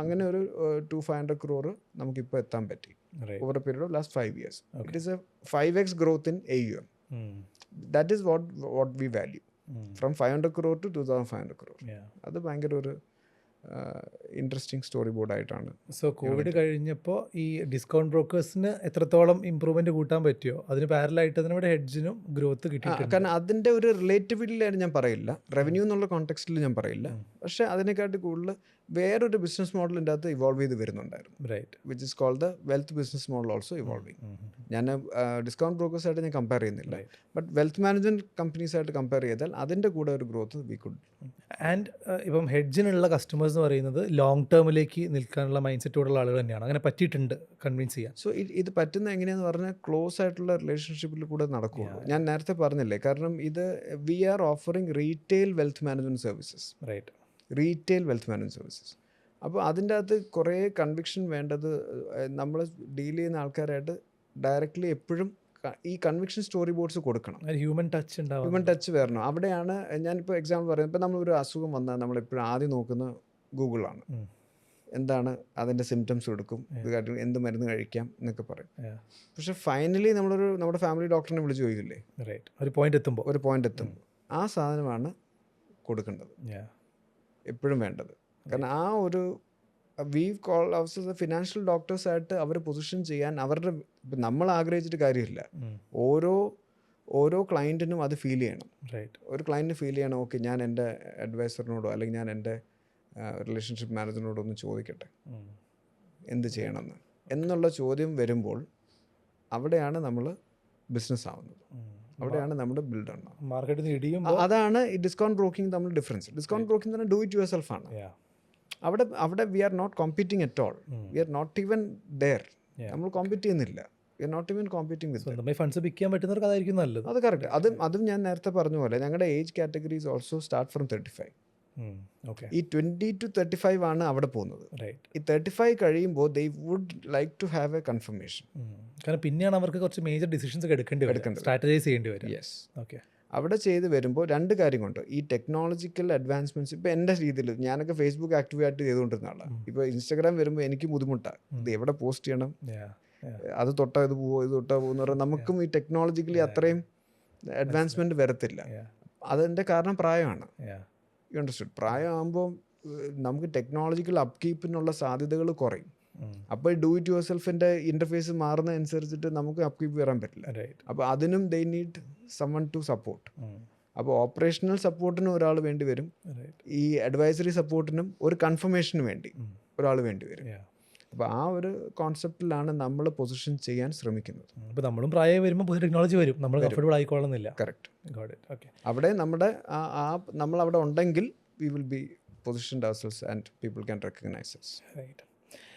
അങ്ങനെ ഒരു 200-500 crore നമുക്കിപ്പോൾ എത്താൻ പറ്റി over A period of last 5 years. It is A 5x growth in AUM. That is what we value. From 500 crore to 2,500 crore. അത് ഭയങ്കര ഒരു ഇൻട്രസ്റ്റിംഗ് സ്റ്റോറി ബോർഡായിട്ടാണ്. സോ കോവിഡ് കഴിഞ്ഞപ്പോൾ ഈ ഡിസ്കൗണ്ട് ബ്രോക്കേഴ്സിന് എത്രത്തോളം ഇമ്പ്രൂവ്മെന്റ് കൂട്ടാൻ പറ്റിയോ അതിന് പാരലായിട്ട് നമ്മുടെ ഹെഡ്ജിനും ഗ്രോത്ത് കിട്ടിയിട്ടുണ്ട്. കാരണം അതിൻ്റെ ഒരു റിലേറ്റബിലിറ്റി ഞാൻ പറയില്ല, റവന്യൂ എന്നുള്ള കോണ്ടെക്സ്റ്റിൽ ഞാൻ പറയില്ല. പക്ഷേ അതിനെക്കാട്ടി കൂടുതൽ വേറൊരു ബിസിനസ് മോഡലിൻ്റെ അകത്ത് ഇവോൾവ് ചെയ്ത് വരുന്നുണ്ടായിരുന്നു. Right. Which is called the wealth business model also evolving. ഞാൻ ഡിസ്കൗണ്ട് ബ്രോക്കേഴ്സായിട്ട് ഞാൻ കമ്പയർ ചെയ്യുന്നില്ല, ബട്ട് വെൽത്ത് മാനേജ്മെൻറ്റ് കമ്പനീസായിട്ട് കമ്പയർ ചെയ്താൽ അതിൻ്റെ കൂടെ ഒരു ഗ്രോത്ത് വി കുഡ്. ആൻഡ് ഇപ്പം ഹെഡ്ജിനുള്ള കസ്റ്റമേഴ്സ് എന്ന് പറയുന്നത് ലോങ് ടേമിലേക്ക് നിൽക്കാനുള്ള മൈൻഡ് സെറ്റോടുള്ള ആളുകൾ തന്നെയാണ്. അങ്ങനെ പറ്റിയിട്ടുണ്ട് കൺവിൻസ് ചെയ്യാൻ. സോ ഇത് പറ്റുന്ന എങ്ങനെയാന്ന് പറഞ്ഞാൽ ക്ലോസ് ആയിട്ടുള്ള റിലേഷൻഷിപ്പിൽ കൂടെ നടക്കുകയുള്ളൂ. ഞാൻ നേരത്തെ പറഞ്ഞില്ലേ, കാരണം ഇത് we are offering retail wealth management services. Right. Retail wealth management services. അപ്പോൾ അതിൻ്റെ അകത്ത് കുറേ കൺവിക്ഷൻ വേണ്ടത് നമ്മൾ ഡീൽ ചെയ്യുന്ന ആൾക്കാരായിട്ട് ഡയറക്റ്റ്ലി എപ്പോഴും ഈ കൺവിക്ഷൻ സ്റ്റോറി ബോർഡ്സ് കൊടുക്കണം. ഹ്യൂമൻ ടച്ച് ഉണ്ടാവും. ഹ്യൂമൻ ടച്ച് വരണം. അവിടെയാണ് ഞാനിപ്പോൾ എക്സാമ്പിൾ പറയുന്നത്. ഇപ്പോൾ നമ്മളൊരു അസുഖം വന്നാൽ നമ്മളെപ്പോഴും ആദ്യം നോക്കുന്ന ഗൂഗിളാണ്. എന്താണ് അതിൻ്റെ സിംറ്റംസ് എടുക്കും, ഇത് കാര്യം എന്ത് മരുന്ന് കഴിക്കാം എന്നൊക്കെ പറയും. പക്ഷെ ഫൈനലി നമ്മുടെ ഫാമിലി ഡോക്ടറിനെ വിളിച്ച് ചോദിക്കില്ലേ, ഒരു പോയിന്റ് എത്തുമ്പോൾ ആ സാധനമാണ് കൊടുക്കേണ്ടത് എപ്പോഴും വേണ്ടത്. കാരണം ആ ഒരു വി കോൾ അവസ്ഥ ഫിനാൻഷ്യൽ ഡോക്ടേഴ്സായിട്ട് അവർ പൊസിഷൻ ചെയ്യാൻ അവരുടെ നമ്മൾ ആഗ്രഹിച്ചിട്ട് കാര്യമില്ല. ഓരോ ക്ലയൻറ്റിനും അത് ഫീൽ ചെയ്യണം. ഒരു ക്ലയൻറ്റിന് ഫീൽ ചെയ്യണം, ഓക്കെ ഞാൻ എൻ്റെ അഡ്വൈസറിനോടോ അല്ലെങ്കിൽ ഞാൻ എൻ്റെ റിലേഷൻഷിപ്പ് മാനേജറിനോടോ ഒന്ന് ചോദിക്കട്ടെ എന്ത് ചെയ്യണമെന്ന് എന്നുള്ള ചോദ്യം വരുമ്പോൾ അവിടെയാണ് നമ്മൾ ബിസിനസ് ആവുന്നത്, അവിടെയാണ് നമ്മുടെ ബിൽഡ് ഉണ്ടാവുന്നത്. മാർക്കറ്റിൽ അതാണ് ഈ ഡിസ്കൗണ്ട് ബ്രോക്കിംഗ് തമ്മിൽ ഡിഫറൻസ്. ഡിസ്കൗണ്ട് ബ്രോക്കിംഗ് തന്നെ ഡു ഇറ്റ് യുവർ സെൽഫ് ആണ്. അവിടെ we are not competing at all. We are not even there. നമ്മൾ കോമ്പീറ്റ് ചെയ്യുന്നില്ല. We are not even competing with. Funds pick ചെയ്യാൻ പറ്റുന്നവർക്ക് അതായിരിക്കും നല്ലത്. അത് കറക്റ്റ്. അതും ഞാൻ നേരത്തെ പറഞ്ഞ പോലെ ഞങ്ങളുടെ age categories also start from 35. ഈ 20 to 35 ആണ് അവിടെ പോകുന്നത്. ഈ 35 കഴിയുമ്പോൾ they would like to have a confirmation. കാരണം പിന്നെയാണ് അവർക്ക് കുറച്ച് മേജർ ഡിസിഷൻസ് എടുക്കേണ്ടി വരും, സ്ട്രാറ്റജൈസ് ചെയ്യേണ്ടി വരും. യെസ്. ഓക്കെ. അവിടെ ചെയ്ത് വരുമ്പോൾ രണ്ട് കാര്യം കൊണ്ട് ഈ ടെക്നോളജിക്കൽ അഡ്വാൻസ്മെന്റ്സ് ഇപ്പോൾ എൻ്റെ രീതിയിൽ ഞാനൊക്കെ ഫേസ്ബുക്ക് ആക്റ്റീവായിട്ട് ചെയ്തുകൊണ്ടിരുന്ന ആളാണ്. ഇപ്പോൾ ഇൻസ്റ്റാഗ്രാം വരുമ്പോൾ എനിക്ക് ബുദ്ധിമുട്ടാണ്, ഇത് എവിടെ പോസ്റ്റ് ചെയ്യണം, അത് തൊട്ടാൽ ഇത് പോവോ, ഇത് തൊട്ടാൽ പോകുന്ന പറഞ്ഞാൽ നമുക്കും ഈ ടെക്നോളജിക്കലി അത്രയും അഡ്വാൻസ്മെന്റ് വരത്തില്ല. അതിൻ്റെ കാരണം പ്രായമാണ്. You understood? പ്രായമാകുമ്പോൾ നമുക്ക് ടെക്നോളജിക്കൽ അപ്കീപ്പിനുള്ള സാധ്യതകൾ കുറയും. അപ്പോൾ ഡു ഇറ്റ് യുവർ സെൽഫിൻ്റെ ഇൻ്റർഫേസ് മാറുന്ന അനുസരിച്ചിട്ട് നമുക്ക് അപ്കീപ്പ് വരാൻ പറ്റില്ല. അപ്പോൾ അതിനും they need someone to support. അപ്പോൾ ഓപ്പറേഷണൽ സപ്പോർട്ടിനും ഒരാൾ വേണ്ടി വരും, ഈ അഡ്വൈസറി സപ്പോർട്ടിനും ഒരു കൺഫർമേഷന് വേണ്ടി ഒരാൾ വേണ്ടി വരും. അപ്പോൾ ആ ഒരു കോൺസെപ്റ്റിലാണ് നമ്മൾ പൊസിഷൻ ചെയ്യാൻ ശ്രമിക്കുന്നത്. അപ്പോൾ നമ്മളും പ്രായം വരുമ്പോൾ പുതിയ ടെക്നോളജി വരും, നമ്മൾ കംഫർട്ടബിൾ ആയിക്കോളുന്നില്ല. കറക്റ്റ്. അവിടെ നമ്മൾ അവിടെ ഉണ്ടെങ്കിൽ we will be positioned ourselves and people can recognize us. Right.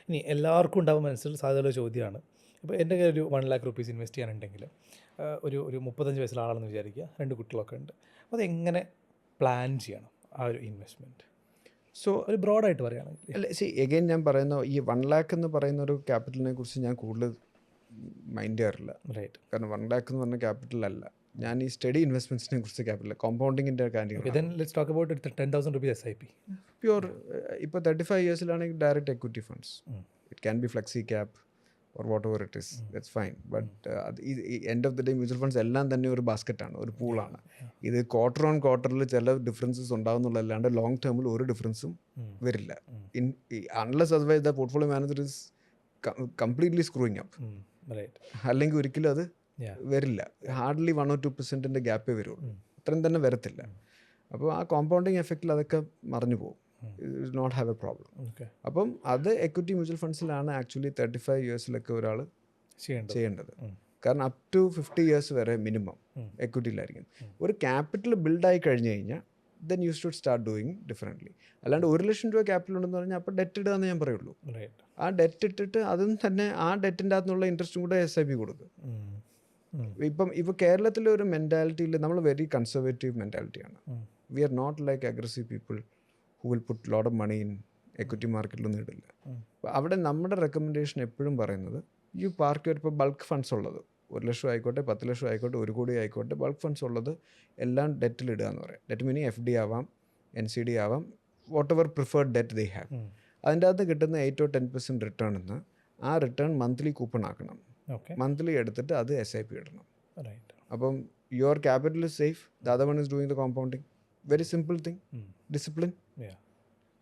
ഇനി എല്ലാവർക്കും ഉണ്ടാവും മനസ്സിൽ സാധ്യതയുള്ള ചോദ്യമാണ്. ഇപ്പോൾ എൻ്റെ കയ്യിൽ ഒരു 1 lakh rupees ഇൻവെസ്റ്റ് ചെയ്യാനുണ്ടെങ്കിൽ ഒരു 35 വയസ്സുള്ള ആളാണെന്ന് വിചാരിക്കുക, 2 കുട്ടികളൊക്കെ ഉണ്ട്. അപ്പോൾ അതെങ്ങനെ പ്ലാൻ ചെയ്യണം ആ ഒരു ഇൻവെസ്റ്റ്മെൻറ്റ്? സോ ഒരു ബ്രോഡായിട്ട് പറയുകയാണെങ്കിൽ അല്ല, എഗെയിൻ ഞാൻ പറയുന്ന ഈ 1 lakh എന്ന് പറയുന്ന ഒരു ക്യാപിറ്റലിനെ കുറിച്ച് ഞാൻ കൂടുതൽ മൈൻഡ് ചെയ്യാറില്ല. റൈറ്റ്. കാരണം 1 lakh എന്ന് പറഞ്ഞ ക്യാപിറ്റൽ അല്ല. ഞാൻ ഈ സ്റ്റഡി ഇൻവെസ്റ്റ്മെൻറ്റ്സിനെ കുറിച്ച് ക്യാപിറ്റൽ കോമ്പൗണ്ടിങ്ങിൻ്റെ കാര്യങ്ങൾ. then let's talk about 10,000 rupees SIP. Pure ഇപ്പോൾ 35 ഇയേഴ്സിലാണെങ്കിൽ direct equity funds. It can be flexi cap or whatever it is, that's fine. But അത് ഈ end of the day mutual funds എല്ലാം തന്നെ ഒരു ബാസ്ക്കറ്റാണ്, ഒരു പൂളാണ്. ഇത് ക്വാർട്ടർ ഓൺ ക്വാർട്ടറിൽ ചില ഡിഫറൻസസ് ഉണ്ടാകുന്നുള്ളതല്ലാണ്ട് ലോങ് ടേമിൽ ഒരു ഡിഫറൻസും വരില്ല. Unless otherwise the portfolio manager is completely screwing up. അല്ലെങ്കിൽ ഒരിക്കലും അത് വരില്ല. ഹാർഡ്ലി 1 or 2% ഗ്യാപ്പേ വരുള്ളൂ, അത്രയും തന്നെ വരത്തില്ല. അപ്പോൾ ആ കോമ്പൗണ്ടിങ് എഫക്റ്റിൽ അതൊക്കെ മറിഞ്ഞു പോകും. It not have a problem. അപ്പം അത് എക്വിറ്റി മ്യൂച്വൽ ഫണ്ട്സിലാണ് ആക്ച്വലി 35 ഇയേഴ്സിലൊക്കെ ഒരാൾ ചെയ്യേണ്ടത്. കാരണം അപ് ടു 50 ഇയേഴ്സ് വരെ മിനിമം എക്വിറ്റിയിലായിരിക്കും. ഒരു ക്യാപിറ്റൽ ബിൽഡായി കഴിഞ്ഞ് കഴിഞ്ഞാൽ then you should start doing differently. അല്ലാണ്ട് 1 ലക്ഷം രൂപ ക്യാപിറ്റൽ ഉണ്ടെന്ന് പറഞ്ഞാൽ അപ്പോൾ ഡെറ്റ് ഇടുക എന്ന് ഞാൻ പറയുള്ളൂ. ആ ഡെറ്റ് ഇട്ടിട്ട് അതും തന്നെ ആ ഡെറ്റിൻ്റെ അകത്തുനിന്നുള്ള ഇൻട്രസ്റ്റും കൂടെ SIP കൊടുക്കും. ഇപ്പോൾ കേരളത്തിലെ ഒരു മെൻറ്റാലിറ്റിയിൽ നമ്മൾ വെരി കൺസർവേറ്റീവ് മെൻറ്റാലിറ്റിയാണ്. We are not like aggressive people who will put lot of money in equity മാർക്കറ്റിലൊന്നും ഇടില്ല. അപ്പോൾ അവിടെ നമ്മുടെ റെക്കമെൻഡേഷൻ എപ്പോഴും പറയുന്നത് പാർക്ക് ഇപ്പോൾ ബൾക്ക് ഫണ്ട്സ് ഉള്ളത് 1 ലക്ഷം ആയിക്കോട്ടെ 10 ലക്ഷം ആയിക്കോട്ടെ 1 കോടി ആയിക്കോട്ടെ ബൾക്ക് ഫണ്ട്സ് ഉള്ളത് എല്ലാം ഡെറ്റിലിടുക എന്ന് പറയാം. ഡെറ്റ് മീനിങ് FD ആവാം, NCD ആവാം, what ever preferred debt they have. അതിൻ്റെ അകത്ത് കിട്ടുന്ന 8 or 10% റിട്ടേൺ എന്ന് ആ റിട്ടേൺ മന്ത്ലി കൂപ്പൺ ആക്കണം. മന്ത്ലി എടുത്തിട്ട് അത് SIP ഇടണം. അപ്പം your capital is safe, the other one is doing the compounding. Very simple thing, discipline.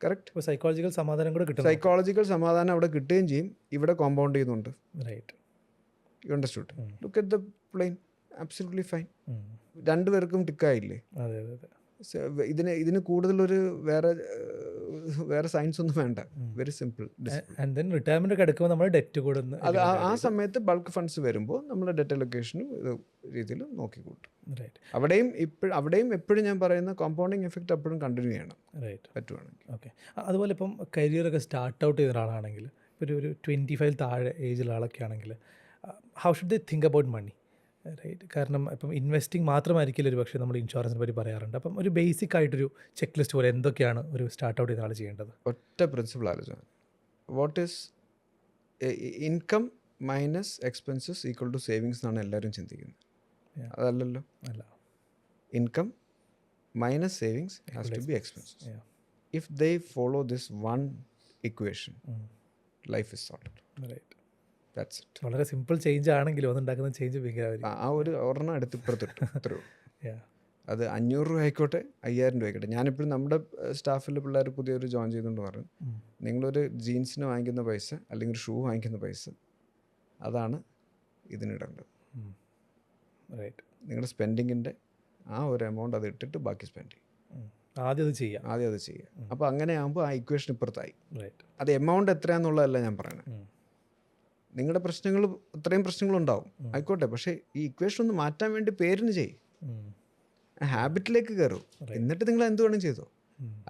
Correct. Psychological സമാധാനം കൂടെ കിട്ടും. സൈക്കോളജിക്കൽ സമാധാനം അവിടെ കിട്ടുകയും ചെയ്യും, ഇവിടെ കോമ്പൗണ്ട് ചെയ്യുന്നുണ്ട്. You understood? Look at the plain, absolutely fine. രണ്ടുപേർക്കും ടിക്കായില്ലേ? ഇതിന് കൂടുതലൊരു വേറെ സയൻസ് ഒന്നും വേണ്ട. Very simple. റിട്ടയർമെന്റ് ഒക്കെ എടുക്കുമ്പോൾ നമ്മൾ ഡെറ്റ് കൂടുന്നു. അത് ആ സമയത്ത് ബൾക്ക് ഫണ്ട്സ് വരുമ്പോൾ നമ്മൾ ഡെറ്റ് അലൊക്കേഷനും രീതിയിൽ നോക്കിക്കൂട്ടും. അവിടെയും എപ്പോഴും ഞാൻ പറയുന്ന കോമ്പൗണ്ടിങ് എഫക്റ്റ് എപ്പോഴും കണ്ടിന്യൂ ചെയ്യണം പറ്റുവാണെങ്കിൽ. ഓക്കെ. അതുപോലെ ഇപ്പം കരിയറൊക്കെ സ്റ്റാർട്ട് ഔട്ട് ചെയ്ത ഒരാളാണെങ്കിൽ, ഒരു 25 താഴെ ഏജിലുള്ള ആളൊക്കെ ആണെങ്കിൽ, how should they think about money? Right. കാരണം ഇപ്പം ഇൻവെസ്റ്റിംഗ് മാത്രമായിരിക്കില്ല ഒരു പക്ഷേ നമ്മൾ ഇൻഷുറൻസിനെ പറ്റി പറയാറുണ്ട്. അപ്പം ഒരു ബേസിക് ആയിട്ടൊരു ചെക്ക് ലിസ്റ്റ് പോലെ എന്തൊക്കെയാണ് ഒരു സ്റ്റാർട്ട് ഔട്ട് ചെയ്ത ആൾ ചെയ്യേണ്ടത്? ഒറ്റ പ്രിൻസിപ്പിൾ ആലോചന. What is income minus expenses equal to savings എന്നാണ് എല്ലാവരും ചിന്തിക്കുന്നത്. അതല്ലല്ലോ. അല്ല. Income minus savings has to be expenses. If they follow this one equation, life is sorted. Right. That's it. വളരെ സിമ്പിൾ ചേഞ്ച് ആണെങ്കിലും അതുണ്ടാക്കുന്ന ചേഞ്ച് ഭയങ്കര ആ ഒരു ഒരെണ്ണം എടുത്ത് ഇപ്പുറത്തിട്ടു, അത്രയോ. അത് 500 രൂപ ആയിക്കോട്ടെ 5000 രൂപ ആയിക്കോട്ടെ. ഞാനിപ്പോഴും നമ്മുടെ സ്റ്റാഫിൽ പിള്ളേർ പുതിയൊരു ജോയിൻ ചെയ്തുകൊണ്ട് പറഞ്ഞു, നിങ്ങളൊരു ജീൻസിന് വാങ്ങിക്കുന്ന പൈസ അല്ലെങ്കിൽ ഒരു ഷൂ വാങ്ങിക്കുന്ന പൈസ അതാണ് ഇതിനിടേണ്ടത്. റൈറ്റ്. നിങ്ങളുടെ സ്പെൻഡിങ്ങിൻ്റെ ആ ഒരു എമൗണ്ട് അത് ഇട്ടിട്ട് ബാക്കി സ്പെൻഡ് ചെയ്യും. ആദ്യം അത് ചെയ്യുക. അപ്പോൾ അങ്ങനെ ആകുമ്പോൾ ആ ഇക്വേഷൻ ഇപ്പുറത്തായി. റൈറ്റ്. അത് എമൗണ്ട് എത്രയാണെന്നുള്ളതല്ല ഞാൻ പറയുന്നത്. നിങ്ങളുടെ പ്രശ്നങ്ങൾ ഇത്രയും പ്രശ്നങ്ങളുണ്ടാവും ആയിക്കോട്ടെ, പക്ഷേ ഈ ഇക്വേഷൻ ഒന്ന് മാറ്റാൻ വേണ്ടി പേരിന് ചെയ്യും, ഹാബിറ്റിലേക്ക് കയറും, എന്നിട്ട് നിങ്ങൾ എന്ത് വേണം ചെയ്തോ.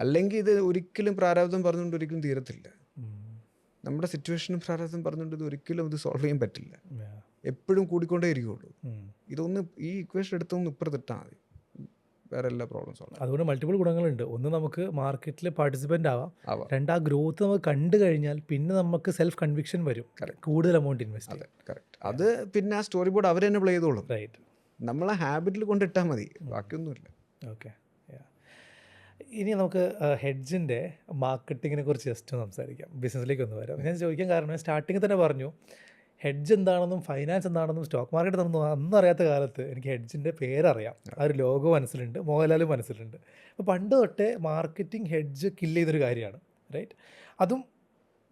അല്ലെങ്കിൽ ഇത് ഒരിക്കലും പ്രാരാബ്ദം പറഞ്ഞുകൊണ്ട് ഒരിക്കലും തീരത്തില്ല. നമ്മുടെ സിറ്റുവേഷനും പ്രാരാബ്ദം പറഞ്ഞുകൊണ്ട് ഇത് ഒരിക്കലും ഇത് സോൾവ് ചെയ്യാൻ പറ്റില്ല. എപ്പോഴും കൂടിക്കൊണ്ടേ ഇരിക്കുള്ളൂ. ഇതൊന്ന് ഈ ഇക്വേഷൻ എടുത്തൊന്ന് ഇപ്പുറത്തിട്ടാൽ മതി, വേറെ എല്ലാ പ്രോബ്ലംസ് ആണ്. അതുകൊണ്ട് മൾട്ടിപ്പിൾ ഗുണങ്ങളുണ്ട്. ഒന്ന്, നമുക്ക് മാർക്കറ്റിൽ പാർട്ടിസിപ്പൻ്റ് ആവാം. രണ്ട്, ആ ഗ്രോത്ത് നമുക്ക് കണ്ടു കഴിഞ്ഞാൽ പിന്നെ നമുക്ക് സെൽഫ് കൺവിക്ഷൻ വരും, കൂടുതൽ എമൗണ്ട് ഇൻവെസ്റ്റ് ചെയ്യാം. കറക്റ്റ്. അത് പിന്നെ ആ സ്റ്റോറി ബോർഡ് അവർ തന്നെ പ്ലേ ചെയ്തോളും. റൈറ്റ്. നമ്മളെ ഹാബിറ്റിൽ കൊണ്ടിട്ടാൽ മതി, ബാക്കിയൊന്നുമില്ല. ഓക്കെ. ഇനി നമുക്ക് ഹെഡ്ജിൻ്റെ മാർക്കറ്റിങ്ങിനെ കുറിച്ച് ജസ്റ്റ് സംസാരിക്കാം, ബിസിനസ്സിലേക്ക് ഒന്ന് വരാം. ഞാൻ ചോദിക്കാൻ കാരണം സ്റ്റാർട്ടിങ്ങിൽ തന്നെ പറഞ്ഞു ഹെഡ്ജ് എന്താണെന്നും ഫൈനാൻസ് എന്താണെന്നും സ്റ്റോക്ക് മാർക്കറ്റ് എന്താണെന്നും അന്നും അറിയാത്ത കാലത്ത് എനിക്ക് ഹെഡ്ജിൻ്റെ പേരറിയാം. ആ ഒരു ലോഗോ മനസ്സിലുണ്ട്, മോഹൻലാലും മനസ്സിലുണ്ട്. അപ്പോൾ പണ്ട് തൊട്ടേ മാർക്കറ്റിംഗ് ഹെഡ്ജ് കില്ല് ചെയ്തൊരു കാര്യമാണ്. റൈറ്റ്. അതും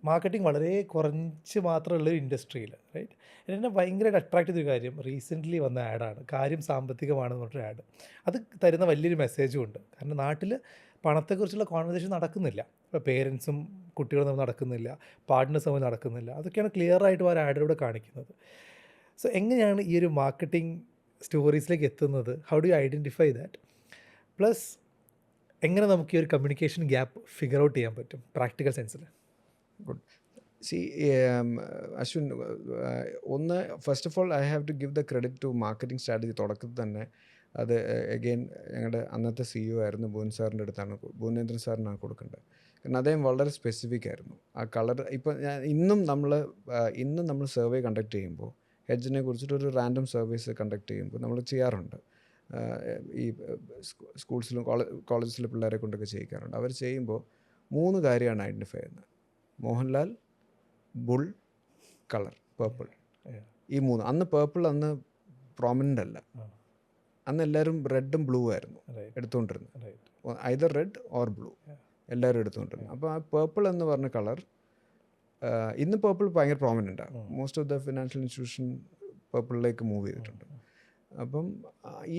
മാർക്കറ്റിംഗ് വളരെ കുറച്ച് മാത്രമുള്ളൊരു ഇൻഡസ്ട്രിയിൽ. റൈറ്റ്. എന്നെ ഭയങ്കരമായിട്ട് അട്രാക്ട് ചെയ്തൊരു കാര്യം റീസെൻ്റ്ലി വന്ന ആഡാണ്, കാര്യം സാമ്പത്തികമാണെന്ന് പറഞ്ഞൊരു ആഡ്. അത് തരുന്ന വലിയൊരു മെസ്സേജും ഉണ്ട്. കാരണം നാട്ടിൽ പണത്തെക്കുറിച്ചുള്ള കോൺവെർസേഷൻ നടക്കുന്നില്ല. ഇപ്പോൾ പേരൻസും കുട്ടികളും തമ്മിൽ നടക്കുന്നില്ല, പാർട്ട്നേഴ്സ് തമ്മിൽ നടക്കുന്നില്ല. അതൊക്കെയാണ് ക്ലിയറായിട്ട് ആ ആഡിലൂടെ കാണിക്കുന്നത്. സോ എങ്ങനെയാണ് ഈ ഒരു മാർക്കറ്റിംഗ് സ്റ്റോറീസിലേക്ക് എത്തുന്നത്? How do you identify that? Plus എങ്ങനെ നമുക്ക് ഈ ഒരു കമ്മ്യൂണിക്കേഷൻ ഗ്യാപ്പ് ഫിഗർ ഔട്ട് ചെയ്യാൻ പറ്റും പ്രാക്ടിക്കൽ സെൻസിൽ? ഗുഡ്. സി അശ്വിൻ, ഒന്ന് first of all I have to give the credit to marketing strategy. തുടക്കത്തിൽ തന്നെ അത് എഗെയിൻ ഞങ്ങളുടെ അന്നത്തെ CEO ആയിരുന്നു ഭുവൻ അടുത്താണ്, ഭുവനേന്ദ്രൻ സാറിനാണ് കൊടുക്കേണ്ടത്. കാരണം അദ്ദേഹം വളരെ സ്പെസിഫിക് ആയിരുന്നു. ആ കളർ ഇപ്പം ഇന്നും നമ്മൾ സർവേ കണ്ടക്ട് ചെയ്യുമ്പോൾ ഹെഡ്ജിനെ കുറിച്ചിട്ടൊരു റാൻഡം സർവേസ് കണ്ടക്ട് ചെയ്യുമ്പോൾ നമ്മൾ ചെയ്യാറുണ്ട്. ഈ സ്കൂൾസിലും കോളേജസിലെ പിള്ളേരെ കൊണ്ടൊക്കെ ചെയ്യിക്കാറുണ്ട്. അവർ ചെയ്യുമ്പോൾ 3 കാര്യമാണ് ഐഡൻറ്റിഫൈ ചെയ്യുന്നത്: മോഹൻലാൽ, ബുൾ, കളർ, പേർപ്പിൾ. ഈ 3. അന്ന് പേർപ്പിൾ അന്ന് പ്രോമിനൻ്റ് അല്ല. അന്ന് എല്ലാവരും റെഡും ബ്ലൂ ആയിരുന്നു എടുത്തുകൊണ്ടിരുന്നത്. ഐദർ റെഡ് ഓർ ബ്ലൂ എല്ലാവരും എടുത്തുകൊണ്ടിരുന്നത്. അപ്പോൾ ആ പേർപ്പിൾ എന്ന് പറഞ്ഞ കളർ ഇന്ന് പേർപ്പിൾ ഭയങ്കര പ്രോമിനൻ്റാണ്. Most of the financial institution പേർപ്പിളിലേക്ക് മൂവ് ചെയ്തിട്ടുണ്ട്. അപ്പം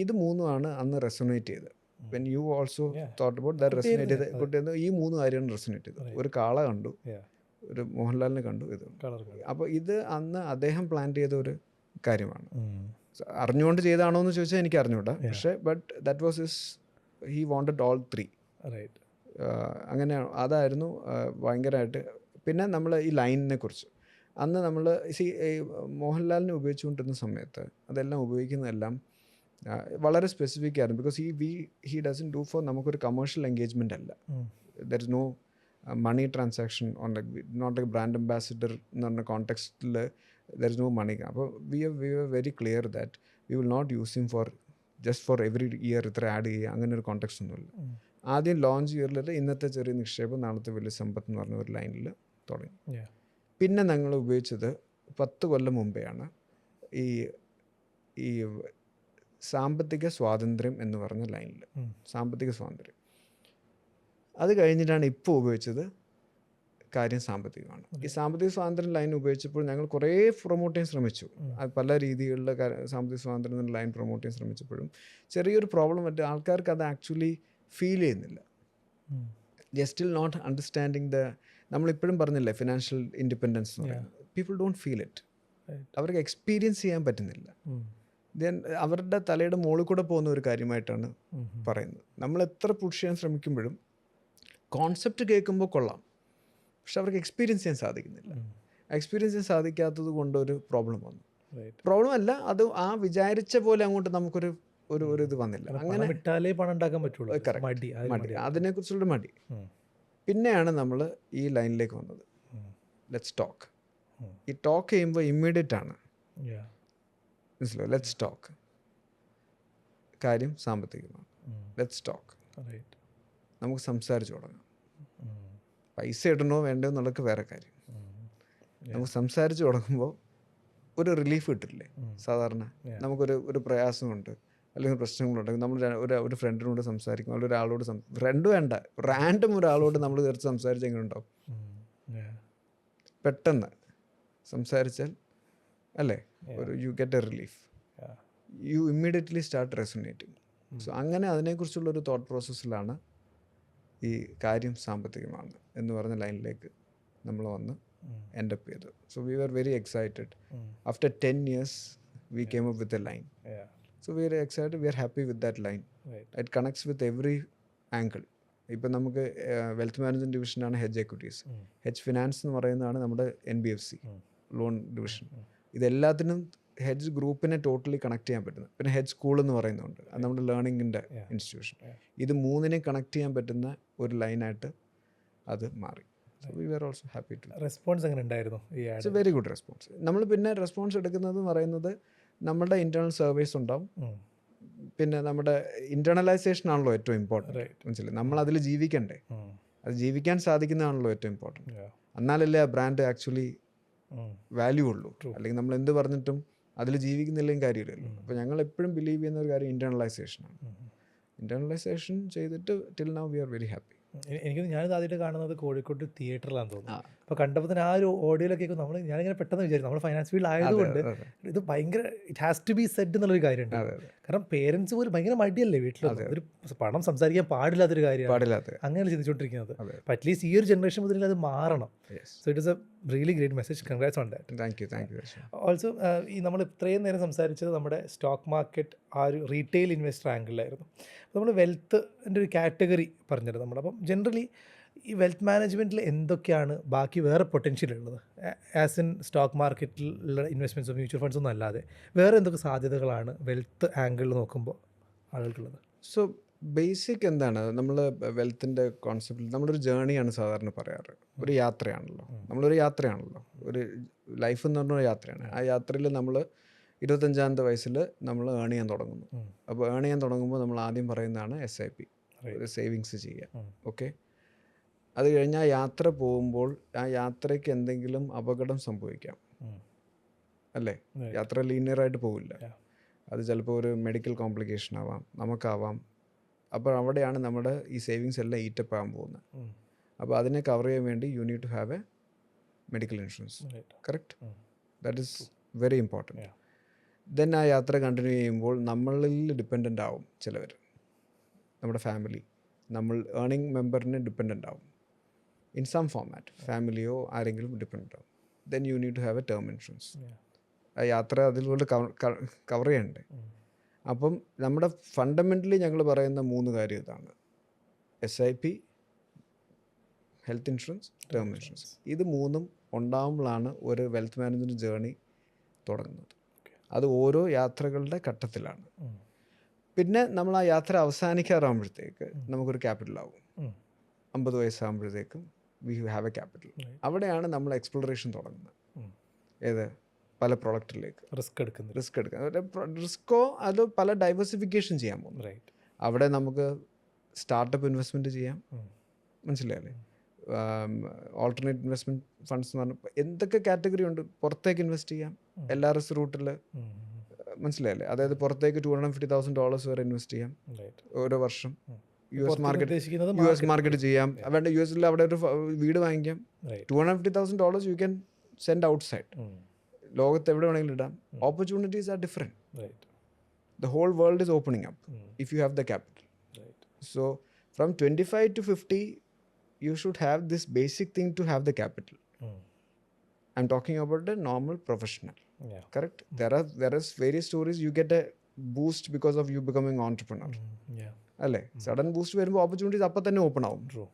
ഇത് 3 അന്ന് റെസൊനേറ്റ് ചെയ്തത്. When you also thought about that resonate ചെയ്ത് കുട്ടിയെന്ന് ഈ 3 കാര്യമാണ് റെസൊനേറ്റ് ചെയ്തത്. ഒരു കാള കണ്ടു, ഒരു മോഹൻലാലിനെ കണ്ടു, ഇത്. അപ്പോൾ ഇത് അന്ന് അദ്ദേഹം പ്ലാൻ ചെയ്ത ഒരു കാര്യമാണ്. അറിഞ്ഞുകൊണ്ട് ചെയ്താണോ എന്ന് ചോദിച്ചാൽ എനിക്ക് അറിഞ്ഞൂടാ, പക്ഷേ but that was he wanted all 3. അങ്ങനെ അതായിരുന്നു ഭയങ്കരമായിട്ട്. പിന്നെ നമ്മൾ ഈ ലൈനിനെ കുറിച്ച് അന്ന് നമ്മൾ മോഹൻലാലിനെ ഉപയോഗിച്ചുകൊണ്ടിരുന്ന സമയത്ത് അതെല്ലാം ഉപയോഗിക്കുന്നതെല്ലാം വളരെ സ്പെസിഫിക് ആയിരുന്നു. Because he doesn't do for നമുക്കൊരു കമേഴ്ഷ്യൽ എൻഗേജ്മെൻ്റ് അല്ല. There is no money transaction on not a brand ambassador എന്ന് പറഞ്ഞ കോണ്ടെക്സ്റ്റിൽ ദർ ഇസ് നോ മണി. അപ്പോൾ we are very clear that we will not use him for just for every year ഇത്ര ആഡ് ചെയ്യുക, അങ്ങനെ ഒരു കോണ്ടെക്സ്റ്റ് ഒന്നുമില്ല. ആദ്യം ലോഞ്ച് ഇയറിൽ ഇന്നത്തെ ചെറിയ നിക്ഷേപം നാളത്തെ വലിയ സമ്പത്ത് എന്ന് പറഞ്ഞ ഒരു ലൈനിൽ തുടങ്ങി. പിന്നെ ഞങ്ങൾ ഉപയോഗിച്ചത് 10 കൊല്ലം മുമ്പെയാണ് ഈ സാമ്പത്തിക സ്വാതന്ത്ര്യം എന്ന് പറഞ്ഞ ലൈനിൽ. സാമ്പത്തിക സ്വാതന്ത്ര്യം അത് കഴിഞ്ഞിട്ടാണ് ഇപ്പോൾ ഉപയോഗിച്ചത് കാര്യം സാമ്പത്തികമാണ്. ഈ സാമ്പത്തിക സ്വാതന്ത്ര്യം ലൈൻ ഉപയോഗിച്ചപ്പോൾ ഞങ്ങൾ കുറേ പ്രൊമോട്ട് ചെയ്യാൻ ശ്രമിച്ചു. അത് പല രീതികളിലെ സാമ്പത്തിക സ്വാതന്ത്ര്യം എന്ന ലൈൻ പ്രൊമോട്ട് ചെയ്യാൻ ശ്രമിച്ചപ്പോഴും ചെറിയൊരു പ്രോബ്ലം പറ്റും, ആൾക്കാർക്ക് അത് ആക്ച്വലി ഫീൽ ചെയ്യുന്നില്ല. They are still not understanding നമ്മളിപ്പോഴും പറഞ്ഞില്ലേ ഫിനാൻഷ്യൽ ഇൻഡിപെൻഡൻസ് എന്ന് പറയുന്നത്. People don't feel it. അവർക്ക് എക്സ്പീരിയൻസ് ചെയ്യാൻ പറ്റുന്നില്ല. ദെൻ അവരുടെ തലയുടെ മുകളിൽ കൂടെ പോകുന്ന ഒരു കാര്യമായിട്ടാണ് പറയുന്നത്. നമ്മൾ എത്ര പുഷ് ചെയ്യാൻ ശ്രമിക്കുമ്പോഴും കോൺസെപ്റ്റ് കേൾക്കുമ്പോൾ കൊള്ളാം, പക്ഷെ അവർക്ക് എക്സ്പീരിയൻസ് ചെയ്യാൻ സാധിക്കുന്നില്ല. എക്സ്പീരിയൻസ് ചെയ്യാൻ സാധിക്കാത്തത് കൊണ്ടൊരു പ്രോബ്ലം വന്നു. പ്രോബ്ലം അല്ല, അത് ആ വിചാരിച്ച പോലെ അങ്ങോട്ട് നമുക്കൊരു ഒരു ഇത് വന്നില്ല. അങ്ങനെ പണം ഉണ്ടാക്കാൻ പറ്റുള്ളൂ. മടി, അതിനെക്കുറിച്ചുള്ള മടി. പിന്നെയാണ് നമ്മൾ ഈ ലൈനിലേക്ക് വന്നത്, ലെറ്റ്സ് ടോക്ക്. ഈ ടോക്ക് ചെയ്യുമ്പോൾ ഇമ്മീഡിയറ്റ് ആണ്, മനസ്സിലാവും. ലെറ്റ്സ് ടോക്ക്, കാര്യം സാമ്പത്തികമാണ്. ലെറ്റ്സ് ടോക്ക്, നമുക്ക് സംസാരിച്ച് തുടങ്ങാം. പൈസ ഇടണോ വേണ്ടോ എന്നുള്ളതൊക്കെ വേറെ കാര്യം. നമുക്ക് സംസാരിച്ച് തുടങ്ങുമ്പോൾ ഒരു റിലീഫ് കിട്ടില്ലേ. സാധാരണ നമുക്കൊരു പ്രയാസമുണ്ട് അല്ലെങ്കിൽ പ്രശ്നങ്ങളുണ്ടെങ്കിൽ നമ്മൾ ഒരു ഫ്രണ്ടിനോട് സംസാരിക്കും, അല്ലെങ്കിൽ ഒരാളോട് ഫ്രണ്ട് വേണ്ട, റാൻഡം ഒരാളോട് നമ്മൾ തീർച്ച് സംസാരിച്ച് എങ്ങനെ ഉണ്ടാവും? പെട്ടെന്ന് സംസാരിച്ചാൽ അല്ലേ you get a relief, you immediately start resonating. So അങ്ങനെ അതിനെക്കുറിച്ചുള്ളൊരു തോട്ട് പ്രോസസ്സിലാണ് ഈ കാര്യം സാമ്പത്തികമാണ് എന്ന് പറഞ്ഞ ലൈനിലേക്ക് നമ്മൾ വന്ന് എൻഡ് അപ്പ് ചെയ്തത്. So we are very excited. After 10 years we came up with a line. So we are excited, we are happy with that line. It connects with every angle. ഇപ്പം നമുക്ക് വെൽത്ത് മാനേജ്മെൻറ്റ് ഡിവിഷനാണ് ഹെഡ്ജ് എക്വിറ്റീസ്, ഹെഡ്ജ് ഫിനാൻസ് എന്ന് പറയുന്നതാണ് നമ്മുടെ NBFC ലോൺ ഡിവിഷൻ. ഇതെല്ലാത്തിനും ഹെഡ്ജ് ഗ്രൂപ്പിനെ ടോട്ടലി കണക്ട് ചെയ്യാൻ പറ്റുന്നത്. പിന്നെ ഹെഡ്ജ് സ്കൂൾ എന്ന് പറയുന്നുണ്ട്, അത് നമ്മുടെ ലേണിങ്ങിൻ്റെ ഇൻസ്റ്റിറ്റ്യൂഷൻ. ഇത് മൂന്നിനെ കണക്ട് ചെയ്യാൻ പറ്റുന്ന ഒരു ലൈനായിട്ട് അത് മാറി. We are also happy to. Response എങ്ങനെ ഉണ്ടായിരുന്നു? It's a very good response. നമ്മൾ പിന്നെ റെസ്പോൺസ് എടുക്കുന്നത് എന്ന് പറയുന്നത് നമ്മുടെ ഇൻറ്റേർണൽ സർവേസ് ഉണ്ടാവും, പിന്നെ നമ്മുടെ ഇൻറ്റേർണലൈസേഷൻ ആണല്ലോ ഏറ്റവും ഇമ്പോർട്ടൻറ്റ്. മനസ്സിലായി, നമ്മൾ അതിൽ ജീവിക്കണ്ടേ, അത് ജീവിക്കാൻ സാധിക്കുന്നതാണല്ലോ ഏറ്റവും ഇമ്പോർട്ടൻറ്റ്. എന്നാലല്ലേ ആ ബ്രാൻഡ് ആക്ച്വലി വാല്യൂ ഉള്ളൂ. അല്ലെങ്കിൽ നമ്മൾ എന്ത് പറഞ്ഞിട്ടും അതിൽ ജീവിക്കുന്നില്ലെങ്കിൽ കാര്യമില്ലല്ലോ. അപ്പോൾ ഞങ്ങൾ എപ്പോഴും ബിലീവ് ചെയ്യുന്ന ഒരു കാര്യം ഇൻറ്റേർണലൈസേഷനാണ്. ഇൻറ്റേർണലൈസേഷൻ ചെയ്തിട്ട് till now we are very happy. എനിക്ക് ഞാനിത് ആദ്യമായിട്ട് കാണുന്നത് കോഴിക്കോട് തിയേറ്ററിലാണെന്ന് തോന്നുന്നു. അപ്പോൾ കണ്ടപ്പോൾ തന്നെ ആ ഒരു ഓഡിയോയിലൊക്കെ ഞാനിങ്ങനെ പെട്ടെന്ന് വിചാരിച്ചു, നമ്മൾ ഫൈനാൻസ് ഫീൽഡ് ആയതുകൊണ്ട് ഇത് ഭയങ്കര it has to be set എന്നുള്ളൊരു കാര്യമുണ്ട്. കാരണം പേരൻസ് പോലും ഭയങ്കര മടിയല്ലേ വീട്ടിൽ, ഒരു പണം സംസാരിക്കാൻ പാടില്ലാത്തൊരു കാര്യമാണ്, അങ്ങനെയാണ് ചിന്തിച്ചുകൊണ്ടിരിക്കുന്നത്. അപ്പോൾ അറ്റ്ലീസ്റ്റ് ഈ ഒരു ജനറേഷൻ മുതൽ അത് മാറണം. So it is A really great message. Congrats on that. Thank you. Also ഈ നമ്മൾ ഇത്രയും നേരം സംസാരിച്ചത് നമ്മുടെ സ്റ്റോക്ക് മാർക്കറ്റ് ആ ഒരു റീറ്റെയിൽ ഇൻവെസ്റ്റർ ആംഗിളിലായിരുന്നു. അപ്പോൾ നമ്മൾ വെൽത്തിൻ്റെ ഒരു കാറ്റഗറി പറഞ്ഞിരുന്നു നമ്മൾ. അപ്പം ജനറലി ഈ വെൽത്ത് മാനേജ്മെൻറ്റിൽ എന്തൊക്കെയാണ് ബാക്കി വേറെ പൊട്ടൻഷ്യൽ ഉള്ളത്? ആസ് ഇൻ സ്റ്റോക്ക് മാർക്കറ്റിലുള്ള ഇൻവെസ്റ്റ്മെൻറ്റ്സോ മ്യൂച്വൽ ഫണ്ട്സൊന്നും അല്ലാതെ വേറെ എന്തൊക്കെ സാധ്യതകളാണ് വെൽത്ത് ആംഗിളിൽ നോക്കുമ്പോൾ ആളുകൾക്കുള്ളത്? സോ ബേസിക് എന്താണ്, നമ്മൾ വെൽത്തിൻ്റെ കോൺസെപ്റ്റിൽ നമ്മളൊരു ജേണിയാണ് സാധാരണ പറയാറ്. ഒരു യാത്രയാണല്ലോ, നമ്മളൊരു യാത്രയാണല്ലോ, ഒരു ലൈഫ് എന്ന് പറഞ്ഞ ഒരു യാത്രയാണ്. ആ യാത്രയിൽ നമ്മൾ 25-ാമത്തെ വയസ്സിൽ നമ്മൾ ഏൺ ചെയ്യാൻ തുടങ്ങുന്നു. അപ്പോൾ ഏൺ ചെയ്യാൻ തുടങ്ങുമ്പോൾ നമ്മൾ ആദ്യം പറയുന്നതാണ് SIP, ഒരു സേവിങ്സ് ചെയ്യുക. ഓക്കെ, അത് കഴിഞ്ഞ് ആ യാത്ര പോകുമ്പോൾ ആ യാത്രയ്ക്ക് എന്തെങ്കിലും അപകടം സംഭവിക്കാം അല്ലേ. യാത്ര ലീനിയറായിട്ട് പോകില്ല, അത് ചിലപ്പോൾ ഒരു മെഡിക്കൽ കോംപ്ലിക്കേഷൻ ആവാം, നമുക്കാവാം. അപ്പോൾ അവിടെയാണ് നമ്മുടെ ഈ സേവിങ്സ് എല്ലാം ഈറ്റപ്പ് ആകാൻ പോകുന്നത്. അപ്പോൾ അതിനെ കവർ ചെയ്യാൻ വേണ്ടി you need to have a medical insurance. Correct, that is very important. Then ആ യാത്ര കണ്ടിന്യൂ ചെയ്യുമ്പോൾ നമ്മളിൽ ഡിപ്പെൻഡൻ്റ് ആവും ചിലവർ, നമ്മുടെ ഫാമിലി, നമ്മൾ ഏർണിംഗ് മെമ്പറിന് ഡിപ്പെൻഡൻ്റ് ആവും ഇൻ സം ഫോമാറ്റ്, ഫാമിലിയോ ആരെങ്കിലും ഡിപ്പെൻഡൻ്റ് ആവും. Then you need to have a term insurance. ആ യാത്ര അതിലൂടെ കവർ ചെയ്യണ്ടേ. അപ്പം നമ്മുടെ ഫണ്ടമെൻ്റലി ഞങ്ങൾ പറയുന്ന 3 കാര്യം ഇതാണ്: SIP, health insurance, term insurance. ഇത് 3ഉം ഉണ്ടാകുമ്പോഴാണ് ഒരു വെൽത്ത് മാനേജ്മെൻറ്റ് ജേർണി തുടങ്ങുന്നത്. അത് ഓരോ യാത്രകളുടെ ഘട്ടത്തിലാണ്. പിന്നെ നമ്മൾ ആ യാത്ര അവസാനിക്കാറാകുമ്പോഴത്തേക്ക് നമുക്കൊരു ക്യാപിറ്റൽ ആവും. 50 വയസ്സാകുമ്പോഴത്തേക്കും we have a capital. Right. അവിടെയാണ് നമ്മൾ എക്സ്പ്ലോറേഷൻ തുടങ്ങുന്നത്. ഉം. ഏത് പല പ്രോഡക്റ്റിലേക്ക് റിസ്ക് എടുക്കുന്നത്. റിസ്ക് എടുക്കുക. റിസ്ക്കോ അത് പല ഡൈവേഴ്സിഫിക്കേഷൻ ചെയ്യാൻ പോകുന്നു. റൈറ്റ്. അവിടെ നമുക്ക് സ്റ്റാർട്ടപ്പ് ഇൻവെസ്റ്റ്മെൻറ്റ് ചെയ്യാം, ഉം. മനസ്സിലായല്ലേ? ഓൾട്ടർനേറ്റ് ഇൻവെസ്റ്റ്മെൻറ്റ് ഫണ്ട്സ് എന്ന് പറഞ്ഞപ്പോൾ എന്തൊക്കെ കാറ്റഗറി ഉണ്ട്. പുറത്തേക്ക് ഇൻവെസ്റ്റ് ചെയ്യാം, LRS റൂട്ടിൽ, ഉം. മനസ്സിലായല്ലേ? അതായത് പുറത്തേക്ക് $250,000 വരെ ഇൻവെസ്റ്റ് ചെയ്യാം റൈറ്റ്. ഓരോ വർഷം. US പുറത്ത് മാർക്കറ്റ് ഉദ്ദേശിക്കുന്നത് മാർക്കറ്റ് ചെയ്യാം. വേണ്ട US അവിടെ ഒരു വീട് വാങ്ങിക്കാം. Right. $250,000 you can send outside. Um. ലോകത്ത് എവിടെ വേണമെങ്കിലും ഇടാം. Opportunities are different. Right. The whole world is opening up ഉം. if you have the capital. Right. So from 25 to 50, you should have this basic thing to have the capital. ഉം. I'm talking about a normal professional, Yeah. correct? There is various stories. You get a boost because of you becoming entrepreneur. Yeah. അല്ലേ? സഡൻ ബൂസ്റ്റ് വരുമ്പോൾ ഓപ്പർച്യൂണിറ്റീസ് അപ്പം തന്നെ ഓപ്പൺ ആവും. True.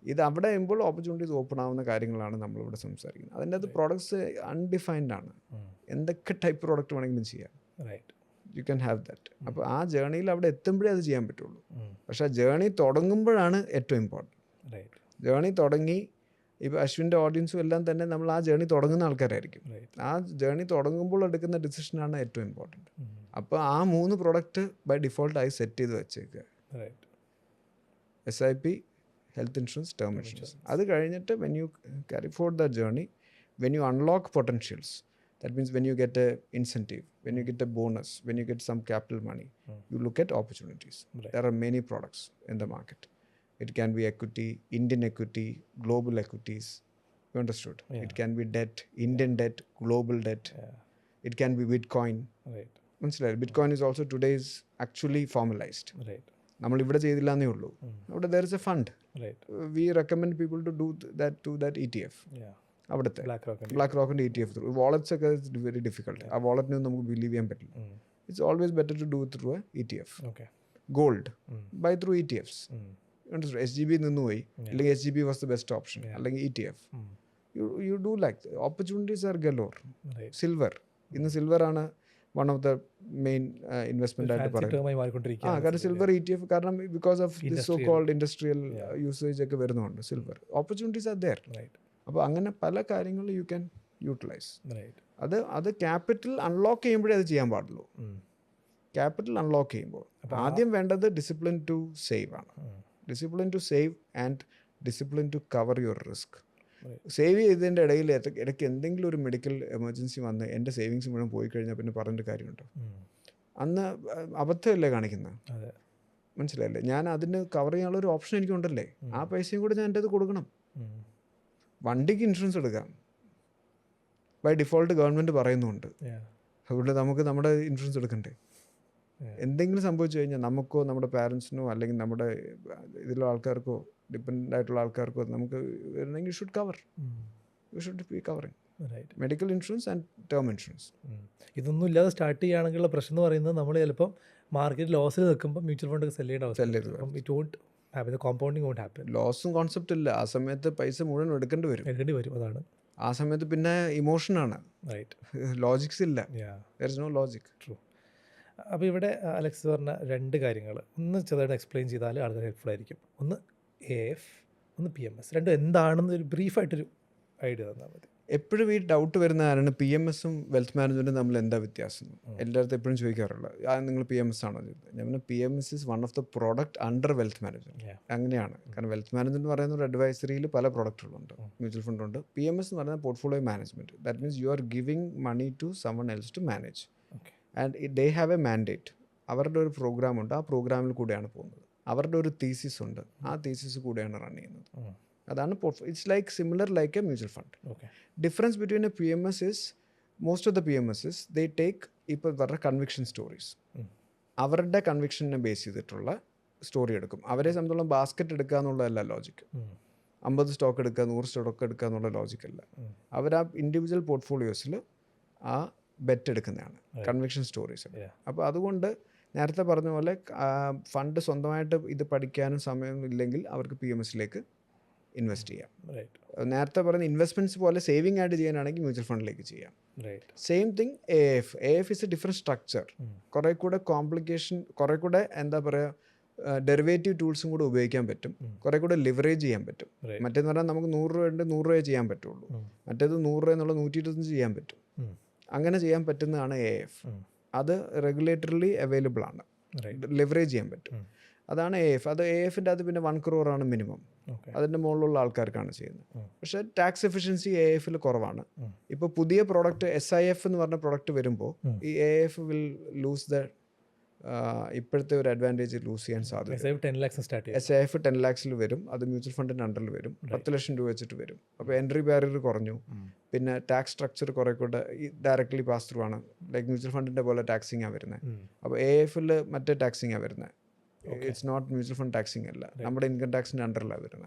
ഇത് അവിടെ വരുമ്പോൾ ഓപ്പർച്യൂണിറ്റീസ് ഓപ്പൺ ആവുന്ന കാര്യങ്ങളാണ് നമ്മളിവിടെ സംസാരിക്കുന്നത്. അതിൻ്റെ അത് പ്രോഡക്ട്സ് അൺഡിഫൈൻഡ് ആണ്. ഉം. എന്തൊക്കെ ടൈപ്പ് പ്രോഡക്റ്റ് വേണമെങ്കിലും ചെയ്യാം. Right. You can have that. അപ്പോൾ ആ ജേണിയിൽ അവിടെ എത്തുമ്പോഴേ അത് ചെയ്യാൻ പറ്റുള്ളൂ. ഉം. പക്ഷേ ആ ജേണി തുടങ്ങുമ്പോഴാണ് ഏറ്റവും ഇമ്പോർട്ടൻറ്റ്. റൈറ്റ്. ജേണി തുടങ്ങി ഇപ്പോൾ അശ്വിൻ്റെ ഓഡിയൻസും എല്ലാം തന്നെ നമ്മൾ ആ ജേണി തുടങ്ങുന്ന ആൾക്കാരായിരിക്കും. റൈറ്റ്. ആ ജേണി തുടങ്ങുമ്പോൾ എടുക്കുന്ന ഡിസിഷനാണ് ഏറ്റവും ഇമ്പോർട്ടൻറ്റ്. ഉം. അപ്പോൾ ആ 3 പ്രോഡക്റ്റ് ബൈ ഡിഫോൾട്ടായി സെറ്റ് ചെയ്ത് വെച്ചേക്കുക. Right. SIP, health insurance, term insurance. അത് കഴിഞ്ഞിട്ട് when you carry forward the journey, when you unlock potentials, that means when you get a incentive, when you get a bonus, when you get some capital money, you look at opportunities. Right. There are many products in the market. It can be equity, Indian equity, global equities. You understood? Yeah. It can be debt, Indian debt, global debt. Yeah. It can be Bitcoin. Right. മനസ്സിലായി? Bitcoin is also today is actually formalized. Right. നമ്മളിവിടെ ചെയ്തില്ല എന്നേ ഉള്ളൂ. അവിടെ there is a fund. Right. We recommend people to do that ETF. Yeah. അവിടുത്തെ BlackRock. ബ്ലാക്ക് റോക്കിൻ്റെ ETF ത്രൂ. വാളറ്റ്സ് ഒക്കെ വെരി ഡിഫിക്കൾട്ട്. ആ വാളറ്റിനൊന്നും നമുക്ക് ബിലീവ് ചെയ്യാൻ പറ്റില്ല. It's always better to do through a ETF. Okay. Gold buy through ETFs. ഉം. SGB നിന്ന് പോയി, അല്ലെങ്കിൽ SGB was the best option, അല്ലെങ്കിൽ ETF. You do like opportunities are galore. Right. Silver, ഇന്ന് സിൽവർ ആണ് one of the main investment ആയിട്ട് പറയുന്നത്. ടേമായി മാറിക്കൊണ്ടിരിക്കുകയാണ്. കാരണം സിൽവർ ETF, കാരണം because of this so called industrial usage ഒക്കെ വരുന്നുണ്ട് silver. Opportunities are there. Right. അപ്പോൾ അങ്ങനെ പല കാര്യങ്ങളും യു ക്യാൻ യൂട്ടിലൈസ്. റൈറ്റ്. അത് ക്യാപിറ്റൽ അൺലോക്ക് ചെയ്യുമ്പോഴേ അത് ചെയ്യാൻ പാടുള്ളൂ. ക്യാപിറ്റൽ അൺലോക്ക് ചെയ്യുമ്പോൾ ആദ്യം വേണ്ടത് ഡിസിപ്ലിൻ ടു സേവ് ആണ്. Discipline to save and discipline to cover your risk. Save ചെയ്തതിൻ്റെ ഇടയിൽ ഇടയ്ക്ക് എന്തെങ്കിലും ഒരു മെഡിക്കൽ എമർജൻസി വന്ന് എൻ്റെ സേവിങ്സ് മുഴുവൻ പോയി കഴിഞ്ഞാൽ പിന്നെ പറഞ്ഞിട്ട് കാര്യമുണ്ടോ? അന്ന് അബദ്ധമല്ലേ കാണിക്കുന്നത്? അതെ. മനസ്സിലായില്ലേ? ഞാൻ അതിന് കവർ ചെയ്യാനുള്ള ഒരു ഓപ്ഷൻ എനിക്കുണ്ടല്ലേ, ആ പൈസയും കൂടെ ഞാൻ എൻ്റെ അത് കൊടുക്കണം. വണ്ടിക്ക് ഇൻഷുറൻസ് എടുക്കാം, ബൈ ഡിഫോൾട്ട് ഗവൺമെൻറ് പറയുന്നുണ്ട്. അതുകൊണ്ട് നമുക്ക് നമ്മുടെ ഇൻഷുറൻസ് എടുക്കണ്ടേ? എന്തെങ്കിലും സംഭവിച്ചു കഴിഞ്ഞാൽ നമുക്കോ നമ്മുടെ പാരൻസിനോ അല്ലെങ്കിൽ നമ്മുടെ ഇതിലുള്ള ആൾക്കാർക്കോ ഡിപ്പെൻഡൻ്റ് ആയിട്ടുള്ള ആൾക്കാർക്കോ നമുക്ക് വരണമെങ്കിൽ you should cover. U should B covering medical insurance and term insurance. ഇതൊന്നും ഇല്ലാതെ സ്റ്റാർട്ട് ചെയ്യുകയാണെങ്കിലുള്ള പ്രശ്നം എന്ന് പറയുന്നത് നമ്മൾ ചിലപ്പം മാർക്കറ്റ് ലോസിൽ നിൽക്കുമ്പോൾ മ്യൂച്വൽ ഫണ്ട് സെല് ചെയ്യേണ്ട അവസ്ഥ. It won't happen, compounding won't happen. ലോസും കോൺസെപ്റ്റ് ഇല്ല. ആ സമയത്ത് പൈസ മുഴുവൻ എടുക്കേണ്ടി വരും. അതാണ് ആ സമയത്ത് പിന്നെ ഇമോഷനാണ്, റൈറ്റ്. ലോജിക്സ് ഇല്ല. There is no logic. True. അപ്പോൾ ഇവിടെ അലക്സ് പറഞ്ഞ 2 കാര്യങ്ങൾ ഒന്ന് ചെറുതായിട്ട് എക്സ്പ്ലെയിൻ ചെയ്താൽ ആൾക്കാർ ഹെൽപ്ഫുൾ ആയിരിക്കും. ഒന്ന് AF, ഒന്ന് PMS. രണ്ടും എന്താണെന്ന് ഒരു ബ്രീഫായിട്ടൊരു ഐഡിയ തന്നാൽ മതി. എപ്പോഴും ഈ ഡൗട്ട് വരുന്ന ആരാണ് PMSഉം വെൽത്ത് മാനേജ്മെൻറ്റും തമ്മിൽ എന്താ വ്യത്യാസം? എല്ലായിടത്തും എപ്പോഴും ചോദിക്കാറുള്ളത് നിങ്ങൾ PMS ആണോ ചെയ്തത്? ഞാൻ പറഞ്ഞാൽ PMS is one of the product under wealth management. അങ്ങനെയാണ്. കാരണം വെൽത്ത് മാനേജ്മെൻറ്റ് എന്ന് പറയുന്ന ഒരു അഡ്വൈസറിയിൽ പല പ്രോഡക്റ്റുകളുണ്ട്. മ്യൂച്വൽ ഫണ്ടുണ്ട്. PMS എന്ന് പറയുന്നത് portfolio management. That means you are giving money to someone else to manage and they have a mandate. അവരുടെ ഒരു പ്രോഗ്രാമുണ്ട്, ആ പ്രോഗ്രാമിൽ കൂടെയാണ് പോകുന്നത്. അവരുടെ ഒരു തീസിസ് ഉണ്ട്, ആ തീസിസ് കൂടെയാണ് റൺ ചെയ്യുന്നത്. അതാണ് it's like similar like A mutual fund. Difference between A PMS is most of the PMSs they take ഇപ്പോൾ അവരുടെ കൺവിക്ഷൻ സ്റ്റോറീസ്, അവരുടെ കൺവിക്ഷനെ ബേസ് ചെയ്തിട്ടുള്ള സ്റ്റോറി എടുക്കും. അവരെ സംബന്ധിച്ചോളം ബാസ്ക്കറ്റ് എടുക്കുക എന്നുള്ളതല്ല ലോജിക്ക്. 50 സ്റ്റോക്ക് എടുക്കുക, 100 സ്റ്റോക്ക് എടുക്കുക എന്നുള്ള ലോജിക്കല്ല. അവർ ആ ഇൻഡിവിജ്വൽ പോർട്ട്ഫോളിയോസിൽ ആ ബെറ്റ് എടുക്കുന്നതാണ് കൺവിക്ഷൻ സ്റ്റോറീസ്. അപ്പോൾ അതുകൊണ്ട് നേരത്തെ പറഞ്ഞ പോലെ ഫണ്ട് സ്വന്തമായിട്ട് ഇത് പഠിക്കാനും സമയമില്ലെങ്കിൽ അവർക്ക് PMSലേക്ക് ഇൻവെസ്റ്റ് ചെയ്യാം. നേരത്തെ പറഞ്ഞ ഇൻവെസ്റ്റ്മെൻറ്റ്സ് പോലെ സേവിങ് ആയിട്ട് ചെയ്യാനാണെങ്കിൽ മ്യൂച്വൽ ഫണ്ടിലേക്ക് ചെയ്യാം. Same thing AF is A different structure. കുറേ കൂടെ കോംപ്ലിക്കേഷൻ, കുറേ കൂടെ എന്താ പറയുക, ഡെറിവേറ്റീവ് ടൂൾസും കൂടെ ഉപയോഗിക്കാൻ പറ്റും, കുറേ കൂടെ ലിവറേജ് ചെയ്യാൻ പറ്റും. Right. മറ്റേന്ന് പറഞ്ഞാൽ നമുക്ക് 100 രൂപ ഉണ്ട്, 100 രൂപയെ ചെയ്യാൻ പറ്റുള്ളൂ. മറ്റേത് 100 രൂപ എന്നുള്ള 125 ചെയ്യാൻ പറ്റും. അങ്ങനെ ചെയ്യാൻ പറ്റുന്നതാണ് AIF. അത് റെഗുലേറ്ററിലി അവൈലബിൾ ആണ്, ലിവറേജ് ചെയ്യാൻ പറ്റും. അതാണ് AIF. അത് AIFൻ്റെ അത് പിന്നെ 1 crore ആണ് മിനിമം. അതിൻ്റെ മുകളിലുള്ള ആൾക്കാർക്കാണ് ചെയ്യുന്നത്. പക്ഷേ ടാക്സ് എഫിഷ്യൻസി AIFൽ കുറവാണ്. ഇപ്പോൾ പുതിയ പ്രോഡക്റ്റ് SIF എന്ന് പറഞ്ഞ പ്രോഡക്റ്റ് വരുമ്പോൾ ഈ AIF വിൽ ലൂസ് ദ ഇപ്പോഴത്തെ ഒരു അഡ്വാൻറ്റേജ് ലൂസ് ചെയ്യാൻ സാധിക്കും. SIF 10 lakhs വരും, അത് മ്യൂച്വൽ ഫണ്ടിൻ്റെ അണ്ടറിൽ വരും, 10 ലക്ഷം രൂപ വെച്ചിട്ട് വരും. അപ്പോൾ എൻട്രി ബാരിയർ കുറഞ്ഞു, പിന്നെ ടാക്സ് സ്ട്രക്ചർ കുറേ കൂടെ ഡയറക്റ്റ്ലി പാസ് ത്രൂ ആണ്. ലൈക്ക് മ്യൂച്വൽ ഫണ്ടിൻ്റെ പോലെ ടാക്സിങ്ങാണ് വരുന്നത്. അപ്പോൾ AIFൽ മറ്റേ ടാക്സിങ്ങാണ് വരുന്നത്. It's not mutual fund taxing അല്ല, നമ്മുടെ ഇൻകം ടാക്സിൻ്റെ അണ്ടറിലാണ് വരുന്നത്.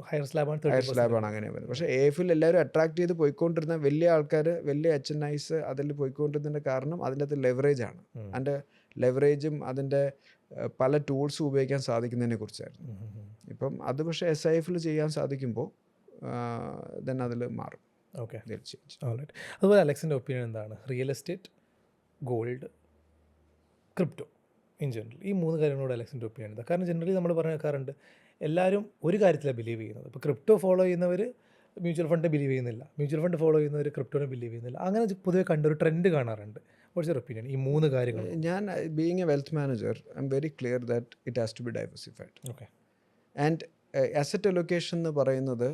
ഹയർ സ്ലാബാണ് അങ്ങനെ വരുന്നത്. പക്ഷേ AIFൽ എല്ലാവരും അട്രാക്ട് ചെയ്ത് പോയിക്കൊണ്ടിരുന്ന വലിയ ആൾക്കാർ, വലിയ HNIs അതിൽ പോയിക്കൊണ്ടിരുന്നതിൻ്റെ കാരണം അതിൻ്റെ അകത്ത് ലെവറേജ് ആണ്. അതിൻ്റെ ലെവറേജും അതിൻ്റെ പല ടൂൾസും ഉപയോഗിക്കാൻ സാധിക്കുന്നതിനെ കുറിച്ചായിരുന്നു. ഇപ്പം അത് പക്ഷേ SIFൽ ചെയ്യാൻ സാധിക്കുമ്പോൾ then അതിൽ മാറും. ഓക്കെ, അതുപോലെ അലക്സിൻ്റെ ഒപ്പീനിയൻ എന്താണ്? Real estate, gold, crypto in general, ഈ 3 കാര്യങ്ങളോട് അലക്സിൻ്റെ ഒപ്പീനിയൻ എന്താ? കാരണം ജനറലി നമ്മൾ പറഞ്ഞു കേൾക്കാറുണ്ട് എല്ലാവരും ഒരു കാര്യത്തിലാണ് ബിലീവ് ചെയ്യുന്നത്. ഇപ്പോൾ ക്രിപ്റ്റോ ഫോളോ ചെയ്യുന്നവർ മ്യൂച്വൽ ഫണ്ട് ബിലീവ് ചെയ്യുന്നില്ല, മ്യൂച്വൽ ഫണ്ട് ഫോളോ ചെയ്യുന്നവർ ക്രിപ്റ്റോനെ ബിലീവ് ചെയ്യുന്നില്ല. അങ്ങനെ പൊതുവെ കണ്ടൊരു ട്രെൻഡ് കാണാറുണ്ട്. വാട്ട്സ് യുവർ ഒപ്പീനിയൻ ഈ 3 കാര്യങ്ങൾ? ഞാൻ being a wealth manager I'm very clear that it has to be diversified. Okay. And asset allocation എന്ന് പറയുന്നത്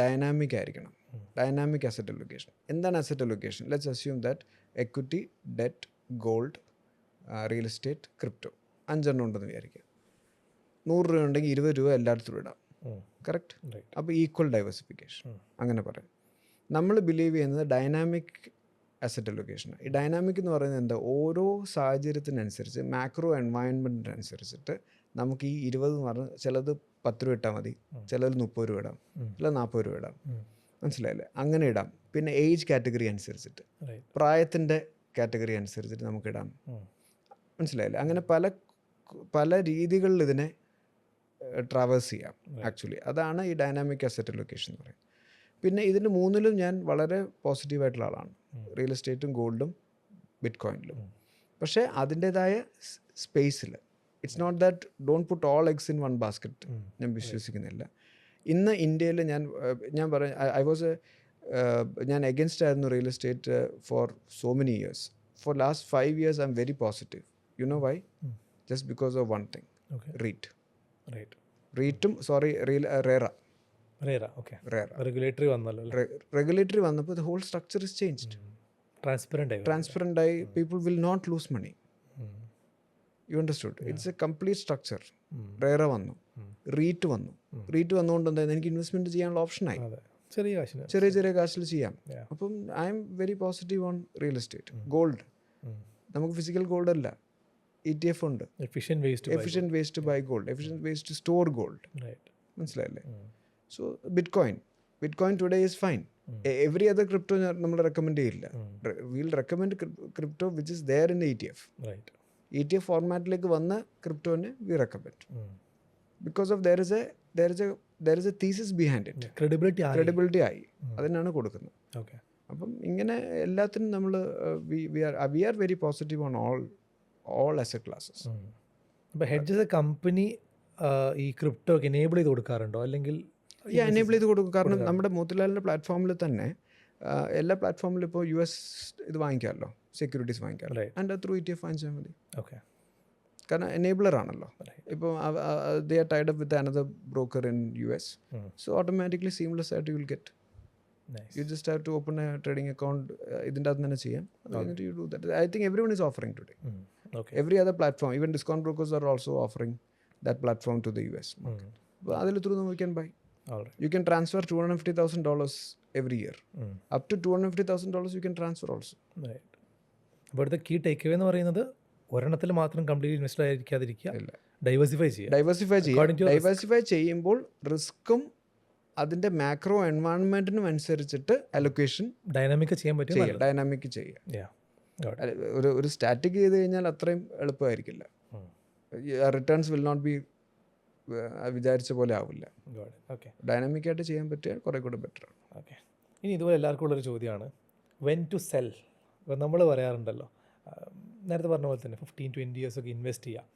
ഡൈനാമിക് ആയിരിക്കണം. Dynamic asset allocation. എന്താണ് asset allocation? Let's assume that equity, debt, gold, real estate, crypto 5 എണ്ണം ഉണ്ടെന്ന് വിചാരിക്കുക. 100 രൂപ ഉണ്ടെങ്കിൽ 20 രൂപ എല്ലായിടത്തും ഇടാം. കറക്റ്റ്. അപ്പോൾ ഈക്വൽ ഡൈവേഴ്സിഫിക്കേഷൻ അങ്ങനെ പറയാം. നമ്മൾ ബിലീവ് ചെയ്യുന്നത് ഡൈനാമിക് അസറ്റ് അലൊക്കേഷൻ. ഈ ഡൈനാമിക് എന്ന് പറയുന്നത് എന്താ? ഓരോ സാഹചര്യത്തിനനുസരിച്ച് മാക്രോ എൻവയൺമെൻറ്റിനനുസരിച്ചിട്ട് നമുക്ക് ഈ 20 എന്ന് പറഞ്ഞാൽ ചിലത് 10 രൂപ ഇട്ടാൽ മതി, ചിലത് 30 രൂപ ഇടാം, ചിലത് 40 രൂപ ഇടാം. മനസ്സിലായില്ലേ? അങ്ങനെ ഇടാം. പിന്നെ ഏജ് കാറ്റഗറി അനുസരിച്ചിട്ട്, പ്രായത്തിൻ്റെ കാറ്റഗറി അനുസരിച്ചിട്ട് നമുക്കിടാം. മനസ്സിലായില്ലേ? അങ്ങനെ പല രീതികളിൽ ഇതിനെ ട്രാവേഴ്സ് ചെയ്യാം ആക്ച്വലി. അതാണ് ഈ ഡൈനാമിക് അസറ്റ് അലൊക്കേഷൻ എന്ന് പറയുന്നത്. പിന്നെ ഇതിന് 3ലും ഞാൻ വളരെ പോസിറ്റീവായിട്ടുള്ള ആളാണ്, റിയൽ എസ്റ്റേറ്റും ഗോൾഡും ബിറ്റ് കോയിനിലും. പക്ഷേ അതിൻ്റേതായ സ്പേസിൽ. It's not that don't put all eggs in one basket. ഞാൻ വിശ്വസിക്കുന്നില്ല. ഇന്ന് ഇന്ത്യയിൽ ഞാൻ പറയാം, ഞാൻ എഗൻസ്റ്റ് ആയിരുന്നു real estate for so many years. For last 5 years I'm very positive. You know why? Just because of one thing, റീറ്റും റെഗുലേറ്ററി വന്നപ്പോൾ the whole structure is changed. Transparent ആയി. People will not lose money. You understood? It's a complete structure. RERA വന്നു, റീറ്റ് വന്നുകൊണ്ട് എന്തായാലും എനിക്ക് ഇൻവെസ്റ്റ്മെൻറ്റ് ചെയ്യാനുള്ള ഓപ്ഷനായി. ചെറിയ കാശിൽ ചെയ്യാം. അപ്പം I'm very positive on real estate. Gold, നമുക്ക് ഫിസിക്കൽ ഗോൾഡ് അല്ല, ETF ഉണ്ട്. Efficient ways to buy gold, efficient ways to store gold. മനസ്സിലായില്ലേ? So bitcoin today is fine. Every other crypto നമ്മൾ റെക്കമെൻഡ് ചെയ്യില്ല. Will recommend crypto which is there in ETF. ETF ഫോർമാറ്റിലേക്ക് വന്ന ക്രിപ്റ്റോനെ we recommend because of there is a thesis behind it. Credibility ആയി, അതിനാണ് കൊടുക്കുന്നത്. അപ്പം ഇങ്ങനെ എല്ലാത്തിനും നമ്മൾ we are very positive on all asset classes. അപ്പോൾ ഹെഡ്ജസ് കമ്പനി ഈ ക്രിപ്റ്റോ എനേബിൾ ചെയ്ത് കൊടുക്കാറുണ്ടോ? അല്ലെങ്കിൽ എനേബിൾ ചെയ്ത് കൊടുക്കും. കാരണം നമ്മുടെ മോത്തിലാലിൻ്റെ പ്ലാറ്റ്ഫോമിൽ തന്നെ എല്ലാ പ്ലാറ്റ്ഫോമിലും ഇപ്പോൾ US ഇത് വാങ്ങിക്കാമല്ലോ, സെക്യൂരിറ്റീസ് വാങ്ങിക്കാമല്ലോ. ആൻഡ് ത്രൂ ETF വാങ്ങിച്ചാൽ മതി. ഓക്കെ. കാരണം എനേബിളർ ആണല്ലോ. ഇപ്പോൾ they are tied up with another broker in US. So automatically seamless ആയിട്ട് you will get. You just have to open a trading account. ഇതിൻ്റെ അകത്ത് തന്നെ ചെയ്യാം. You do that. I think everyone is offering today. Every other platform, even discount brokers are also offering that platform to the US market. അതിൽ through them you can buy. You can transfer $250,000 every year. Up to $250,000 you can transfer also. അപ്പോൾ ഇവിടുത്തെ കീ ടേക്ക് അവേ എന്ന് പറയുന്നത് ഒരെണ്ണത്തിൽ മാത്രം കംപ്ലീറ്റ് ഇൻവെസ്റ്റ് ആയിരിക്കാതിരിക്കുക, ഡൈവേഴ്സിഫൈ ചെയ്യുമ്പോൾ റിസ്ക്കും അതിൻ്റെ മാക്രോ എൻവയൺമെൻറ്റിനും അനുസരിച്ചിട്ട് അലൊക്കേഷൻ ഡൈനാമിക് ചെയ്യുക. ഒരു സ്റ്റാറ്റിക് ചെയ്ത് കഴിഞ്ഞാൽ അത്രയും എളുപ്പമായിരിക്കില്ല. റിട്ടേൺസ് വിൽ നോട്ട് ബി വിചാരിച്ച പോലെ ആവില്ല. ഡൈനാമിക് ആയിട്ട് ചെയ്യാൻ പറ്റിയാൽ കുറേ കൂടെ ബെറ്റർ ആണ്. ഓക്കെ. ഇനി ഇതുപോലെ എല്ലാവർക്കും ഉള്ളൊരു ചോദ്യമാണ് വെൻ ടു സെൽ. ഇപ്പം നമ്മൾ പറയാറുണ്ടല്ലോ, നേരത്തെ പറഞ്ഞ പോലെ തന്നെ 15-20 years ഒക്കെ ഇൻവെസ്റ്റ് ചെയ്യുക.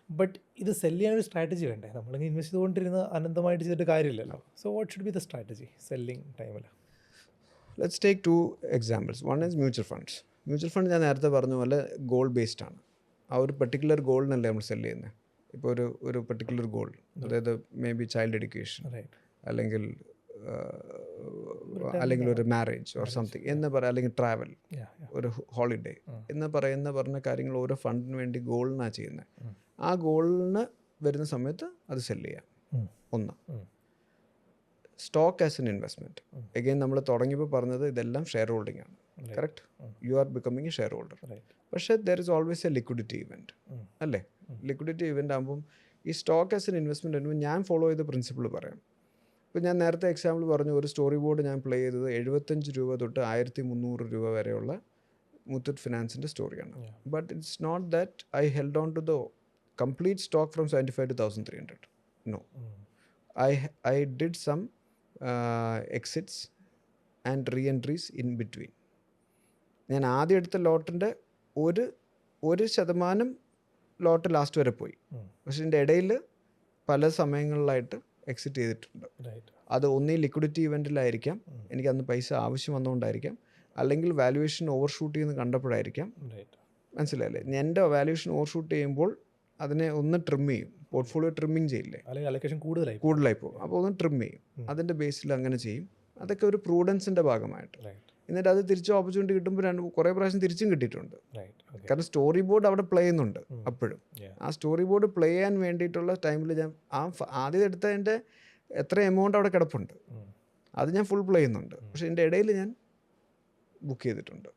ബട്ട് ഇത് സെല്ല് ചെയ്യാനൊരു സ്ട്രാറ്റജി വേണ്ടേ? നമ്മളിങ്ങനെ ഇൻവെസ്റ്റ് ചെയ്തുകൊണ്ടിരുന്ന അനന്തമായിട്ട് ചെയ്തിട്ട് കാര്യമില്ലല്ലോ. So what should be the strategy selling ടൈമിൽ? Let's take 2 examples. One is mutual funds. Mutual fund ഞാൻ നേരത്തെ പറഞ്ഞ പോലെ ഗോൾ ബേസ്ഡ് ആണ്. ആ ഒരു പെർട്ടിക്കുലർ ഗോളിനല്ലേ നമ്മൾ സെല്ല് ചെയ്യുന്നത്. ഇപ്പോൾ ഒരു പെർട്ടിക്കുലർ ഗോൾ, അതായത് മേ ബി ചൈൽഡ് എഡ്യൂക്കേഷൻ, അല്ലെങ്കിൽ ഒരു മാരേജ് ഓർ സംതിങ് എന്ന് പറയാം, അല്ലെങ്കിൽ ട്രാവൽ, ഒരു ഹോളിഡേ എന്ന് പറഞ്ഞ കാര്യങ്ങൾ ഓരോ ഫണ്ടിന് വേണ്ടി ഗോളിനാണ് ചെയ്യുന്നത്. ആ ഗോളിന് വരുന്ന സമയത്ത് അത് സെല്ല് ചെയ്യാം. ഒന്ന്, stock as an investment. Again നമ്മൾ തുടങ്ങിയപ്പോൾ പറഞ്ഞത് ഇതെല്ലാം ഷെയർ ഹോൾഡിംഗ് ആണ്. Correct, you are becoming a shareholder. പക്ഷേ there is always a liquidity event അല്ലേ? ലിക്വിഡിറ്റി ഇവൻ്റ് ആകുമ്പം ഈ സ്റ്റോക്ക് ആസ് എൻ ഇൻവെസ്റ്റ്മെൻറ്റ് ആകുമ്പോൾ ഞാൻ ഫോളോ ചെയ്ത പ്രിൻസിപ്പിൾ പറയാം. ഇപ്പോൾ ഞാൻ നേരത്തെ എക്സാമ്പിൾ പറഞ്ഞു, ഒരു സ്റ്റോറി ബോർഡ് ഞാൻ പ്ലേ ചെയ്തത് 75 രൂപ തൊട്ട് 1300 രൂപ വരെയുള്ള മുത്തൂറ്റ് ഫിനാൻസിൻ്റെ സ്റ്റോറിയാണ്. But it's not that I held on to the complete stock from 75 to 1300. No, I did some exits and re entries in between. ഞാൻ ആദ്യം എടുത്ത ലോട്ടിൻ്റെ 1% ലോട്ട് ലാസ്റ്റ് വരെ പോയി. പക്ഷെ ഇതിൻ്റെ ഇടയിൽ പല സമയങ്ങളിലായിട്ട് എക്സിറ്റ് ചെയ്തിട്ടുണ്ട്. അത് ഒന്നീ ലിക്വിഡിറ്റി ഇവൻറ്റിലായിരിക്കാം, എനിക്ക് അന്ന് പൈസ ആവശ്യം വന്നുകൊണ്ടായിരിക്കാം, അല്ലെങ്കിൽ വാല്യുവേഷൻ ഓവർഷൂട്ട് ചെയ്യുന്നത് കണ്ടപ്പോഴായിരിക്കാം. മനസ്സിലായില്ലേ? എൻ്റെ വാല്യുവേഷൻ ഓവർഷൂട്ട് ചെയ്യുമ്പോൾ അതിനെ ഒന്ന് ട്രിം ചെയ്യും. പോർട്ട്ഫോളിയോ ട്രിമ്മിങ് ചെയ്യില്ലേ, അലോക്കേഷൻ കൂടുതലായി പോകും. അപ്പോൾ ഒന്ന് ട്രിം ചെയ്യും. അതിൻ്റെ ബേസിൽ അങ്ങനെ ചെയ്യും. അതൊക്കെ ഒരു പ്രൂഡൻസിൻ്റെ ഭാഗമായിട്ട്. എന്നിട്ട് അത് തിരിച്ച് ഓപ്പർച്യൂണിറ്റി കിട്ടുമ്പോൾ കുറേ പ്രാവശ്യം തിരിച്ചും കിട്ടിയിട്ടുണ്ട്. കാരണം സ്റ്റോറി ബോർഡ് അവിടെ പ്ലേ ചെയ്യുന്നുണ്ട് അപ്പോഴും. ആ സ്റ്റോറി ബോർഡ് പ്ലേ ചെയ്യാൻ വേണ്ടിയിട്ടുള്ള ടൈമിൽ ഞാൻ ആദ്യം എടുത്തതിൻ്റെ എത്ര എമൗണ്ട് അവിടെ കിടപ്പുണ്ട് അത് ഞാൻ ഫുൾ പ്ലേ ചെയ്യുന്നുണ്ട്. പക്ഷെ ഇതിൻ്റെ ഇടയിൽ ഞാൻ ബുക്ക് ചെയ്തിട്ടുണ്ട്.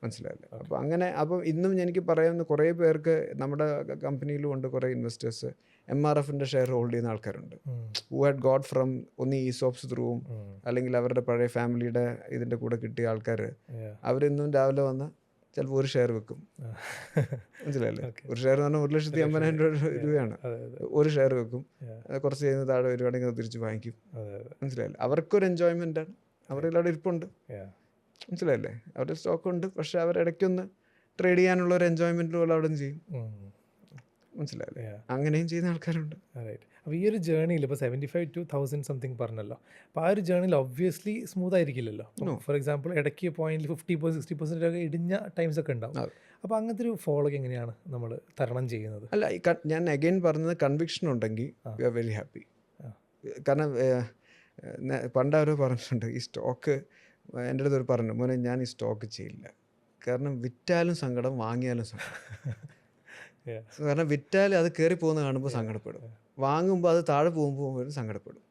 മനസ്സിലായില്ലേ? അപ്പോൾ അങ്ങനെ, അപ്പം ഇന്നും എനിക്ക് പറയാവുന്ന കുറേ പേർക്ക് നമ്മുടെ കമ്പനിയിലും ഉണ്ട് കുറേ ഇൻവെസ്റ്റേഴ്സ് MRFൻ്റെ ഷെയർ ഹോൾഡ് ചെയ്യുന്ന ആൾക്കാരുണ്ട്. ഹു ഹാഡ് ഗോട്ട് ഫ്രം ഒന്നീ ഈസോപ്സ് ത്രൂവും അല്ലെങ്കിൽ അവരുടെ പഴയ ഫാമിലിയുടെ ഇതിൻ്റെ കൂടെ കിട്ടിയ ആൾക്കാർ. അവരിന്നും രാവിലെ വന്ന് ചിലപ്പോൾ ഒരു ഷെയർ വെക്കും. മനസ്സിലായില്ലേ? ഒരു ഷെയർ എന്ന് പറഞ്ഞാൽ 1,50,000 രൂപയാണ്. ഒരു ഷെയർ വെക്കും, കുറച്ച് ചെയ്യുന്ന താഴെ വരുവാണെങ്കിൽ അത് തിരിച്ച് വാങ്ങിക്കും. മനസ്സിലായില്ലേ? അവർക്കൊരു എൻജോയ്മെൻ്റാണ്, അവരുടെ അവിടെ ഇരിപ്പുണ്ട്. മനസ്സിലായില്ലേ? അവരുടെ സ്റ്റോക്ക് ഉണ്ട്, പക്ഷെ അവരിടയ്ക്കൊന്ന് ട്രേഡ് ചെയ്യാനുള്ള ഒരു എൻജോയ്മെൻറ്റ് പോലെ അവിടെ ചെയ്യും. മനസ്സിലായില്ലേ? അങ്ങനെയും ചെയ്യുന്ന ആൾക്കാരുണ്ട്. അപ്പോൾ ഈ ഒരു ജേണിയിൽ ഇപ്പോൾ 75 to 1000 സംതിങ് പറഞ്ഞല്ലോ. അപ്പോൾ ആ ഒരു ജേണിയിൽ ഒബ്വിയസ്ലി സ്മൂത്ത് ആയിരിക്കില്ലല്ലോ. ഫോർ എക്സാമ്പിൾ ഇടയ്ക്ക് പോയിന്റിൽ 50% 60% ഒക്കെ ഇടിഞ്ഞ ടൈംസ് ഒക്കെ ഉണ്ടാവും. അപ്പോൾ അങ്ങനത്തെ ഒരു ഫോളോ എങ്ങനെയാണ് നമ്മൾ തരണം ചെയ്യുന്നത്? അല്ല, ഞാൻ അഗൈൻ പറഞ്ഞത് കൺവിക്ഷൻ ഉണ്ടെങ്കിൽ യു ആർ വെരി ഹാപ്പി. കാരണം പണ്ട് അവരോ പറഞ്ഞിട്ടുണ്ട്, ഈ സ്റ്റോക്ക് എൻ്റെ അടുത്ത് പറഞ്ഞു, മോനെ ഞാൻ ഈ സ്റ്റോക്ക് ചെയ്യില്ല. കാരണം വിറ്റാലും സങ്കടം, വാങ്ങിയാലും സങ്കടം. കാരണം വിറ്റാൽ അത് കയറി പോകുന്ന കാണുമ്പോൾ സങ്കടപ്പെടും, വാങ്ങുമ്പോൾ അത് താഴെ പോകുമ്പോൾ സങ്കടപ്പെടും.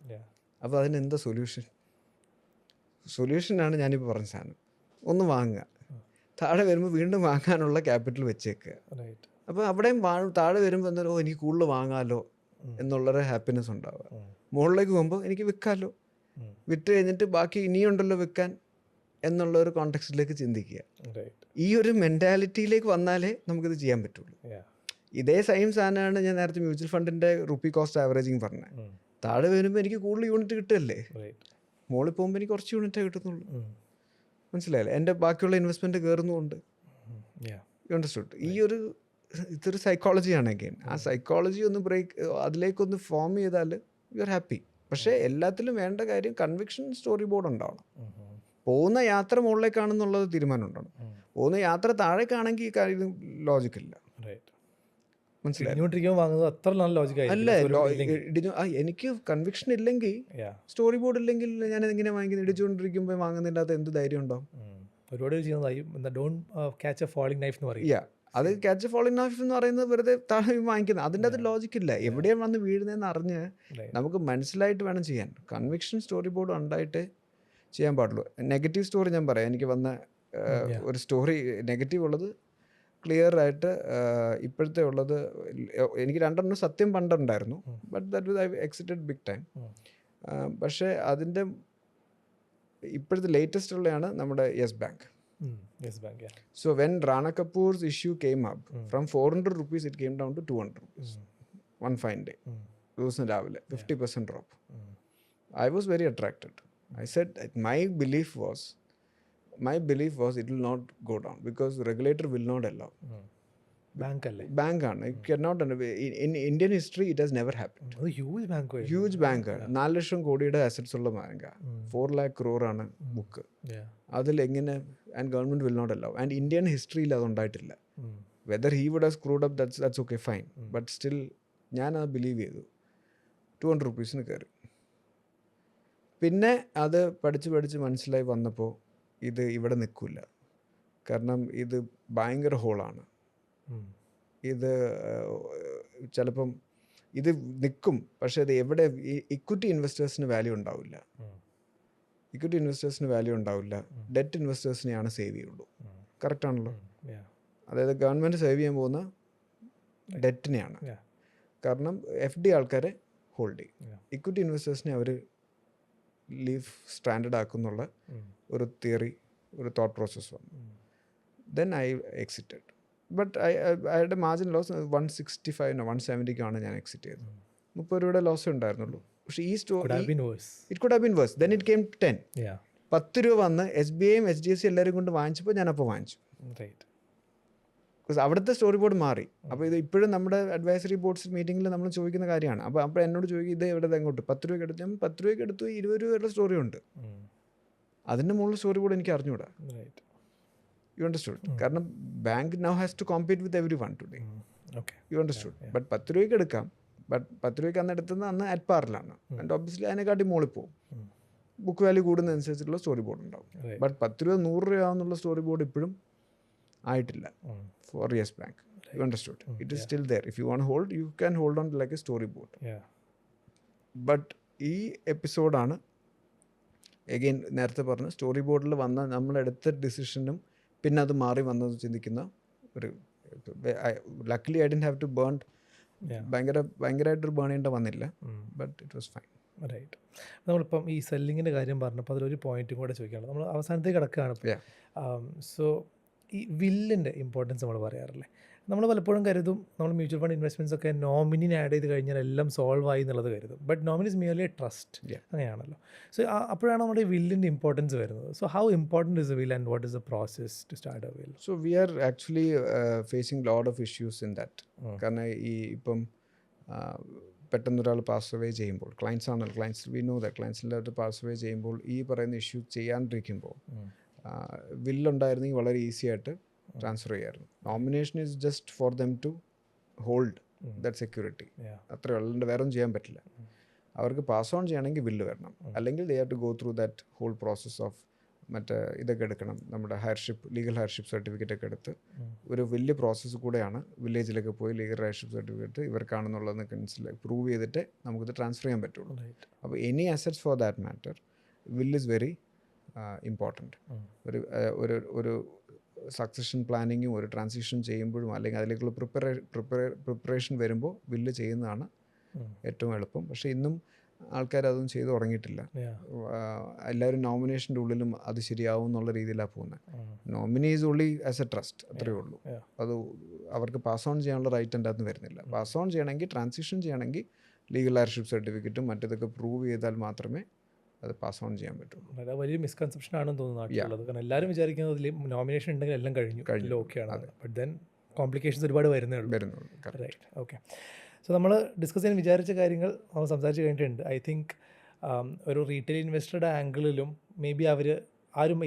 അപ്പോൾ അതിന് എന്താ സൊല്യൂഷനാണ് ഞാനിപ്പോൾ പറഞ്ഞ സാധനം. ഒന്ന് വാങ്ങുക, താഴെ വരുമ്പോൾ വീണ്ടും വാങ്ങാനുള്ള ക്യാപിറ്റൽ വെച്ചേക്കുക. അപ്പോൾ അവിടെയും താഴെ വരുമ്പോൾ എന്താ, എനിക്ക് കൂടുതൽ വാങ്ങാമല്ലോ എന്നുള്ളൊരു ഹാപ്പിനെസ് ഉണ്ടാവുക. മുകളിലേക്ക് പോകുമ്പോൾ എനിക്ക് വിൽക്കാമല്ലോ, വിറ്റ് കഴിഞ്ഞിട്ട് ബാക്കി ഇനിയുണ്ടല്ലോ വിൽക്കാൻ എന്നുള്ള ഒരു കോണ്ടെക്സ്റ്റിലേക്ക് ചിന്തിക്കുക. ഈ ഒരു മെൻറ്റാലിറ്റിയിലേക്ക് വന്നാലേ നമുക്കിത് ചെയ്യാൻ പറ്റുള്ളൂ. ഇതേ സെയിം സാധനമാണ് ഞാൻ നേരത്തെ മ്യൂച്വൽ ഫണ്ടിൻ്റെ റുപ്പി കോസ്റ്റ് ആവറേജിങ് പറഞ്ഞത്. താഴെ വരുമ്പോൾ എനിക്ക് കൂടുതൽ യൂണിറ്റ് കിട്ടുമല്ലേ, മുകളിൽ പോകുമ്പോൾ എനിക്ക് കുറച്ച് യൂണിറ്റേ കിട്ടുന്നുള്ളൂ. മനസ്സിലായില്ലേ? എൻ്റെ ബാക്കിയുള്ള ഇൻവെസ്റ്റ്മെൻറ്റ് കയറുന്നുമുണ്ട്. അണ്ടർസ്റ്റുഡ്? ഇതൊരു സൈക്കോളജിയാണ്. അഗെയിൻ ആ സൈക്കോളജി ഒന്ന് അതിലേക്കൊന്ന് ഫോം ചെയ്താൽ യു ആർ ഹാപ്പി. പക്ഷേ എല്ലാത്തിലും വേണ്ട കാര്യം കൺവിക്ഷൻ സ്റ്റോറി ബോർഡ് ഉണ്ടാവണം. പോകുന്ന യാത്ര മുകളിലേക്കാണെന്നുള്ളത് തീരുമാനം ഉണ്ടാവണം. പോകുന്ന യാത്ര താഴേക്കാണെങ്കിൽ ഈ കാര്യം ലോജിക്കില്ല. എനിക്ക് കൺവിക്ഷൻ ഇല്ലെങ്കിൽ, സ്റ്റോറി ബോർഡ് ഇല്ലെങ്കിൽ ഞാൻ എങ്ങനെ വാങ്ങിക്കുന്നത്? ഇടിച്ചുകൊണ്ടിരിക്കുമ്പോൾ വാങ്ങുന്നതിൻ്റെ അകത്ത് എന്ത് ധൈര്യം ഉണ്ടാവും? ഒരുപാട് അത് ക്യാച്ച് ഫോളിംഗ് നൈഫ് എന്ന് പറയുന്നത് വെറുതെ താഴെ വാങ്ങിക്കുന്നത്, അതിൻ്റെ അകത്ത് ലോജിക്കില്ല. എവിടെയാണ് വന്ന് വീഴുന്നതെന്ന് അറിഞ്ഞ് നമുക്ക് മനസ്സിലായിട്ട് വേണം ചെയ്യാൻ. കൺവിക്ഷൻ സ്റ്റോറി ബോർഡ് ഉണ്ടായിട്ട് ചെയ്യാൻ പാടുള്ളൂ. നെഗറ്റീവ് സ്റ്റോറി ഞാൻ പറയാം. എനിക്ക് വന്ന ഒരു സ്റ്റോറി നെഗറ്റീവ് ഉള്ളത് ക്ലിയർ ആയിട്ട് ഇപ്പോഴത്തെ ഉള്ളത്. എനിക്ക് 2 സത്യം പണ്ടുണ്ടായിരുന്നു, but that I exited big time. പക്ഷേ അതിൻ്റെ ഇപ്പോഴത്തെ ലേറ്റസ്റ്റ് ഉള്ളതാണ് നമ്മുടെ Yes Bank. So when Rana Kapoor's issue came up, from 400 rupees it came down to 200 rupees. One fine day. ദിവസം രാവിലെ 50% drop. I was very attracted. I said my belief was it will not go down because the regulator will not allow. ബാങ്കല്ലേ? ബാങ്കാണ്. You cannot in Indian history it has never happened. അത് ഹ്യൂജ് ബാങ്ക്. ഹ്യൂജ് ബാങ്ക്, 4 ലക്ഷം കോടിയുടെ അസറ്റ്സ് ഉള്ള ബാങ്കാണ്. 4 lakh crore ആണ് ബുക്ക്. അതിലെങ്ങനെ, and government will not allow. And Indian ഹിസ്റ്ററിയിൽ അതുണ്ടായിട്ടില്ല. Whether he would have screwed up that's okay fine, but still ഞാനത് ബിലീവ് ചെയ്തു. 200 rupees കയറി. പിന്നെ അത് പഠിച്ച് മനസ്സിലായി വന്നപ്പോൾ ഇത് ഇവിടെ നിൽക്കില്ല. കാരണം ഇത് ഭയങ്കര ഹോളാണ്. ഇത് ചിലപ്പം ഇത് നിൽക്കും, പക്ഷേ അത് എവിടെ ഇക്വിറ്റി ഇൻവെസ്റ്റേഴ്സിന് വാല്യൂ ഉണ്ടാവില്ല. ഇക്വിറ്റി ഇൻവെസ്റ്റേഴ്സിന് വാല്യൂ ഉണ്ടാവില്ല. ഡെറ്റ് ഇൻവെസ്റ്റേഴ്സിനെയാണ് സേവ് ചെയ്യുള്ളൂ. കറക്റ്റ് ആണല്ലോ? അതായത് ഗവൺമെൻറ് സേവ് ചെയ്യാൻ പോകുന്ന ഡെറ്റിനെയാണ്. കാരണം FD ആൾക്കാരെ ഹോൾഡ് ചെയ്യും. ഇക്വിറ്റി ഇൻവെസ്റ്റേഴ്സിനെ അവർ ലീവ് സ്റ്റാൻഡേർഡ് ആക്കുന്നുള്ള ഒരു തിയറി, ഒരു തോട്ട് പ്രോസസ്സ് വന്നു. Then I exited. ബട്ട് അയാളുടെ മാർജിൻ ലോസ് 165 170 ഞാൻ എക്സിറ്റ് ചെയ്തത്. 30 രൂപയുടെ ലോസ് ഉണ്ടായിരുന്നുള്ളൂ. പക്ഷേ ഈ story it could have been worse. Then it came 10. 10 രൂപ വന്ന് SBIയും HDFC എല്ലാവരും കൊണ്ട് വാങ്ങിച്ചപ്പോൾ ഞാനപ്പോൾ വാങ്ങിച്ചു. ബിക്കോസ് അവിടുത്തെ സ്റ്റോറി ബോർഡ് മാറി. അപ്പോൾ ഇത് ഇപ്പോഴും നമ്മുടെ അഡ്വൈസറി ബോർഡ്സ് മീറ്റിങ്ങിൽ നമ്മൾ ചോദിക്കുന്ന കാര്യമാണ്. അപ്പോൾ എന്നോട് ചോദിക്കും ഇത് എവിടെ എങ്ങോട്ട് 10 രൂപയ്ക്ക് എടുത്ത്. ഞാൻ 10 രൂപയ്ക്ക് എടുത്തു. 20 രൂപയുടെ സ്റ്റോറി ഉണ്ട്. അതിൻ്റെ മുകളിൽ സ്റ്റോറി ബോർഡ് എനിക്ക് അറിഞ്ഞൂടാ. You understood? കാരണം bank now has to compete with everyone today. You understood? But 10 രൂപയ്ക്ക് എടുക്കാം. ബട്ട് 10 രൂപയ്ക്ക് അന്ന് എടുത്തുന്നത് അന്ന് അറ്റ് പാറിലാണ്. ആൻഡ് ഒബ്വിയസ്ലി അതിനെക്കാട്ടി മുകളിൽ പോകും. ബുക്ക് വാല്യൂ കൂടുന്നതനുസരിച്ചുള്ള സ്റ്റോറി ബോർഡ് ഉണ്ടാവും. ബട്ട് 10 രൂപ 100 രൂപ ആവുന്നുള്ള സ്റ്റോറി ബോർഡ് ഇപ്പോഴും ആയിട്ടില്ല for Yes Bank. You understood? It is still there. If you want to hold, you can hold on to like a storyboard. But ഈ എപ്പിസോഡാണ് എഗെയിൻ നേരത്തെ പറഞ്ഞ സ്റ്റോറി ബോർഡിൽ വന്ന നമ്മളെടുത്ത ഡിസിഷനും പിന്നെ അത് മാറി വന്നത് ചിന്തിക്കുന്ന ഒരു. Luckily I didn't have to burn. ഭയങ്കരമായിട്ടൊരു ബേൺ ചെയ്യേണ്ട വന്നില്ല. But it was fine. Right. നമ്മളിപ്പം ഈ സെല്ലിങ്ങിൻ്റെ കാര്യം പറഞ്ഞപ്പോൾ അതിലൊരു പോയിന്റും കൂടെ ചോദിക്കുകയാണ്. നമ്മൾ അവസാനത്തേക്ക് കിടക്കുകയാണ്. സോ ഈ വില്ലിൻ്റെ ഇമ്പോർട്ടൻസ് നമ്മൾ പറയാറില്ലേ? നമ്മൾ പലപ്പോഴും കരുതും നമ്മൾ മ്യൂച്വൽ ഫണ്ട് ഇൻവെസ്റ്റ്മെൻറ്റ്സ് ഒക്കെ നോമിനിനെ ആഡ് ചെയ്ത് കഴിഞ്ഞാൽ എല്ലാം സോൾവ് ആയി എന്നുള്ളത് കരുതും. But nominee is merely a trust. അങ്ങനെയാണല്ലോ. സോ അപ്പോഴാണ് നമ്മുടെ ഈ വില്ലിൻ്റെ ഇമ്പോർട്ടൻസ് വരുന്നത്. So how important is a will and what is a process to start a will? So we are actually facing lot of issues in that. കാരണം ഇപ്പം പെട്ടെന്നൊരാൾ പാസ് അവേ ചെയ്യുമ്പോൾ, ക്ലയൻറ്റ്സ് വി നോ ദാറ്റ് ക്ലയൻറ്റ്സിൻ്റെ അടുത്ത് പാസ് അവേ ചെയ്യുമ്പോൾ ഈ പറയുന്ന ഇഷ്യൂ ചെയ്യാണ്ടിരിക്കുമ്പോൾ വില്ലുണ്ടായിരുന്നെങ്കിൽ വളരെ ഈസി ആയിട്ട് ട്രാൻസ്ഫർ ചെയ്യായിരുന്നു. Nomination is just for them to hold that security. അത്രയേ ഉള്ളൂ. വേറെ ഒന്നും ചെയ്യാൻ പറ്റില്ല. അവർക്ക് പാസ് ഓൺ ചെയ്യണമെങ്കിൽ വില്ല് വരണം. അല്ലെങ്കിൽ they have to go through that whole process of മറ്റേ ഇതൊക്കെ എടുക്കണം. നമ്മുടെ ലീഗൽ ഹയർഷിപ്പ് സർട്ടിഫിക്കറ്റ് ഒക്കെ എടുത്ത് ഒരു വലിയ പ്രോസസ്സ് കൂടെയാണ്. വില്ലേജിലൊക്കെ പോയി ലീഗൽ ഹയർഷിപ്പ് സർട്ടിഫിക്കറ്റ് ഇവർക്കാണെന്നുള്ളതെന്ന് പ്രൂവ് ചെയ്തിട്ട് നമുക്കിത് ട്രാൻസ്ഫർ ചെയ്യാൻ പറ്റുള്ളൂ. അപ്പോൾ any assets four that matter വില്ല് ഇസ് വെരി ഇമ്പോർട്ടൻറ്റ്. ഒരു സക്സഷൻ പ്ലാനിങ്ങും ഒരു ട്രാൻസിഷൻ ചെയ്യുമ്പോഴും അല്ലെങ്കിൽ അതിലേക്കുള്ള പ്രിപ്പറേഷൻ വരുമ്പോൾ വില്ല് ചെയ്യുന്നതാണ് ഏറ്റവും എളുപ്പം. പക്ഷേ ഇന്നും ആൾക്കാർ അതൊന്നും ചെയ്തു തുടങ്ങിയിട്ടില്ല. എല്ലാവരും നോമിനേഷൻ്റെ ഉള്ളിലും അത് ശരിയാവും എന്നുള്ള രീതിയിലാണ് പോകുന്നത്. Nominee is only as A trust, അത്രയേ ഉള്ളൂ. അത് അവർക്ക് പാസ് ഓൺ ചെയ്യാനുള്ള റൈറ്റ് എൻ്റെ അകത്ത് വരുന്നില്ല. പാസ് ഓൺ ചെയ്യണമെങ്കിൽ, ട്രാൻസിഷൻ ചെയ്യണമെങ്കിൽ ലീഗൽ ഹയർഷിപ്പ് സർട്ടിഫിക്കറ്റും മറ്റേതൊക്കെ പ്രൂവ് ചെയ്താൽ മാത്രമേ അത് പാസ് ഓൺ ചെയ്യാൻ പറ്റുള്ളൂ. അത് വലിയ മിസ്കൺസെപ്ഷൻ ആണെന്ന് തോന്നുന്നു നാട്ടിലുള്ളത്. കാരണം എല്ലാവരും വിചാരിക്കുന്നത് നോമിനേഷൻ ഉണ്ടെങ്കിൽ എല്ലാം കഴിഞ്ഞു ഓക്കെയാണ്. ബട്ട് ദെൻ കോംപ്ലിക്കേഷൻസ് ഒരുപാട് വരുന്നുള്ളൂ. റൈറ്റ്. ഓക്കെ. സോ നമ്മൾ ഡിസ്കസ് ചെയ്യാൻ വിചാരിച്ച കാര്യങ്ങൾ നമ്മൾ സംസാരിച്ച് കഴിഞ്ഞിട്ടുണ്ട്. ഐ തിങ്ക് ഒരു റീറ്റെയിൽ ഇൻവെസ്റ്ററുടെ ആംഗിളിലും മേ ബി അവർ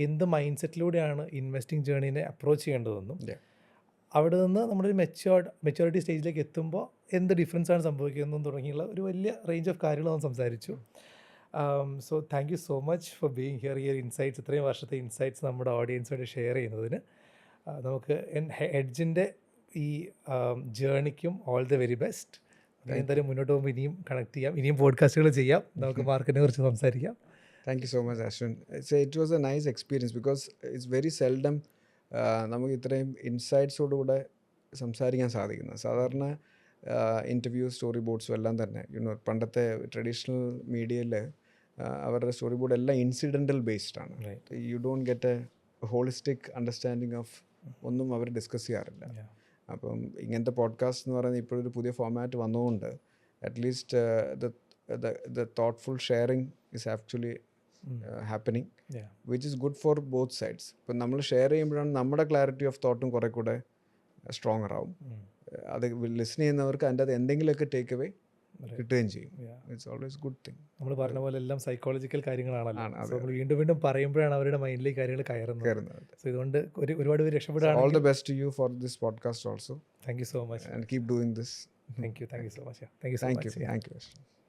എന്ത് മൈൻഡ് സെറ്റിലൂടെയാണ് ഇൻവെസ്റ്റിംഗ് ജേർണീനെ അപ്രോച്ച് ചെയ്യേണ്ടതെന്നും അവിടെ നിന്ന് നമ്മളൊരു മെച്യൂരിറ്റി സ്റ്റേജിലേക്ക് എത്തുമ്പോൾ എന്ത് ഡിഫറൻസാണ് സംഭവിക്കുന്നതെന്നും തുടങ്ങിയുള്ള ഒരു വലിയ റേഞ്ച് ഓഫ് കാര്യങ്ങൾ നമ്മൾ സംസാരിച്ചു. So thank you so much for being here. ഈ ഇൻസൈറ്റ്സ്, ഇത്രയും വർഷത്തെ ഇൻസൈറ്റ്സ് നമ്മുടെ ഓഡിയൻസുമായിട്ട് ഷെയർ ചെയ്യുന്നതിന്. നമുക്ക് ഹെഡ്ജിൻ്റെ ഈ ജേർണിക്കും ഓൾ ദ വെരി ബെസ്റ്റ്. എന്തായാലും മുന്നോട്ട് പോകുമ്പോൾ ഇനിയും കണക്ട് ചെയ്യാം, ഇനിയും പോഡ്കാസ്റ്റുകൾ ചെയ്യാം, നമുക്ക് മാർക്കറ്റിനെ കുറിച്ച് സംസാരിക്കാം. Thank you so much Ashwin. It was A nice experience because it's very seldom നമുക്ക് ഇത്രയും ഇൻസൈറ്റ്സോടുകൂടെ സംസാരിക്കാൻ സാധിക്കുന്നത്. സാധാരണ ഇൻ്റർവ്യൂ സ്റ്റോറി ബോർഡ്സും എല്ലാം തന്നെ പണ്ടത്തെ ട്രഡീഷണൽ മീഡിയയിൽ അവരുടെ സ്റ്റോറി ബോർഡ് എല്ലാം ഇൻസിഡൻ്റൽ ബേസ്ഡ് ആണ്. You don't get A holistic understanding of ഒന്നും അവർ ഡിസ്കസ് ചെയ്യാറില്ല. അപ്പം ഇങ്ങനത്തെ പോഡ്കാസ്റ്റ് എന്ന് പറയുന്നത് ഇപ്പോഴൊരു പുതിയ ഫോമാറ്റ് വന്നതുകൊണ്ട് at least the thoughtful sharing is actually happening, which is good for both sides. ഇപ്പം നമ്മൾ ഷെയർ ചെയ്യുമ്പോഴാണ് നമ്മുടെ ക്ലാരിറ്റി ഓഫ് തോട്ടും കുറേ കൂടെ സ്ട്രോങ്ങർ ആവും. അത് ലിസൺ ചെയ്യുന്നവർക്ക് അതിൻ്റെ അത് എന്തെങ്കിലുമൊക്കെ ടേക്ക് അവേ കിട്ടുകയും ചെയ്യും. It's always good thing. നമ്മൾ പറഞ്ഞ പോലെ എല്ലാം സൈക്കോളജിക്കൽ കാര്യങ്ങളാണല്ലോ. സോ നമ്മൾ വീണ്ടും വീണ്ടും പറയുമ്പോഴാണ് അവരുടെ മൈൻഡിലേക്ക് കാര്യങ്ങൾ കയറുന്നത്. സോ ഇതുകൊണ്ട് ഒരുപാട് പേര് രക്ഷപ്പെടുകയാണ്. All the best to you for this podcast also. Thank you so much and keep doing this. Thank you so much. Thank you so much. Thank U.